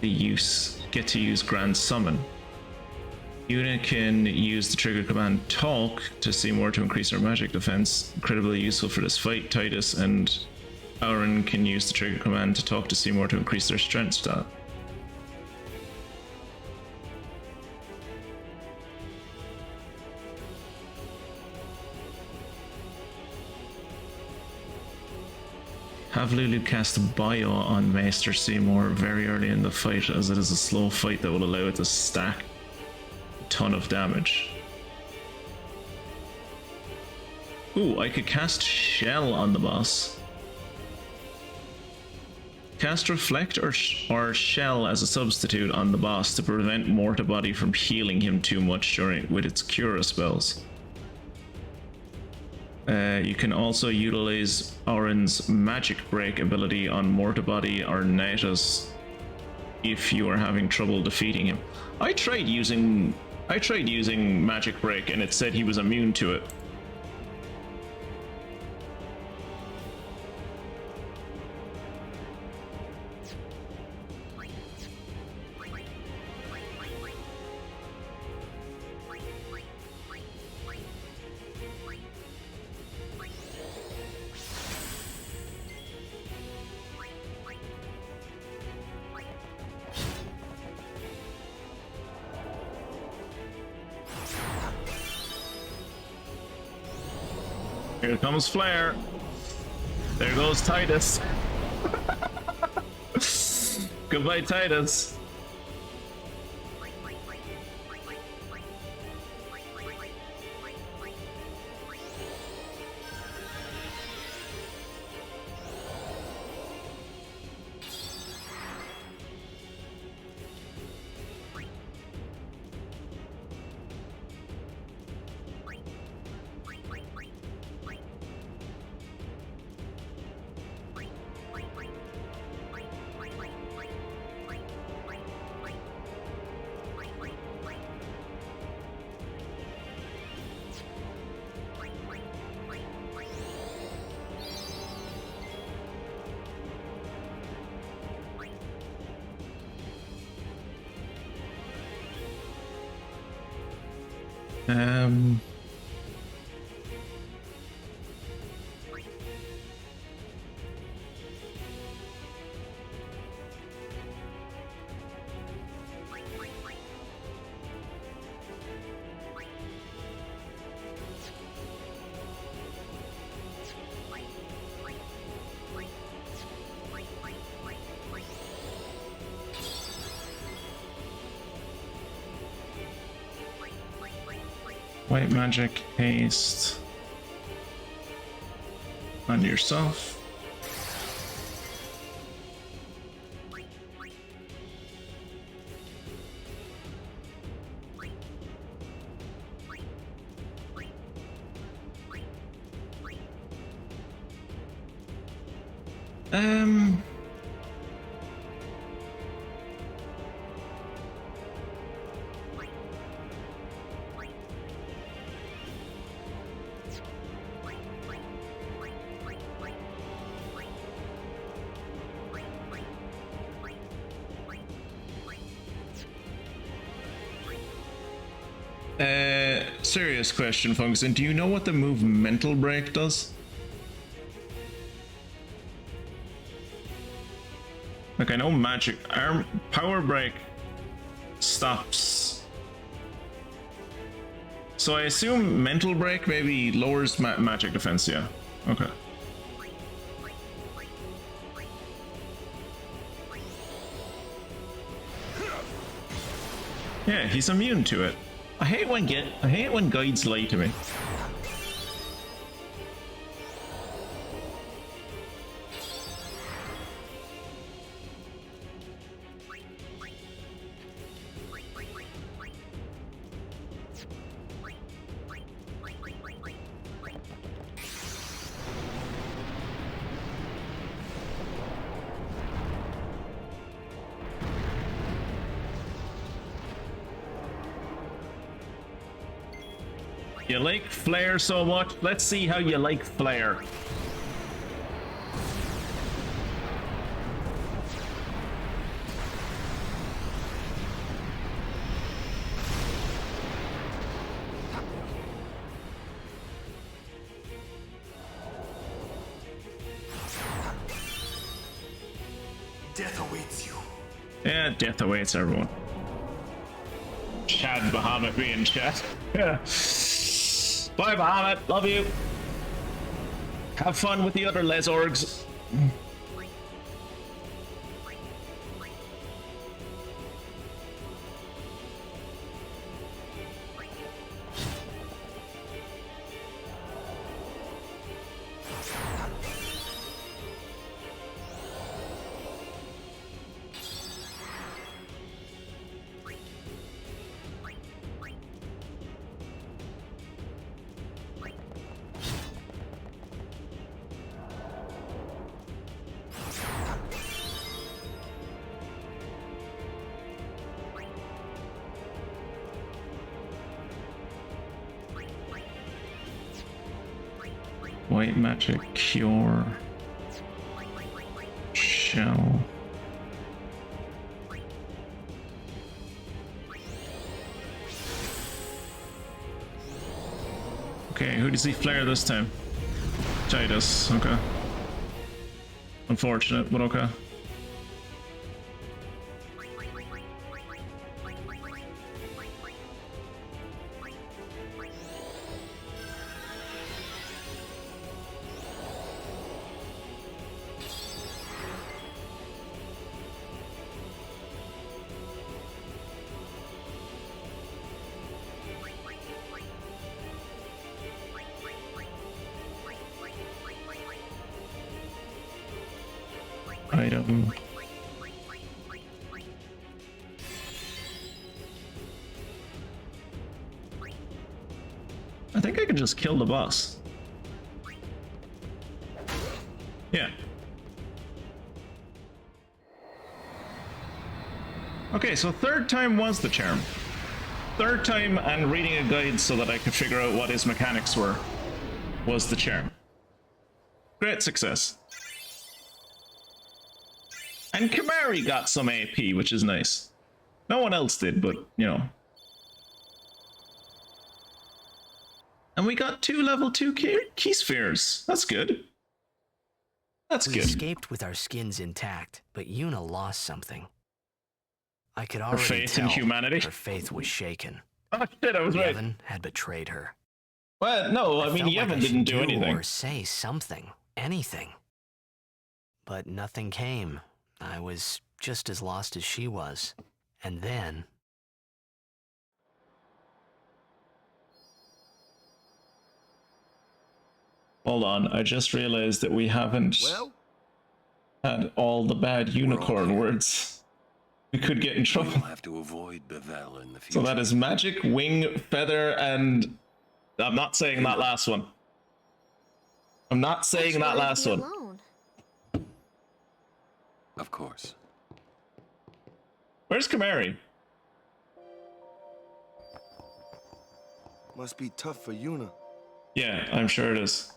to use Grand Summon. Yuna can use the trigger command Talk to Seymour to increase her magic defense, incredibly useful for this fight. Titus and Auron can use the trigger command to talk to Seymour to increase their strength stat. Have Lulu cast Bio on Maester Seymour very early in the fight, as it is a slow fight that will allow it to stack a ton of damage. Ooh, I could cast Shell on the boss. Cast Reflect or Shell as a substitute on the boss to prevent Morta Body from healing him too much with its Cura spells. You can also utilize Auron's Magic Break ability on Morta Body or Natus if you are having trouble defeating him. I tried using Magic Break and it said he was immune to it. Here comes Flare. There goes Titus. Goodbye, Titus. White magic haste on yourself. Serious question, Fungus. Do you know what the move Mental Break does? Like, I know magic power break stops. So I assume Mental Break maybe lowers magic defense, yeah. Okay. Yeah, he's immune to it. I hate when guides lie to me. You like Flare so much? Let's see how you like Flare. Death awaits you. Yeah, death awaits everyone. Chad Bahamut being chat. Yeah. Bye, Bahamut. Love you. Have fun with the other Lezorgs. White magic cure. Shell. Okay, who does he flare this time? Titus, okay. Unfortunate, but okay. Item. I think I can just kill the boss. Yeah. Okay, so third time was the charm. Third time and reading a guide so that I could figure out what his mechanics were was the charm. Great success. And Kamari got some AP, which is nice. No one else did, but, you know. And we got 2 level 2 key spheres. That's good. That's We good. escaped with our skins intact, but Yuna lost something. I could already faith tell in humanity? her faith was shaken. Oh shit, I was right. Yevon had betrayed her. Well, no, I mean, felt like Yevon I didn't should do anything. Or say something, anything. But nothing came. I was just as lost as she was. And then... Hold on, I just realized that we haven't had all the bad unicorn words. We could get in trouble. We'll have to avoid Bevel in the future. So that is magic, wing, feather, and... I'm not saying that last one. I'm not saying that last one. Alone. Of course. Where's Kamari? Must be tough for Yuna. Yeah, I'm sure it is.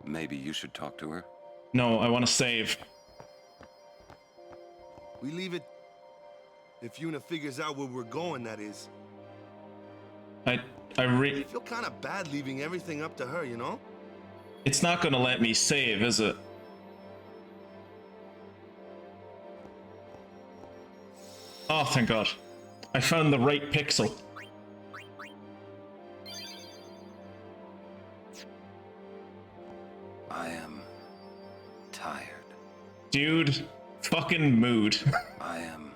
Maybe you should talk to her. No, I want to save. We leave it if Yuna figures out where we're going, that is. I feel kind of bad leaving everything up to her, you know? It's not gonna let me save, is it? Oh, thank God. I found the right pixel. I am tired. Dude, fucking mood. I am...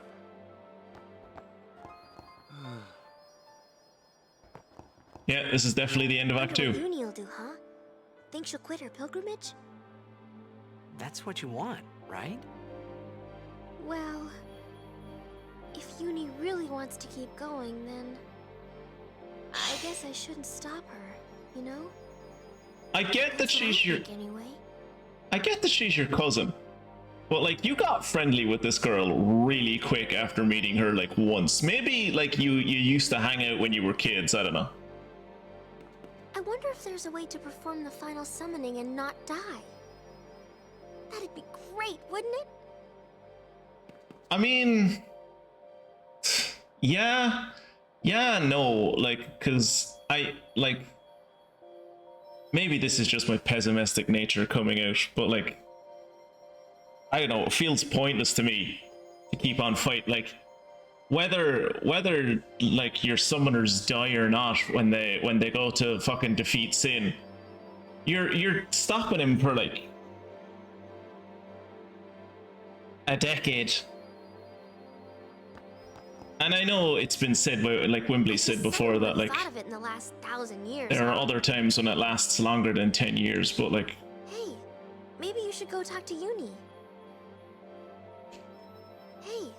Yeah, this is definitely the end of Act 2. Wonder what Uni'll do, huh? Think she'll quit her pilgrimage? That's what you want, right? Well, if Uni really wants to keep going, then I guess I shouldn't stop her, you know? I get that That's what I she's your... think anyway. I get that she's your cousin. But, like, you got friendly with this girl really quick after meeting her, like, once. Maybe, like, you used to hang out when you were kids, I don't know. I wonder if there's a way to perform the final summoning and not die. That'd be great, wouldn't it? I mean... Yeah, no, like, cause maybe this is just my pessimistic nature coming out, but like, I don't know, it feels pointless to me to keep on fight, like, whether like your summoners die or not when they go to fucking defeat Sin, you're stopping him for like a decade. And I know it's been said, like Wimbley said before, that like thought of it in the last 1,000 years. there are other times when it lasts longer than 10 years, but like... Hey, maybe you should go talk to Uni. Hey.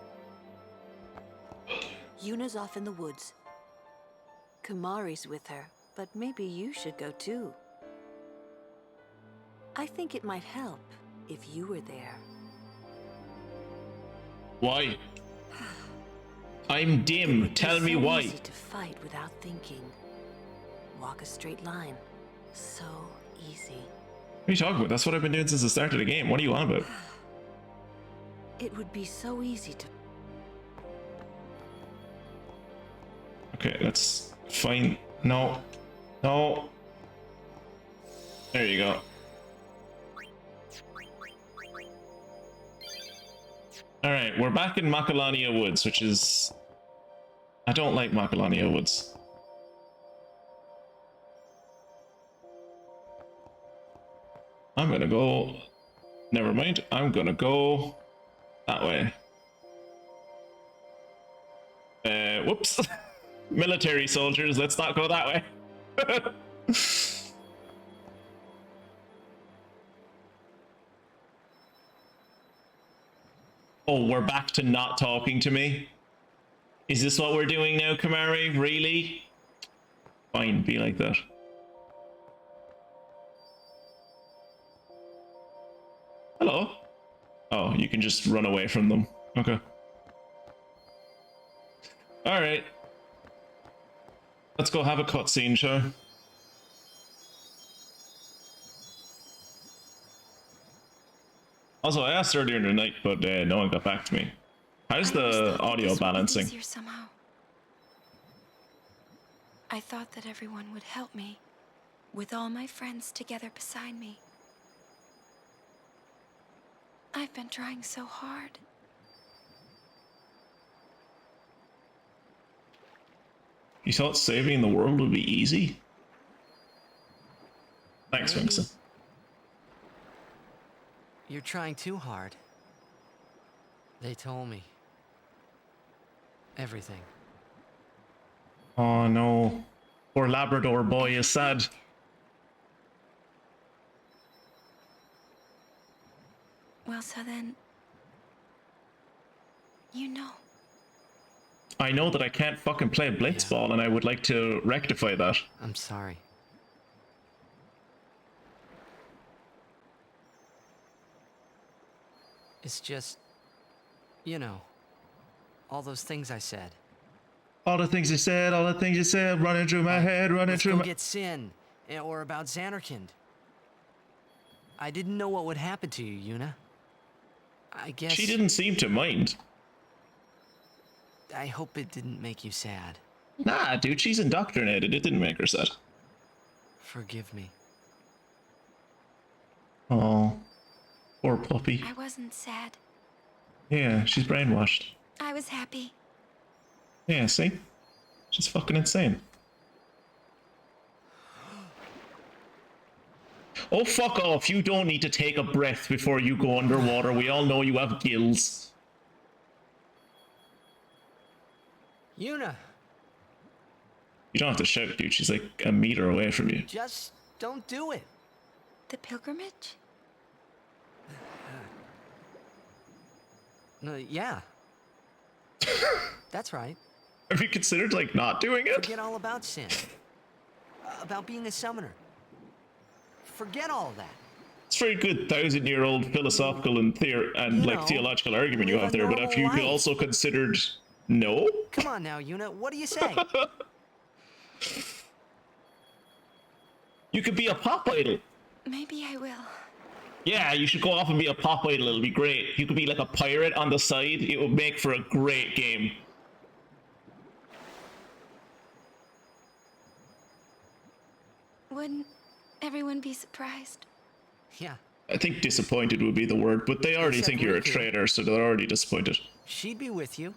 Yuna's off in the woods. Kumari's with her, but maybe you should go too. I think it might help if you were there. Why? I'm dim. Tell me why. Easy to fight without thinking. Walk a straight line. So easy. are you talking about? That's what I've been doing since the start of the game. What are you on about? It would be so easy to... Okay, let's find... No. No. There you go. Alright, we're back in Macalania Woods, which is... I don't like Macalania Woods. I'm gonna go... Never mind, I'm gonna go... that way. Whoops. Military soldiers, let's not go that way. Oh, we're back to not talking to me? Is this what we're doing now, Kamari? Really? Fine, be like that. Hello? Oh, you can just run away from them. Okay. Alright. Let's go have a cutscene show. Also, I asked earlier in the night, but no one got back to me. How's the audio balancing? Somehow. I thought that everyone would help me, with all my friends together beside me. I've been trying so hard. You thought saving the world would be easy? Thanks, Winkson. You're trying too hard. They told me. Everything. Oh no. Poor Labrador boy is sad. Well, so then... you know. I know that I can't fucking play Blitzball, and I would like to rectify that. I'm sorry. It's just, you know, all those things I said. All the things you said, all the things you said, running through my head, running through my... Let's go get Sin, or about Xanarkand. I didn't know what would happen to you, Yuna. I guess... She didn't seem to mind. I hope it didn't make you sad. Nah, dude, she's indoctrinated. It didn't make her sad. Forgive me. Oh, poor puppy. I wasn't sad. Yeah, she's brainwashed. I was happy. Yeah, see? She's fucking insane. Oh, fuck off. You don't need to take a breath before you go underwater. We all know you have gills. Yuna! You don't have to shout, dude. She's like a meter away from you. Just don't do it. The pilgrimage? No, yeah. That's right. Have you considered, like, not doing it? Forget all about Sin. About being a summoner. Forget all of that. It's a very good 1,000-year-old philosophical and theological argument you have there, but have you also considered no? Come on now, Yuna, what do you say? You could be a pop idol. Maybe I will. Yeah, you should go off and be a pop idol. It'll be great. You could be like a pirate on the side. It would make for a great game. Wouldn't everyone be surprised? Yeah. I think disappointed would be the word, but they already think you're a traitor, so they're already disappointed. She'd be with you.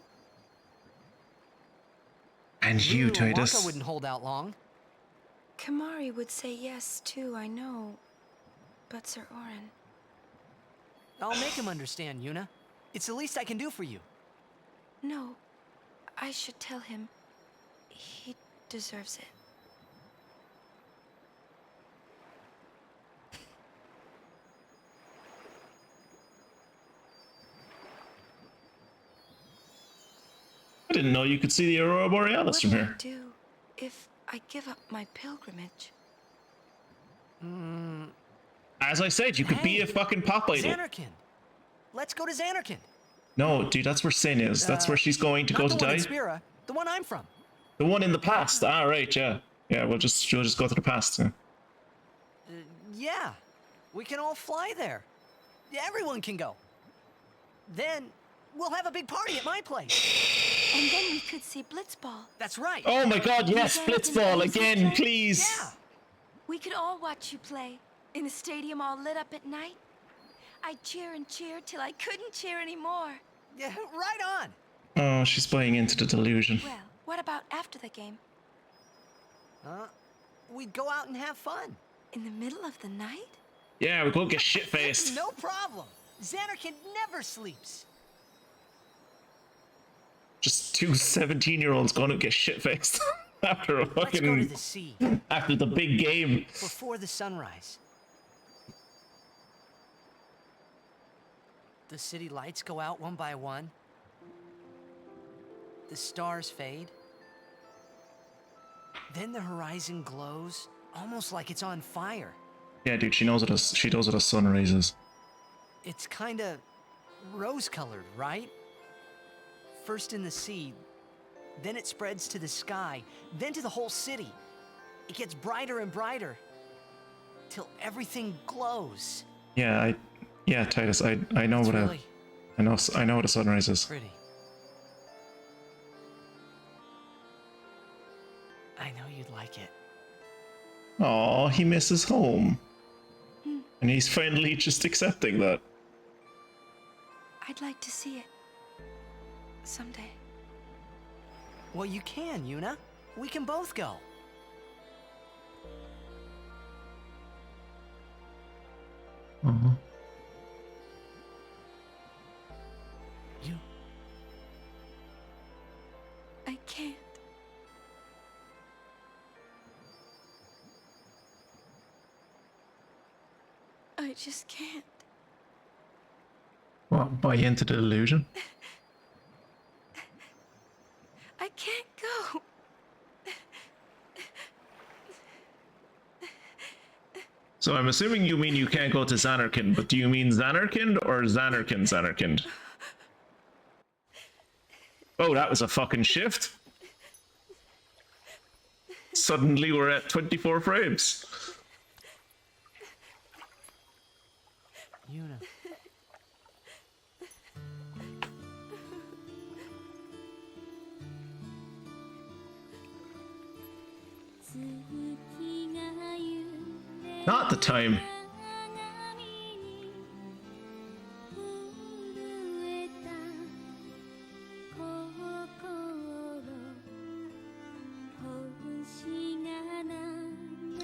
And you, Titus. Waka wouldn't hold out long. Kamari would say yes, too, I know. But Sir Orin... I'll make him understand, Yuna. It's the least I can do for you. No. I should tell him. He deserves it. I didn't know you could see the Aurora Borealis from here. What do I do if I give up my pilgrimage? As I said, you could be a fucking pop idol. Xanarkand. Let's go to Xanarkand. No, dude, that's where Sin is. That's where she's going to go to die. Spira, the one I'm from. The one in the past. Ah, right, yeah. Yeah, she'll just go to the past. Yeah. Yeah. We can all fly there. Everyone can go. Then we'll have a big party at my place. And then we could see Blitzball. That's right. Oh my god, yes, Blitzball again, please. Yeah. We could all watch you play in a stadium all lit up at night. I'd cheer and cheer till I couldn't cheer anymore. Yeah, right on. Oh, she's buying into the delusion. Well, what about after the game? We'd go out and have fun. In the middle of the night? Yeah, we go get shit-faced. No problem. Xanarkin never sleeps. Just two 17-year-olds going to get shit-faced after a Let's go to fucking... the sea. After the big game. Before the sunrise. The city lights go out one by one. The stars fade. Then the horizon glows, almost like it's on fire. Yeah, dude, she knows she knows what a sun rises. It's kinda rose-colored, right? First in the sea, then it spreads to the sky, then to the whole city. It gets brighter and brighter, till everything glows. Yeah, Titus, I know what really I know what a sunrise is. pretty. I know you'd like it. Aw, he misses home. And he's finally just accepting that. I'd like to see it. Someday. Well, you can, Yuna. We can both go. Uh-huh. I can't. I just can't. What, buy into the illusion? I can't go. So I'm assuming you mean you can't go to Xanarkin, but do you mean Xanarkin or Xanarkin? Oh, that was a fucking shift. Suddenly we're at 24 frames. Yuna. Not the time.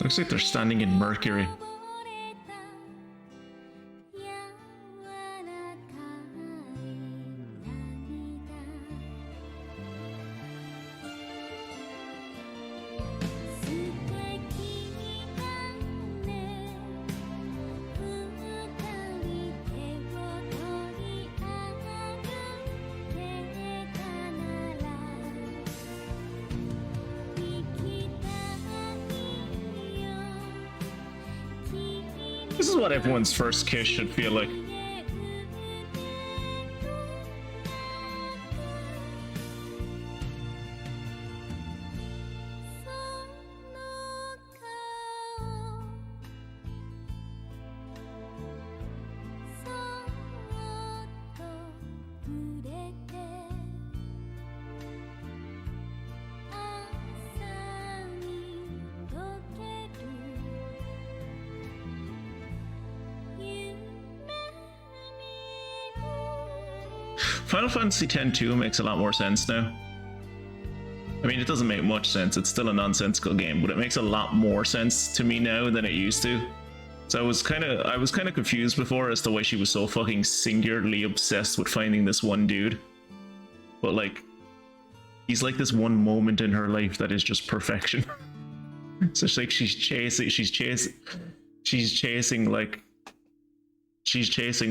Looks like they're standing in Mercury. This is what everyone's first kiss should feel like. Final Fantasy X-2 makes a lot more sense now. I mean, it doesn't make much sense. It's still a nonsensical game, but it makes a lot more sense to me now than it used to. So I was kind of confused before as to why she was so fucking singularly obsessed with finding this one dude. But like, he's like this one moment in her life that is just perfection. So it's like she's chasing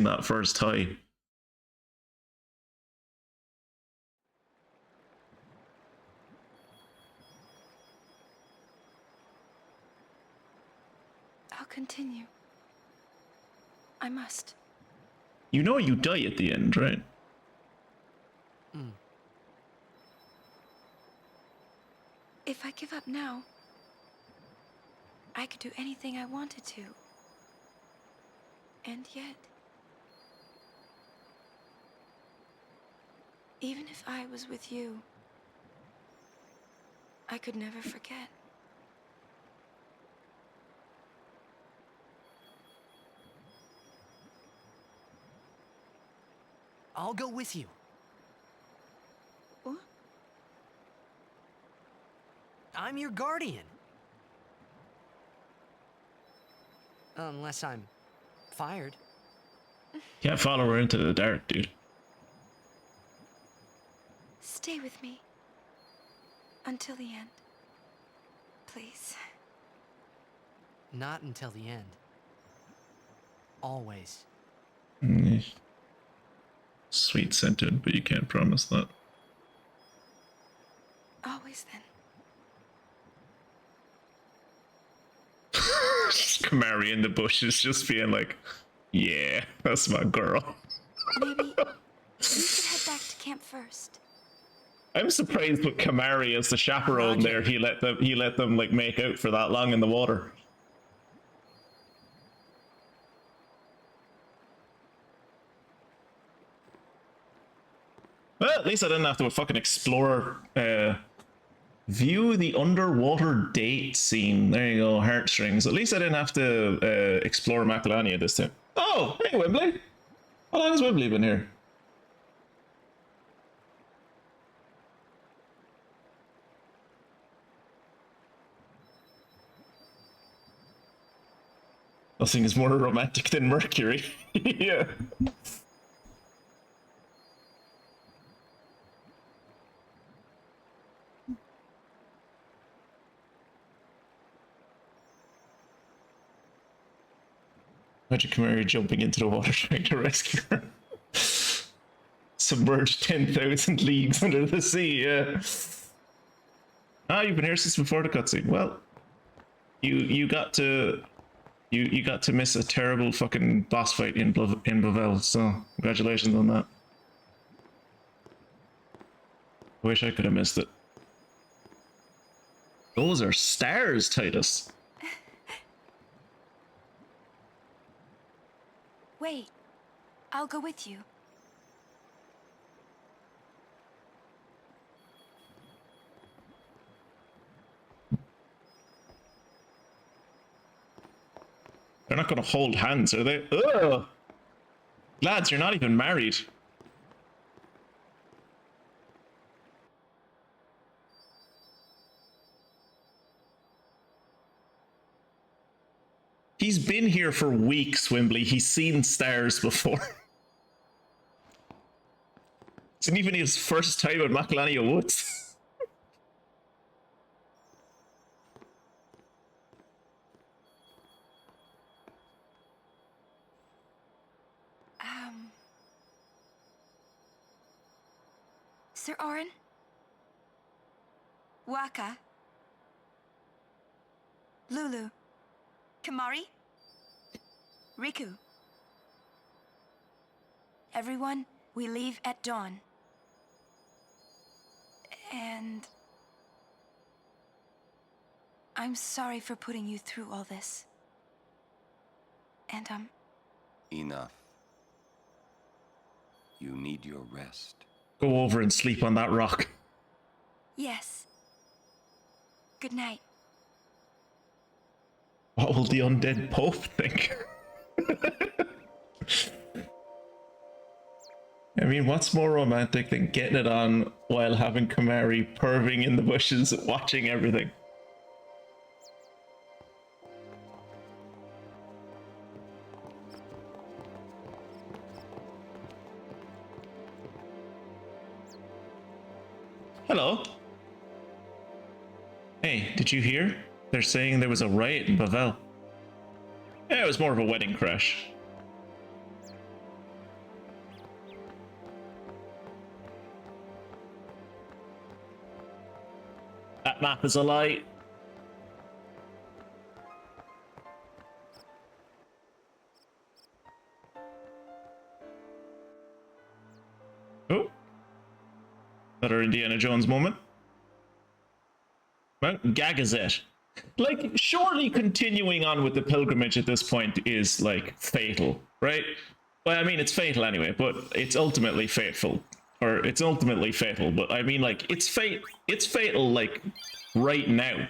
that first high. I'll continue. I must. You know you die at the end, right? If I give up now, I could do anything I wanted to. And yet, even if I was with you, I could never forget. I'll go with you. What? I'm your guardian. Unless I'm fired. Can't follow her into the dark, dude. Stay with me. Until the end. Please. Not until the end. Always. Sweet scented, but you can't promise that. Always then. Kamari in the bushes just being like, yeah, that's my girl. Maybe we should head back to camp first. I'm surprised with Kamari as the chaperone there, he let them like make out for that long in the water. Well, at least I didn't have to fucking explore. View the underwater date scene. There you go, heartstrings. At least I didn't have to explore Macalania this time. Oh, hey Wembley. How long has Wembley been here? Nothing is more romantic than Mercury. Yeah. Imagine Kamari jumping into the water trying to rescue her. Submerged 10,000 leagues under the sea, yeah. Ah, you've been here since before the cutscene. Well, you got to miss a terrible fucking boss fight in Blavel, so congratulations on that. I wish I could have missed it. Those are stars, Titus. Wait. I'll go with you. They're not going to hold hands, are they? Ugh! Lads, you're not even married. He's been here for weeks, Wembley. He's seen stars before. It's not even his first time at Macalania Woods. Sir Orin? Waka? Lulu? Kamari? Riku? Everyone, we leave at dawn. And I'm sorry for putting you through all this. And Enough. You need your rest. Go over and sleep on that rock. yes. Good night. What will the undead Pope think? I mean, what's more romantic than getting it on while having Kamari perving in the bushes, watching everything? Hello. Hey, did you hear? They're saying there was a riot in Bavel. Yeah, it was more of a wedding crash. That map is a lie. Oh. Another Indiana Jones moment. Well, Gagazette. Like, surely continuing on with the pilgrimage at this point is, like, fatal, right? Well, I mean, it's fatal anyway, but it's ultimately fateful. Or it's ultimately fatal, but I mean, like, it's fatal, like, right now.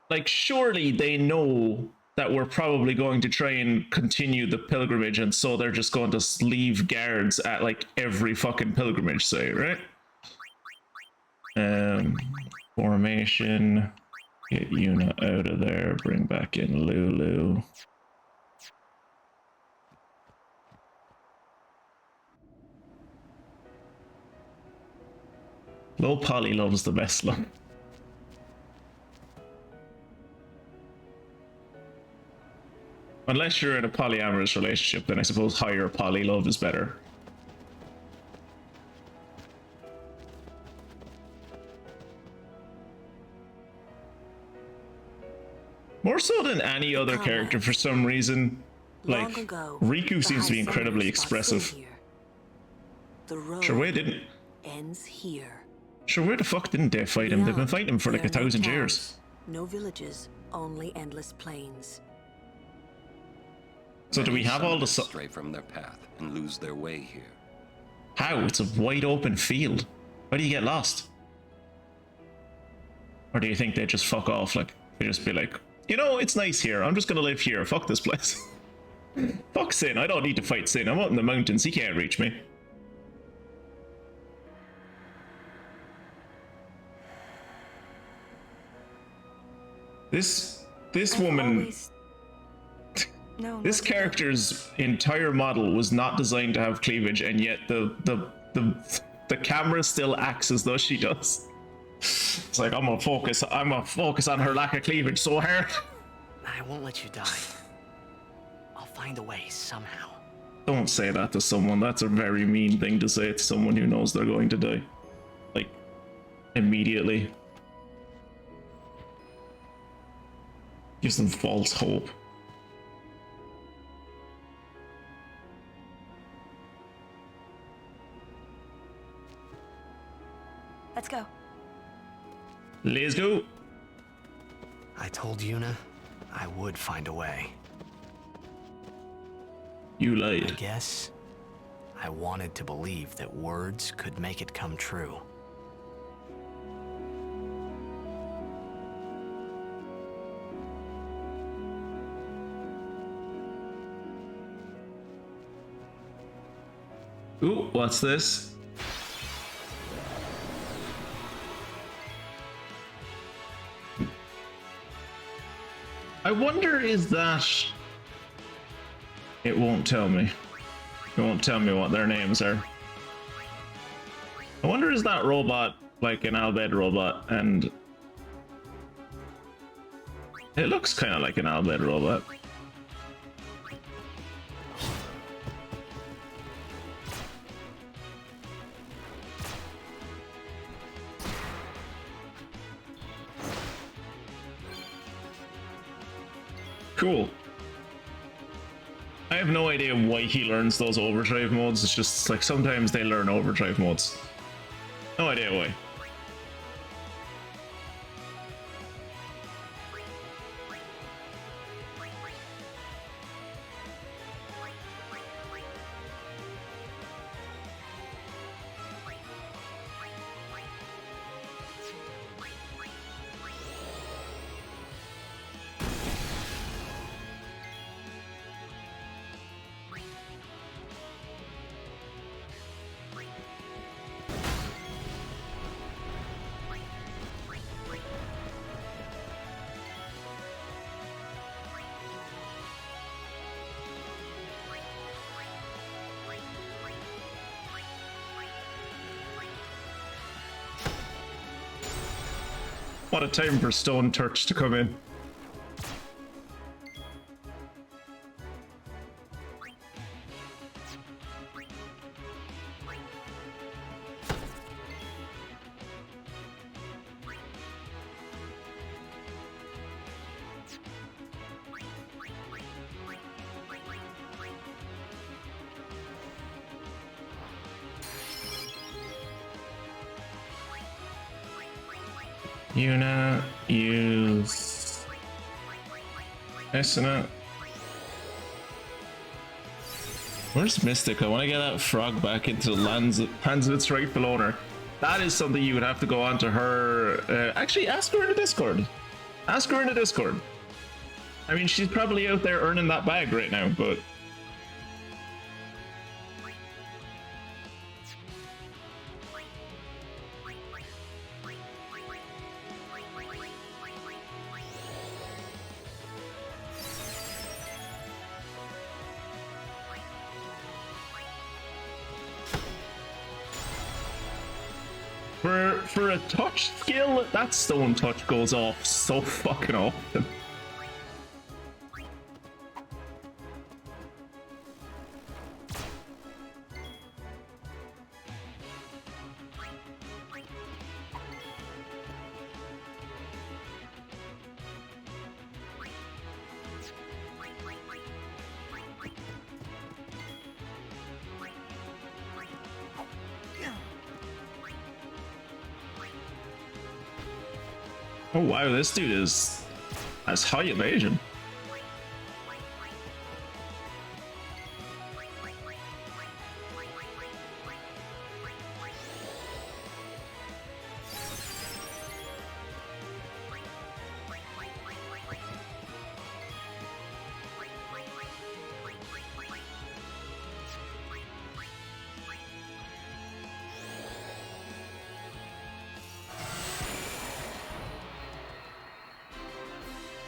Like, surely they know that we're probably going to try and continue the pilgrimage, and so they're just going to leave guards at, like, every fucking pilgrimage site, right? Formation. Get Yuna out of there, bring back in Lulu. Low poly love's the best love. Unless you're in a polyamorous relationship, then I suppose higher poly love is better. More so than any other character for some reason. Like, Riku seems to be incredibly expressive. Sure, where didn't... Ends here. Sure, where the fuck didn't they fight him? They've been fighting him for like 1,000 years. No villages, only endless plains. So do we have all the... stray from their path and lose their way here. How? It's a wide open field. Why do you get lost? Or do you think they just fuck off? Like, they just be like, you know, it's nice here. I'm just gonna live here. Fuck this place. Fuck Sin. I don't need to fight Sin. I'm out in the mountains. He can't reach me. This woman... This character's entire model was not designed to have cleavage, and yet the camera still acts as though she does. It's like, I'm gonna focus on her lack of cleavage so hard. I won't let you die. I'll find a way somehow. Don't say that to someone. That's a very mean thing to say to someone who knows they're going to die. Like, immediately. Gives them false hope. Let's go. Let's go. I told Yuna I would find a way. You lied. I guess I wanted to believe that words could make it come true. Ooh, what's this? I wonder, is that... It won't tell me. It won't tell me what their names are. I wonder, is that robot like an Albed robot? And it looks kind of like an Albed robot. Cool. I have no idea why he learns those overdrive modes. It's just like sometimes they learn overdrive modes. No idea why. What a time for Stone Turch to come in. Yuna, use Esuna. Where's Mystic? I want to get that frog back into the hands of its rightful owner. That is something you would have to go on to her. Actually, ask her in the Discord. Ask her in the Discord. I mean, she's probably out there earning that bag right now, but... For a touch skill, that stone touch goes off so fucking often. Oh wow, this dude has high evasion.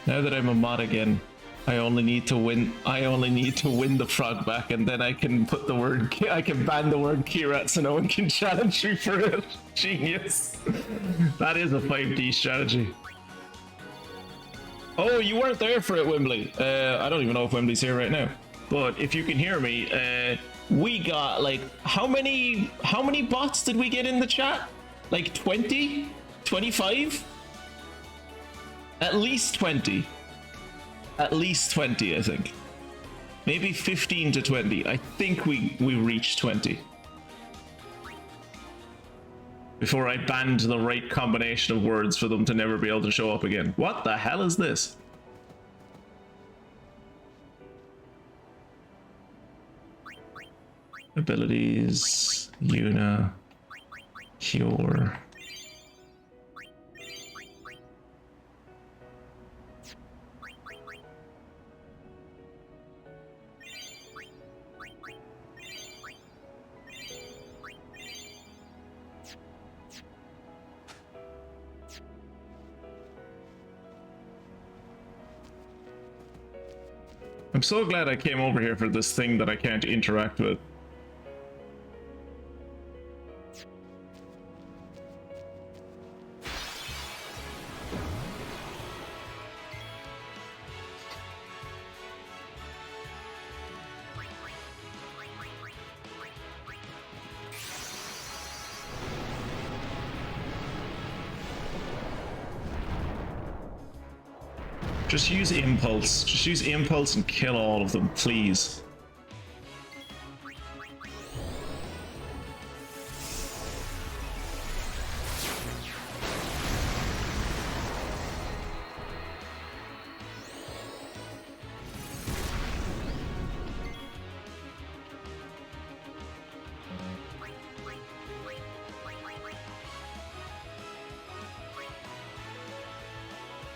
Now that I'm a mod again, I only need to win the frog back, and then I can put the word I can ban the word Kirat so no one can challenge me for it. Genius. That is a 5D strategy. Oh, you weren't there for it, Wembley. I don't even know if Wembley's here right now. But if you can hear me, we got like how many bots did we get in the chat? Like 20? 25? At least 20. At least 20, I think. Maybe 15 to 20. I think we reached 20. Before I banned the right combination of words for them to never be able to show up again. What the hell is this? Abilities, Yuna, Cure. I'm so glad I came over here for this thing that I can't interact with. Just use impulse. Just use impulse and kill all of them, please.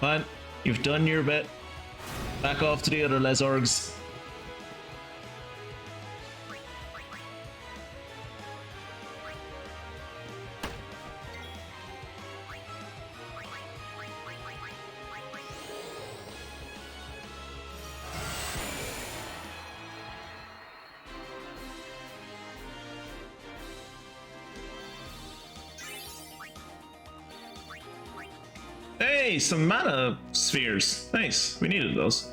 Fine. You've done your bit. Back off to the other Lezorgs. Hey, some mana spheres. Nice. We needed those.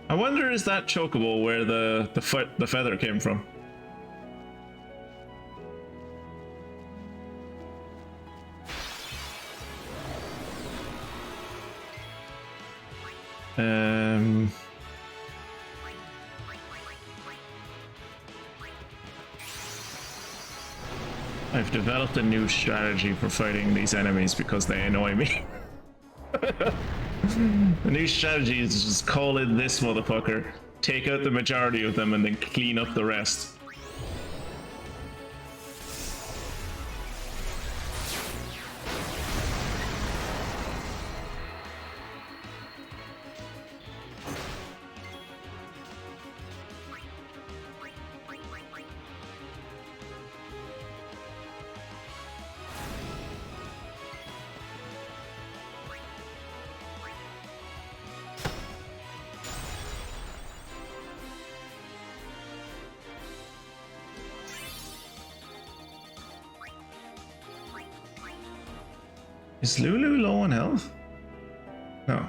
I wonder, is that chocobo where the feather came from? I've developed a new strategy for fighting these enemies because they annoy me. The new strategy is just call in this motherfucker, take out the majority of them, and then clean up the rest. Is Lulu low on health? No.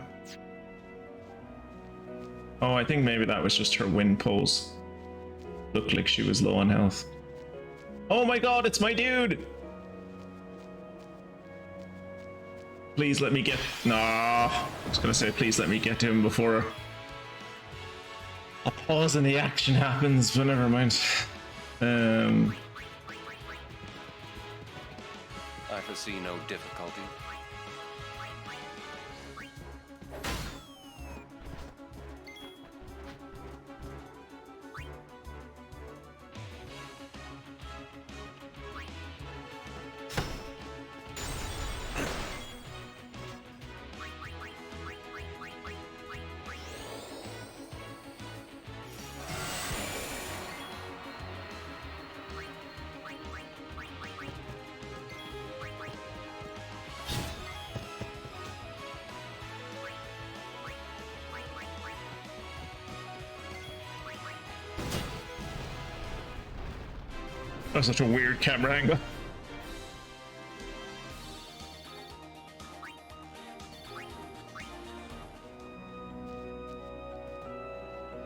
Oh, I think maybe that was just her wind pose. Looked like she was low on health. Oh my god, it's my dude! Please let me get... No, I was gonna say please let me get to him before a pause in the action happens, but never mind. I foresee no difficulty. That was such a weird camera angle.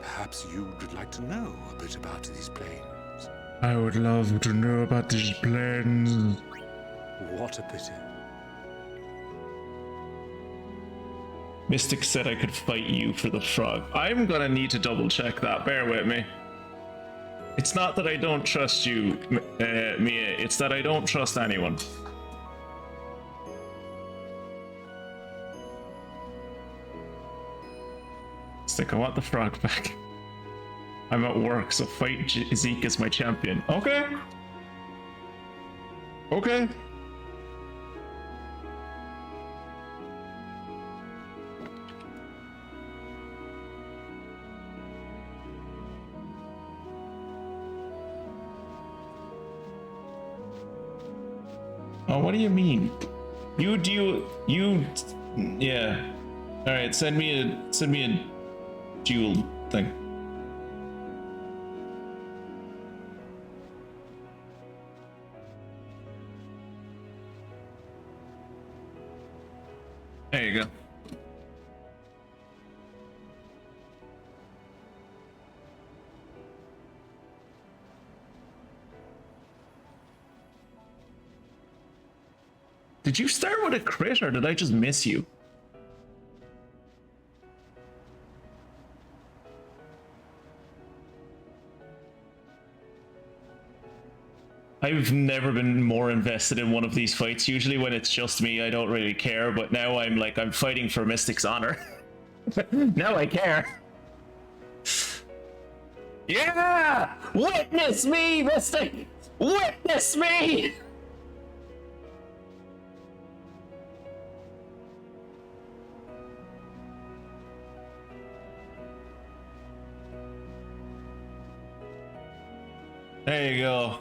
Perhaps you'd like to know a bit about these planes. I would love to know about these planes. What a pity. Mystic said I could fight you for the frog. I'm gonna need to double check that, bear with me. It's not that I don't trust you, Mia, it's that I don't trust anyone. Stick, I want the frog back. I'm at work, so fight Zeke as my champion. Okay. Okay. Oh, what do you mean? You yeah. All right, send me a duel thing. There you go. Did you start with a crit or did I just miss you? I've never been more invested in one of these fights. Usually when it's just me, I don't really care, but now I'm like, I'm fighting for Mystic's honor. Now I care. Yeah! Witness me, Mystic! Witness me! There you go.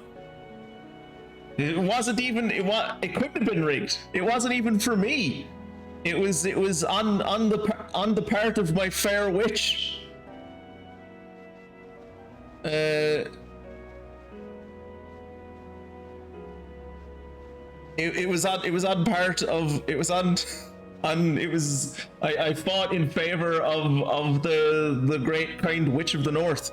It wasn't even. It couldn't have been rigged. It wasn't even for me. It was on the part of my fair witch. It was on part of. It was on. I fought in favor of the great kind witch of the north.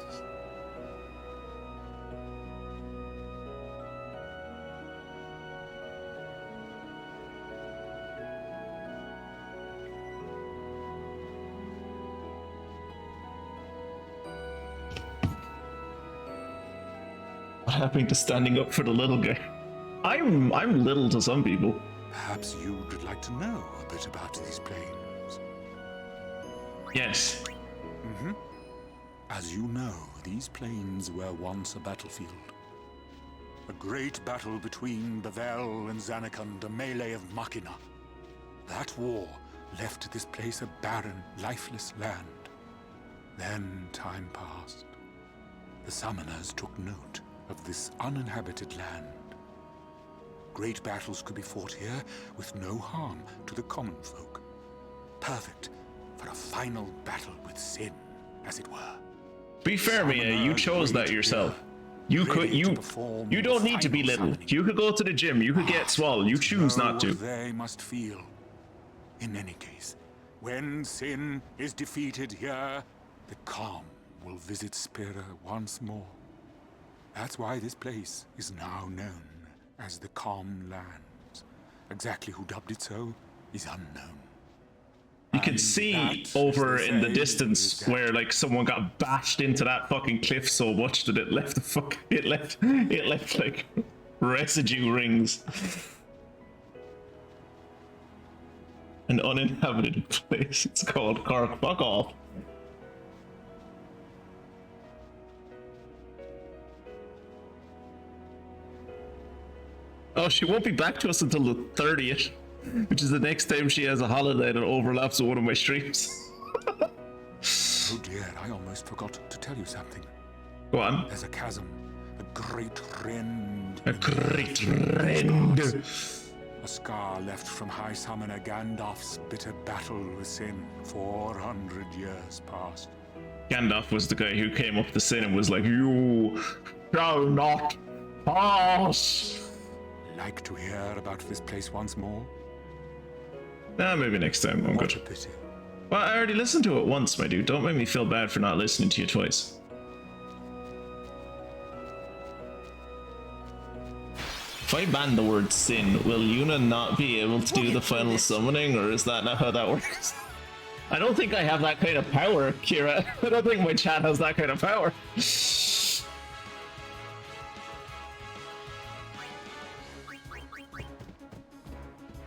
What happened to standing up for the little guy? I'm little to some people. Perhaps you'd like to know a bit about these planes. Yes. Mm-hmm. As you know, these plains were once a battlefield. A great battle between Bevel and Zanarkand, a melee of Machina. That war left this place a barren, lifeless land. Then time passed. The summoners took note of this uninhabited land. Great battles could be fought here with no harm to the common folk. Perfect for a final battle with sin, as it were. Be fair, Mia, you chose that yourself. You don't need to be little. You could go to the gym, you could get swole, you choose not to. They must feel. In any case, when sin is defeated here, the calm will visit Spira once more. That's why this place is now known as the Calm Lands. Exactly who dubbed it so is unknown. You can see over in the distance where like someone got bashed into that fucking cliff so much that it left it left like residue rings. An uninhabited place. It's called Cork. Fuck off. Oh, she won't be back to us until the 30th. Which is the next time she has a holiday that overlaps with one of my streams. Oh dear, I almost forgot to tell you something. Go on. There's a chasm, a great rend. A great rend. A scar left from High Summoner Gandalf's bitter battle with sin 400 years past. Gandalf was the guy who came up to sin and was like, "You shall not pass." Like to hear about this place once more? Nah, maybe next time. I'm good. What a pity. Well, I already listened to it once, my dude. Don't make me feel bad for not listening to you twice. If I ban the word sin, will Yuna not be able to do the final summoning, or is that not how that works? I don't think I have that kind of power, Kira. I don't think my chat has that kind of power.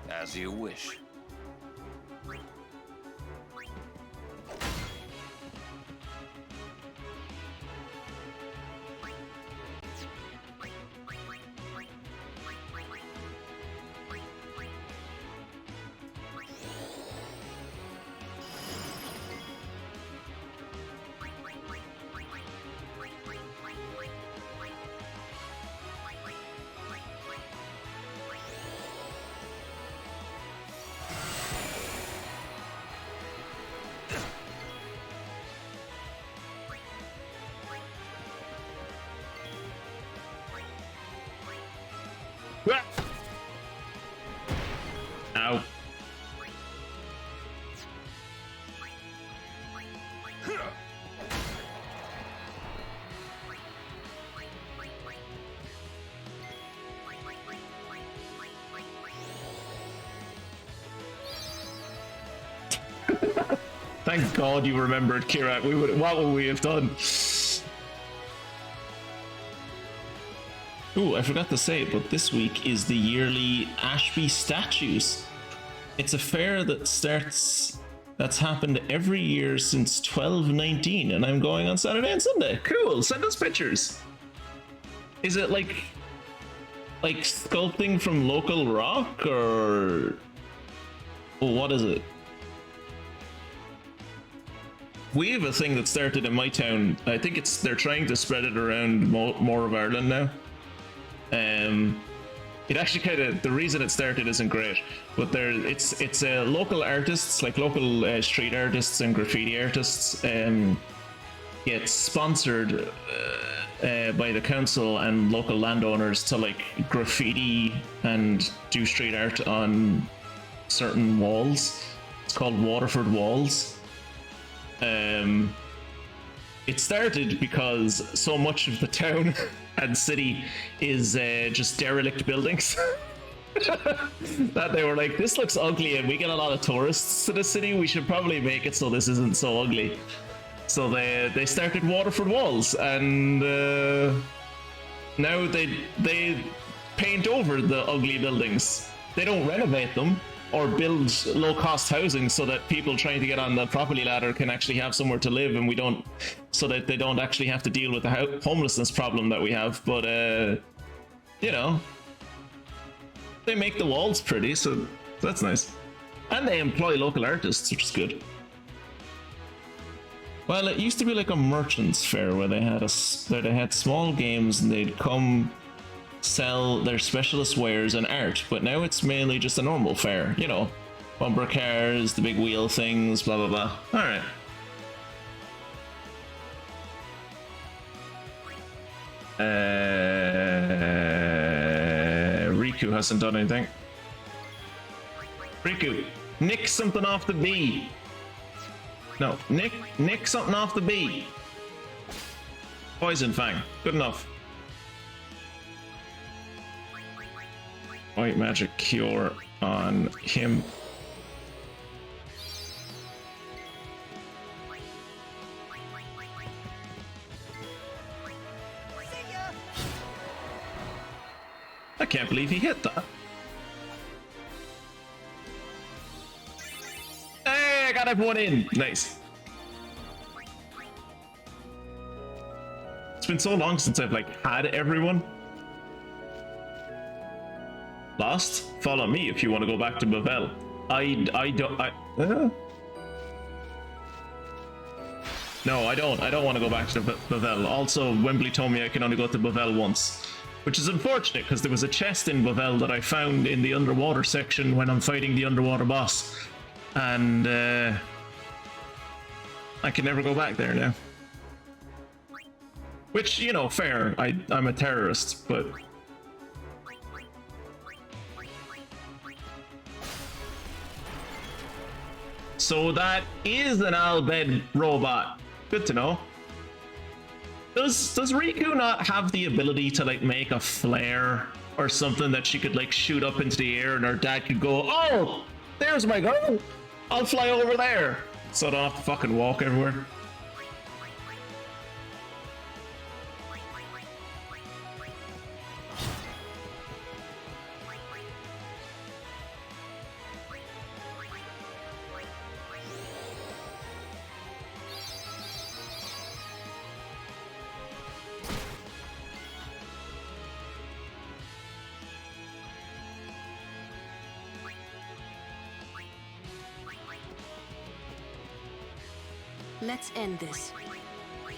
As you wish. Ow. Thank God you remembered, Kira. What would we have done? Ooh, I forgot to say, but this week is the yearly Ashby Statues. It's a fair that's happened every year since 1219, and I'm going on Saturday and Sunday. Cool, send us pictures. Is it like sculpting from local rock, or what is it? We have a thing that started in my town. I think they're trying to spread it around more of Ireland now. It actually the reason it started isn't great, but it's local artists, like local street artists and graffiti artists, get sponsored by the council and local landowners to like graffiti and do street art on certain walls. It's called Waterford Walls. It started because so much of the town and city is just derelict buildings that they were like, this looks ugly and we get a lot of tourists to the city, we should probably make it so this isn't so ugly. So they started Waterford Walls, and now they paint over the ugly buildings. They don't renovate them, or build low-cost housing so that people trying to get on the property ladder can actually have somewhere to live, and we don't, so that they don't actually have to deal with the homelessness problem that we have. But you know, they make the walls pretty, so that's nice, and they employ local artists, which is good. Well, it used to be like a merchant's fair where they had small games and they'd come sell their specialist wares and art, but now it's mainly just a normal fair, you know, bumper cars, the big wheel things, blah blah blah. All right. Riku hasn't done anything. Riku, nick something off the bee. No, nick something off the bee. Poison Fang, good enough. White magic cure on him. I can't believe he hit that. Hey, I got everyone in. Nice. It's been so long since I've like had everyone. Lost? Follow me if you want to go back to Bavel. No, I don't. I don't want to go back to Bavel. Also, Wembley told me I can only go to Bavel once, which is unfortunate because there was a chest in Bavel that I found in the underwater section when I'm fighting the underwater boss, and I can never go back there now. Which, you know, fair. I'm a terrorist, but. So that is an Albed robot. Good to know. Does Riku not have the ability to like make a flare or something that she could like shoot up into the air and her dad could go, oh, there's my girl, I'll fly over there, so I don't have to fucking walk everywhere? Let's end this.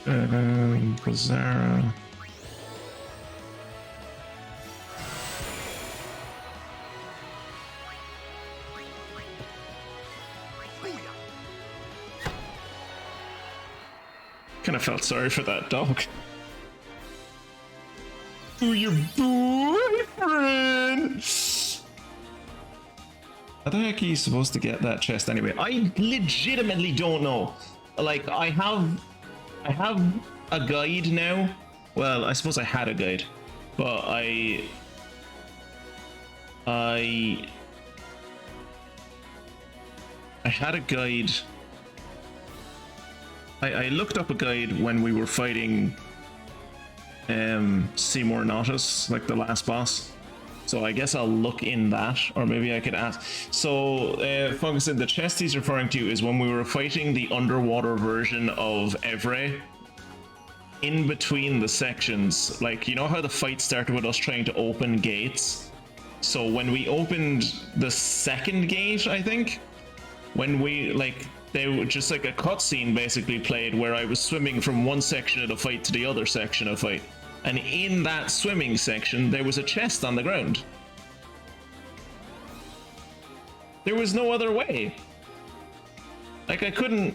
Bizarro. Kind of felt sorry for that dog. Oh, your boyfriend! How the heck are you supposed to get that chest anyway? I legitimately don't know. Like, I have a guide now. Well, I suppose I had a guide, but I had a guide. I looked up a guide when we were fighting Seymour Nautus, like the last boss. So I guess I'll look in that, or maybe I could ask. So, focusing, the chest he's referring to is when we were fighting the underwater version of Evre. In between the sections, like, you know how the fight started with us trying to open gates? So when we opened the second gate, I think, when we, like, they were just like a cutscene basically played where I was swimming from one section of the fight to the other section of the fight. And in that swimming section, there was a chest on the ground. There was no other way. Like, I couldn't...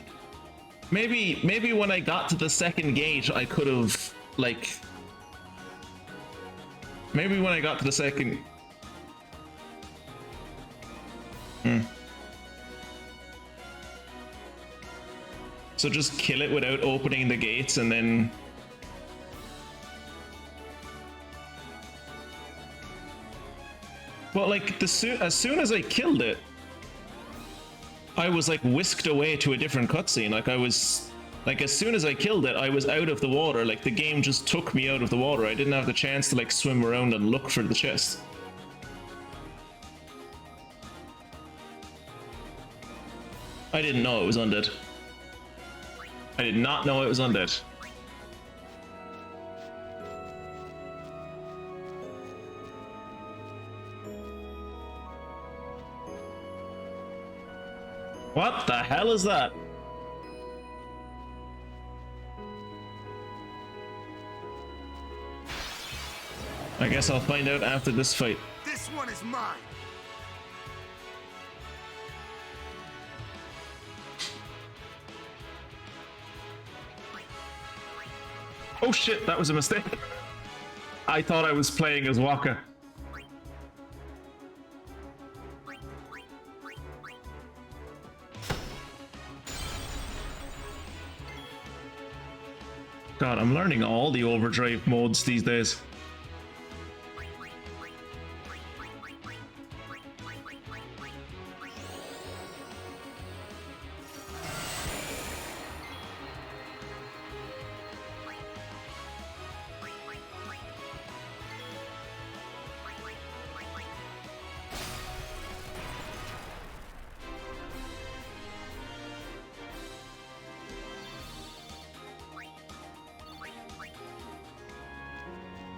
Maybe when I got to the second gate, I could have, like... Maybe when I got to the second... So just kill it without opening the gates and then... Well, like, as soon as I killed it, I was, like, whisked away to a different cutscene. Like, I was... Like, as soon as I killed it, I was out of the water. Like, the game just took me out of the water. I didn't have the chance to, like, swim around and look for the chest. I didn't know it was undead. I did not know it was undead. What the hell is that? I guess I'll find out after this fight. This one is mine. Oh shit, that was a mistake. I thought I was playing as Waka. God, I'm learning all the overdrive modes these days.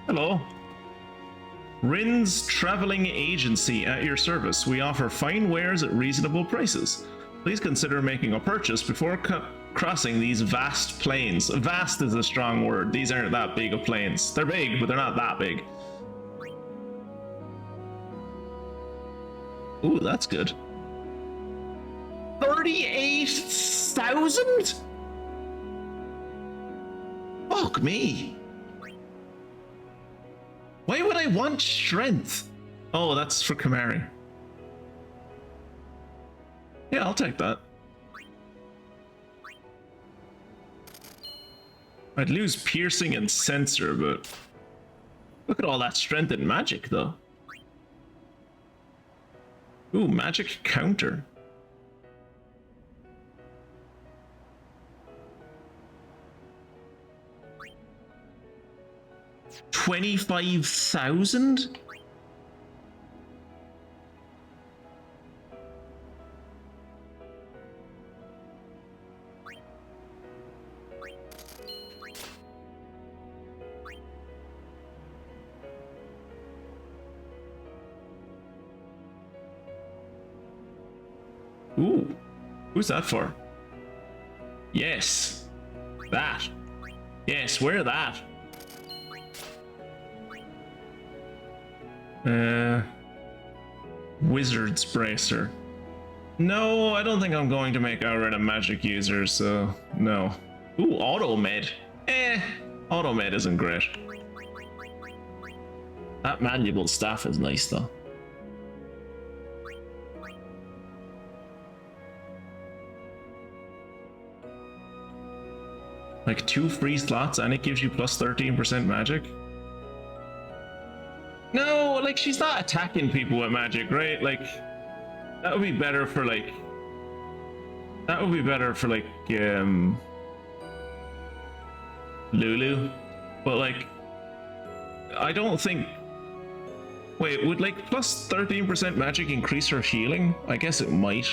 Hello. Rin's Traveling Agency at your service. We offer fine wares at reasonable prices. Please consider making a purchase before crossing these vast plains. Vast is a strong word. These aren't that big of plains. They're big, but they're not that big. Ooh, that's good. 38,000? Fuck me. Why would I want strength? Oh, that's for Kamari. Yeah, I'll take that. I'd lose piercing and sensor, but look at all that strength and magic, though. Ooh, magic counter. $25,000? Ooh, who's that for? Yes, that. Yes, wear that. Wizard's Bracer. No, I don't think I'm going to make outright a magic user, so no. Ooh, auto med. Auto med isn't great. That mandible staff is nice though. Like 2 free slots and it gives you plus 13% magic? No, like she's not attacking people with magic, right? Like that would be better for like Lulu. But like I don't think wait, would like plus 13% magic increase her healing? I guess it might.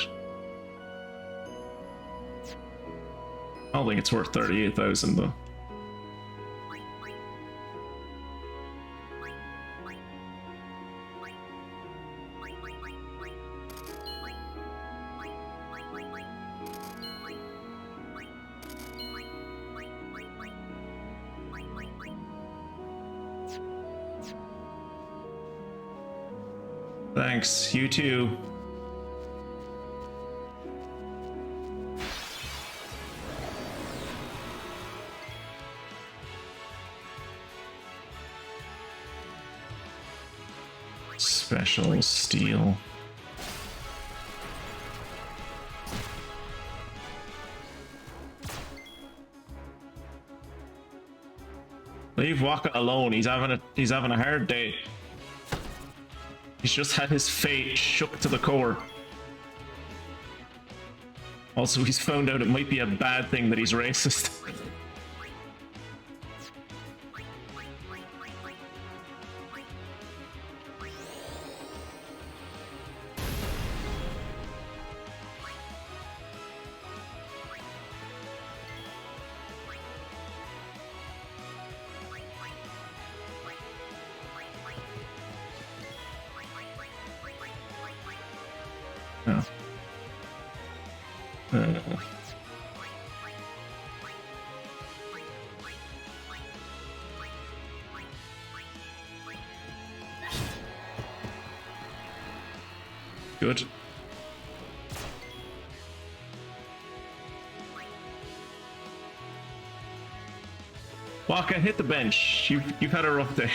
I don't think it's worth 38,000 though. Thanks, you too. Special steel. Leave Waka alone. He's having a hard day. He's just had his fate shook to the core. Also, he's found out it might be a bad thing that he's racist. Oh. Good. Waka, hit the bench. You've had a rough day.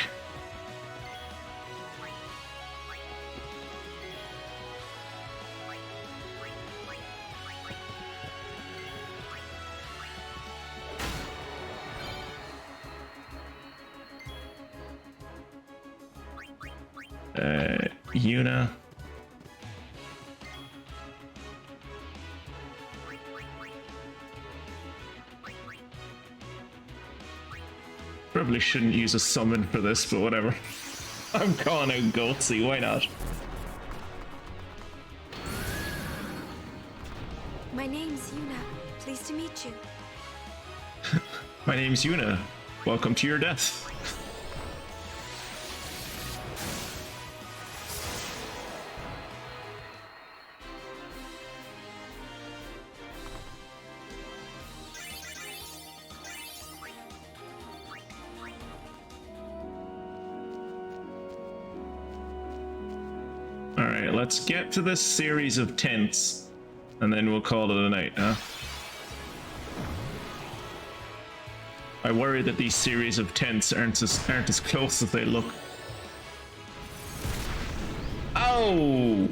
Yuna. Probably shouldn't use a summon for this, but whatever. I'm calling out Goatsy, why not? My name's Yuna. Pleased to meet you. My name's Yuna. Welcome to your death. Alright, let's get to this series of tents, and then we'll call it a night, huh? I worry that these series of tents aren't as close as they look. Oh!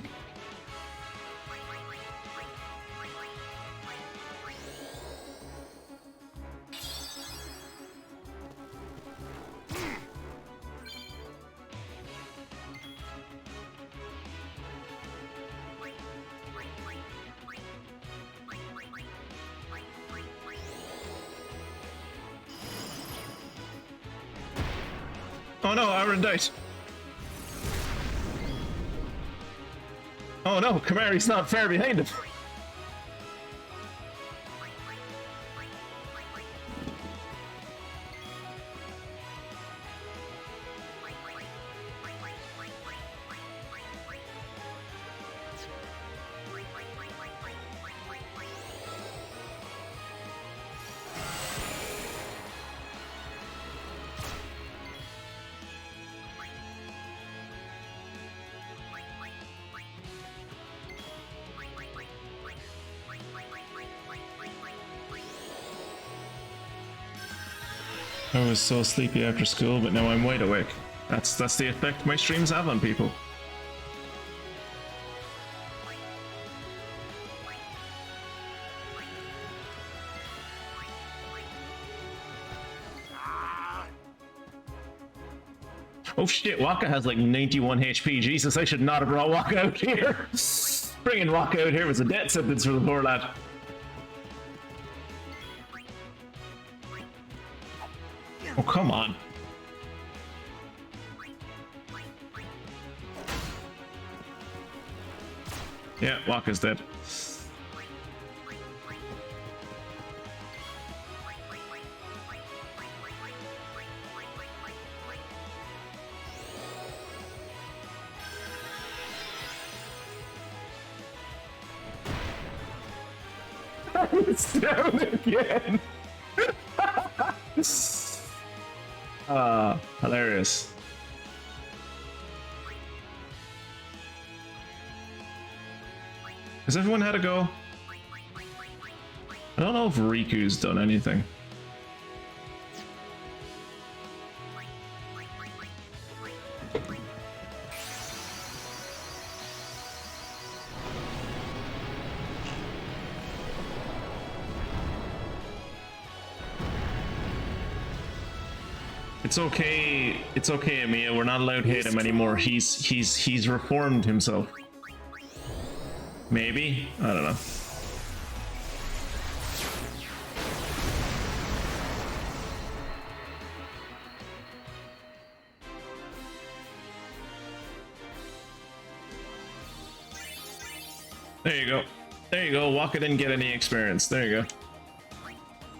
Oh no, Aaron died. Oh no, Kamari's not far behind him. I was so sleepy after school, but now I'm wide awake. That's the effect my streams have on people. Oh shit, Waka has like 91 HP. Jesus, I should not have brought Waka out here. Bringing Waka out here was a death sentence for the poor lad. Oh, come on. Yeah, Waka's dead. It's down again. Hilarious. Has everyone had a go? I don't know if Riku's done anything. It's okay, Amiya. We're not allowed to hit him anymore. He's reformed himself. Maybe? I don't know. There you go. There you go. Waka didn't get any experience. There you go.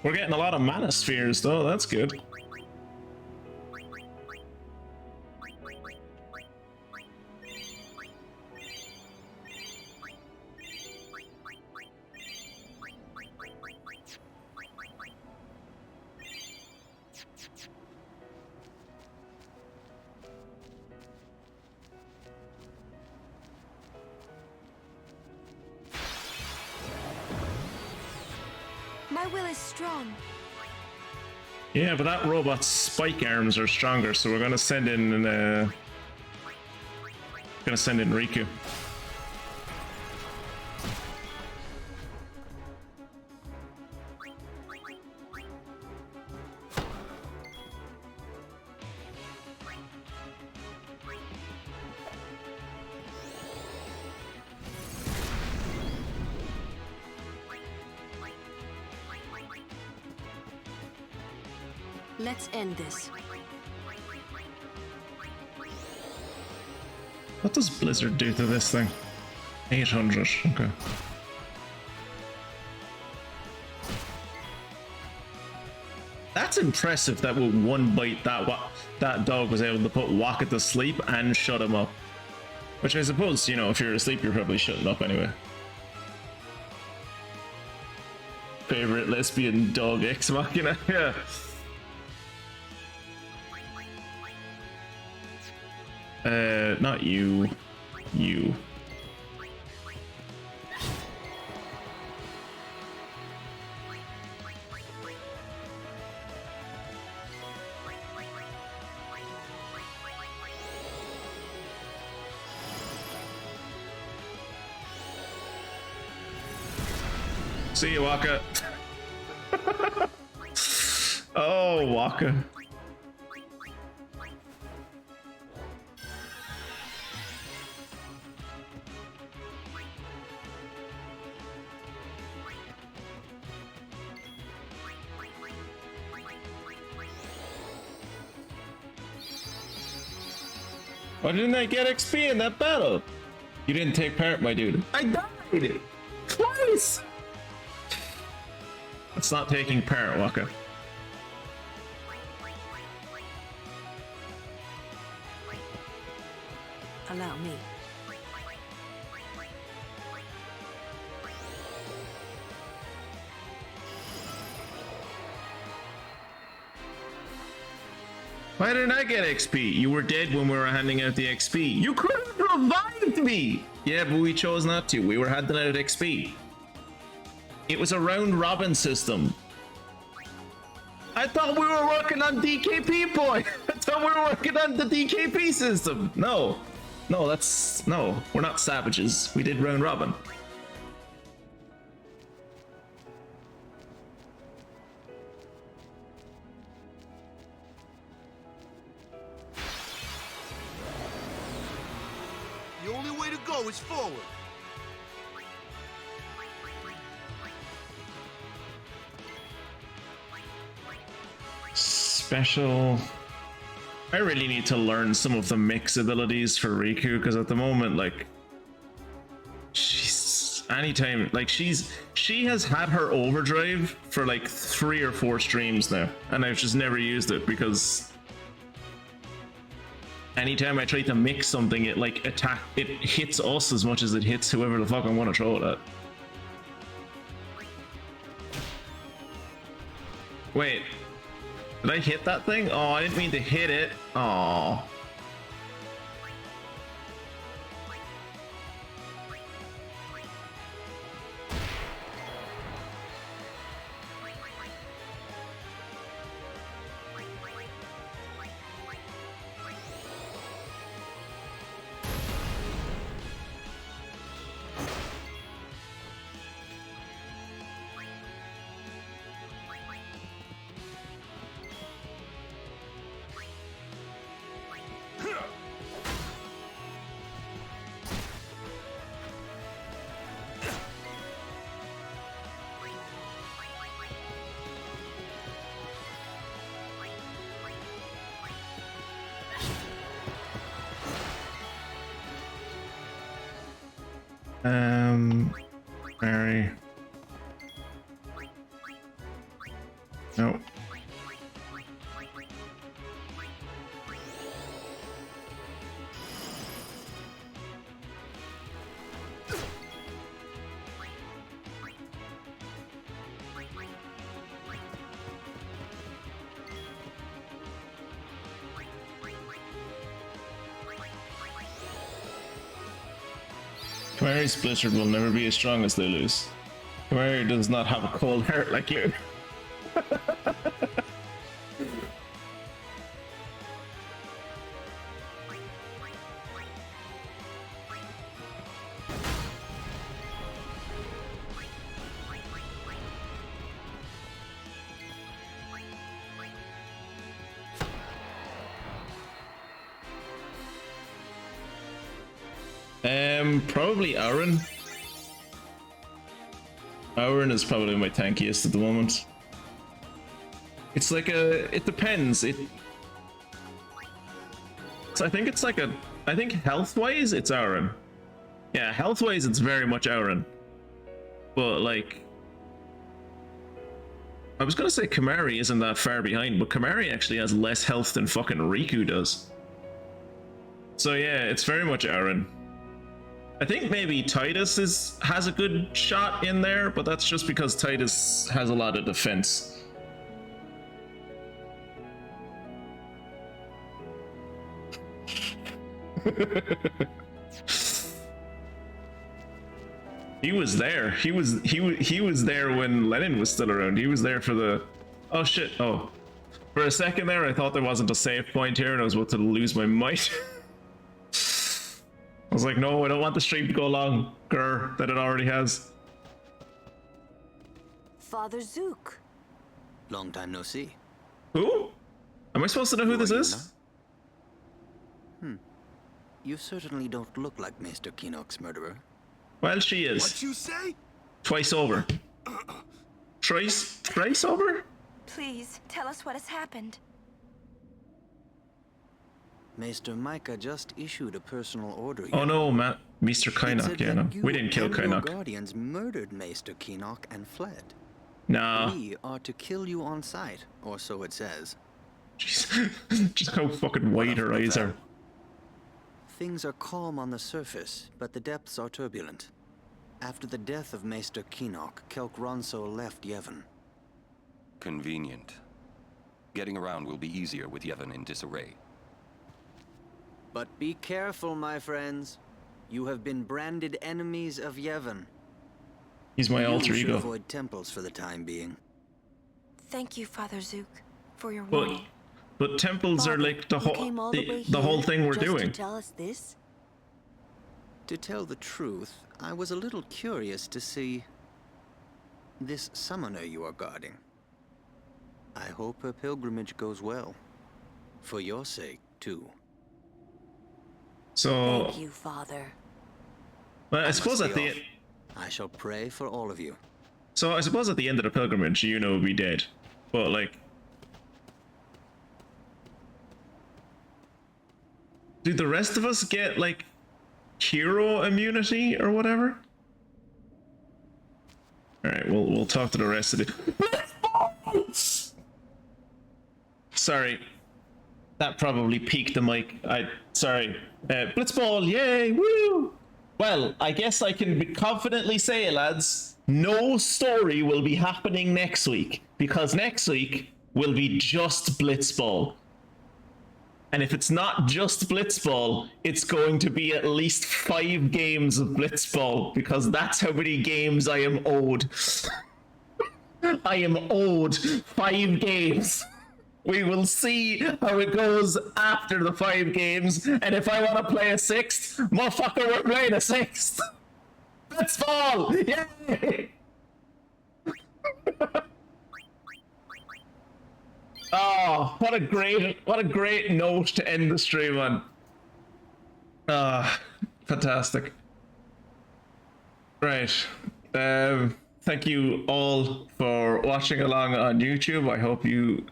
We're getting a lot of mana spheres though. That's good. My will is strong. Yeah, but that robot's spike arms are stronger, so we're gonna send in Riku. Let's end this. What does Blizzard do to this thing? 800, okay. That's impressive that with one bite that dog was able to put Waka to sleep and shut him up. Which I suppose, you know, if you're asleep, you're probably shutting up anyway. Favorite lesbian dog ex machina, yeah. Not you. You. See you, Waka. Oh, Waka. Why didn't I get XP in that battle? You didn't take part, my dude. I died! Twice! It's not taking part, Waka. Allow me. Why didn't I get XP? You were dead when we were handing out the XP. You could have revived me! Yeah, but we chose not to. We were handing out XP. It was a round robin system. I thought we were working on DKP, boy! I thought we were working on the DKP system! No. No, we're not savages. We did round robin. The only way to go is forward. Special. I really need to learn some of the mix abilities for Riku, because at the moment, like, she's anytime, like, she has had her overdrive for like 3 or 4 streams now, and I've just never used it because anytime I try to mix something, it like it hits us as much as it hits whoever the fuck I want to throw it at. Wait. Did I hit that thing? Oh, I didn't mean to hit it. Oh. Mary. No. Mary's Blizzard will never be as strong as they lose. Where does not have a cold heart like you. Probably Aaron. Aaron is probably my tankiest at the moment. It's like it depends. So I think it's like I think health-wise it's Aaron. Yeah, health-wise it's very much Aaron. But like, I was gonna say Kamari isn't that far behind, but Kamari actually has less health than fucking Riku does. So yeah, it's very much Aaron. I think maybe Titus has a good shot in there, but that's just because Titus has a lot of defense. He was there. He was there when Lenin was still around. He was there for the... Oh shit. Oh. For a second there, I thought there wasn't a save point here and I was about to lose my might. I was like, no, I don't want the stream to go longer than it already has. Father Zook. Long time no see. Who? Am I supposed to know who this is? Yuna? You certainly don't look like Maester Kinok's murderer. Well, she is. What you say? Twice over. Thrice over? Please, tell us what has happened. Maester Micah just issued a personal order. Oh no, Mr. Kinok, yeah, no. We didn't kill Kinok. Your guardians murdered Maester Kinok and fled. Nah. We are to kill you on sight, or so it says. Jeez. Just how fucking wide her eyes are. Things are calm on the surface, but the depths are turbulent. After the death of Maester Kinok, Kelk Ronso left Yevon. Convenient. Getting around will be easier with Yevon in disarray. But be careful, my friends. You have been branded enemies of Yevon. He's my alter You should ego. avoid temples for the time being. Thank you, Father Zook, for your But, warning. but temples are like the whole thing we're doing. To tell us this? To tell the truth, I was a little curious to see this summoner you are guarding. I hope her pilgrimage goes well. For your sake, too. So, Thank you, Father. well, I suppose at the I shall pray for all of you. So I suppose at the end of the pilgrimage, Yuna will be dead. But like, do the rest of us get like hero immunity or whatever? All right, we'll talk to the rest of the. Sorry, that probably peaked the mic. Sorry. Blitzball, yay, woo! Well, I guess I can confidently say, lads, no story will be happening next week, because next week will be just Blitzball. And if it's not just Blitzball, it's going to be at least 5 games of Blitzball, because that's how many games I am owed. I am owed 5 games. We will see how it goes after the 5 games, and if I want to play a 6th, motherfucker, we're playing a 6th. Blitzball! Yay! Oh, what a great note to end the stream on. Fantastic. Right. Thank you all for watching along on YouTube. I hope you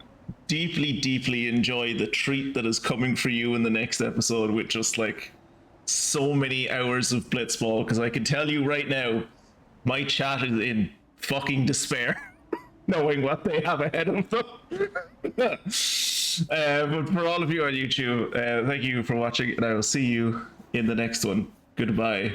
deeply enjoy the treat that is coming for you in the next episode with just like so many hours of Blitzball, because I can tell you right now, my chat is in fucking despair. Knowing what they have ahead of them. But for all of you on YouTube, thank you for watching, and I will see you in the next one. Goodbye.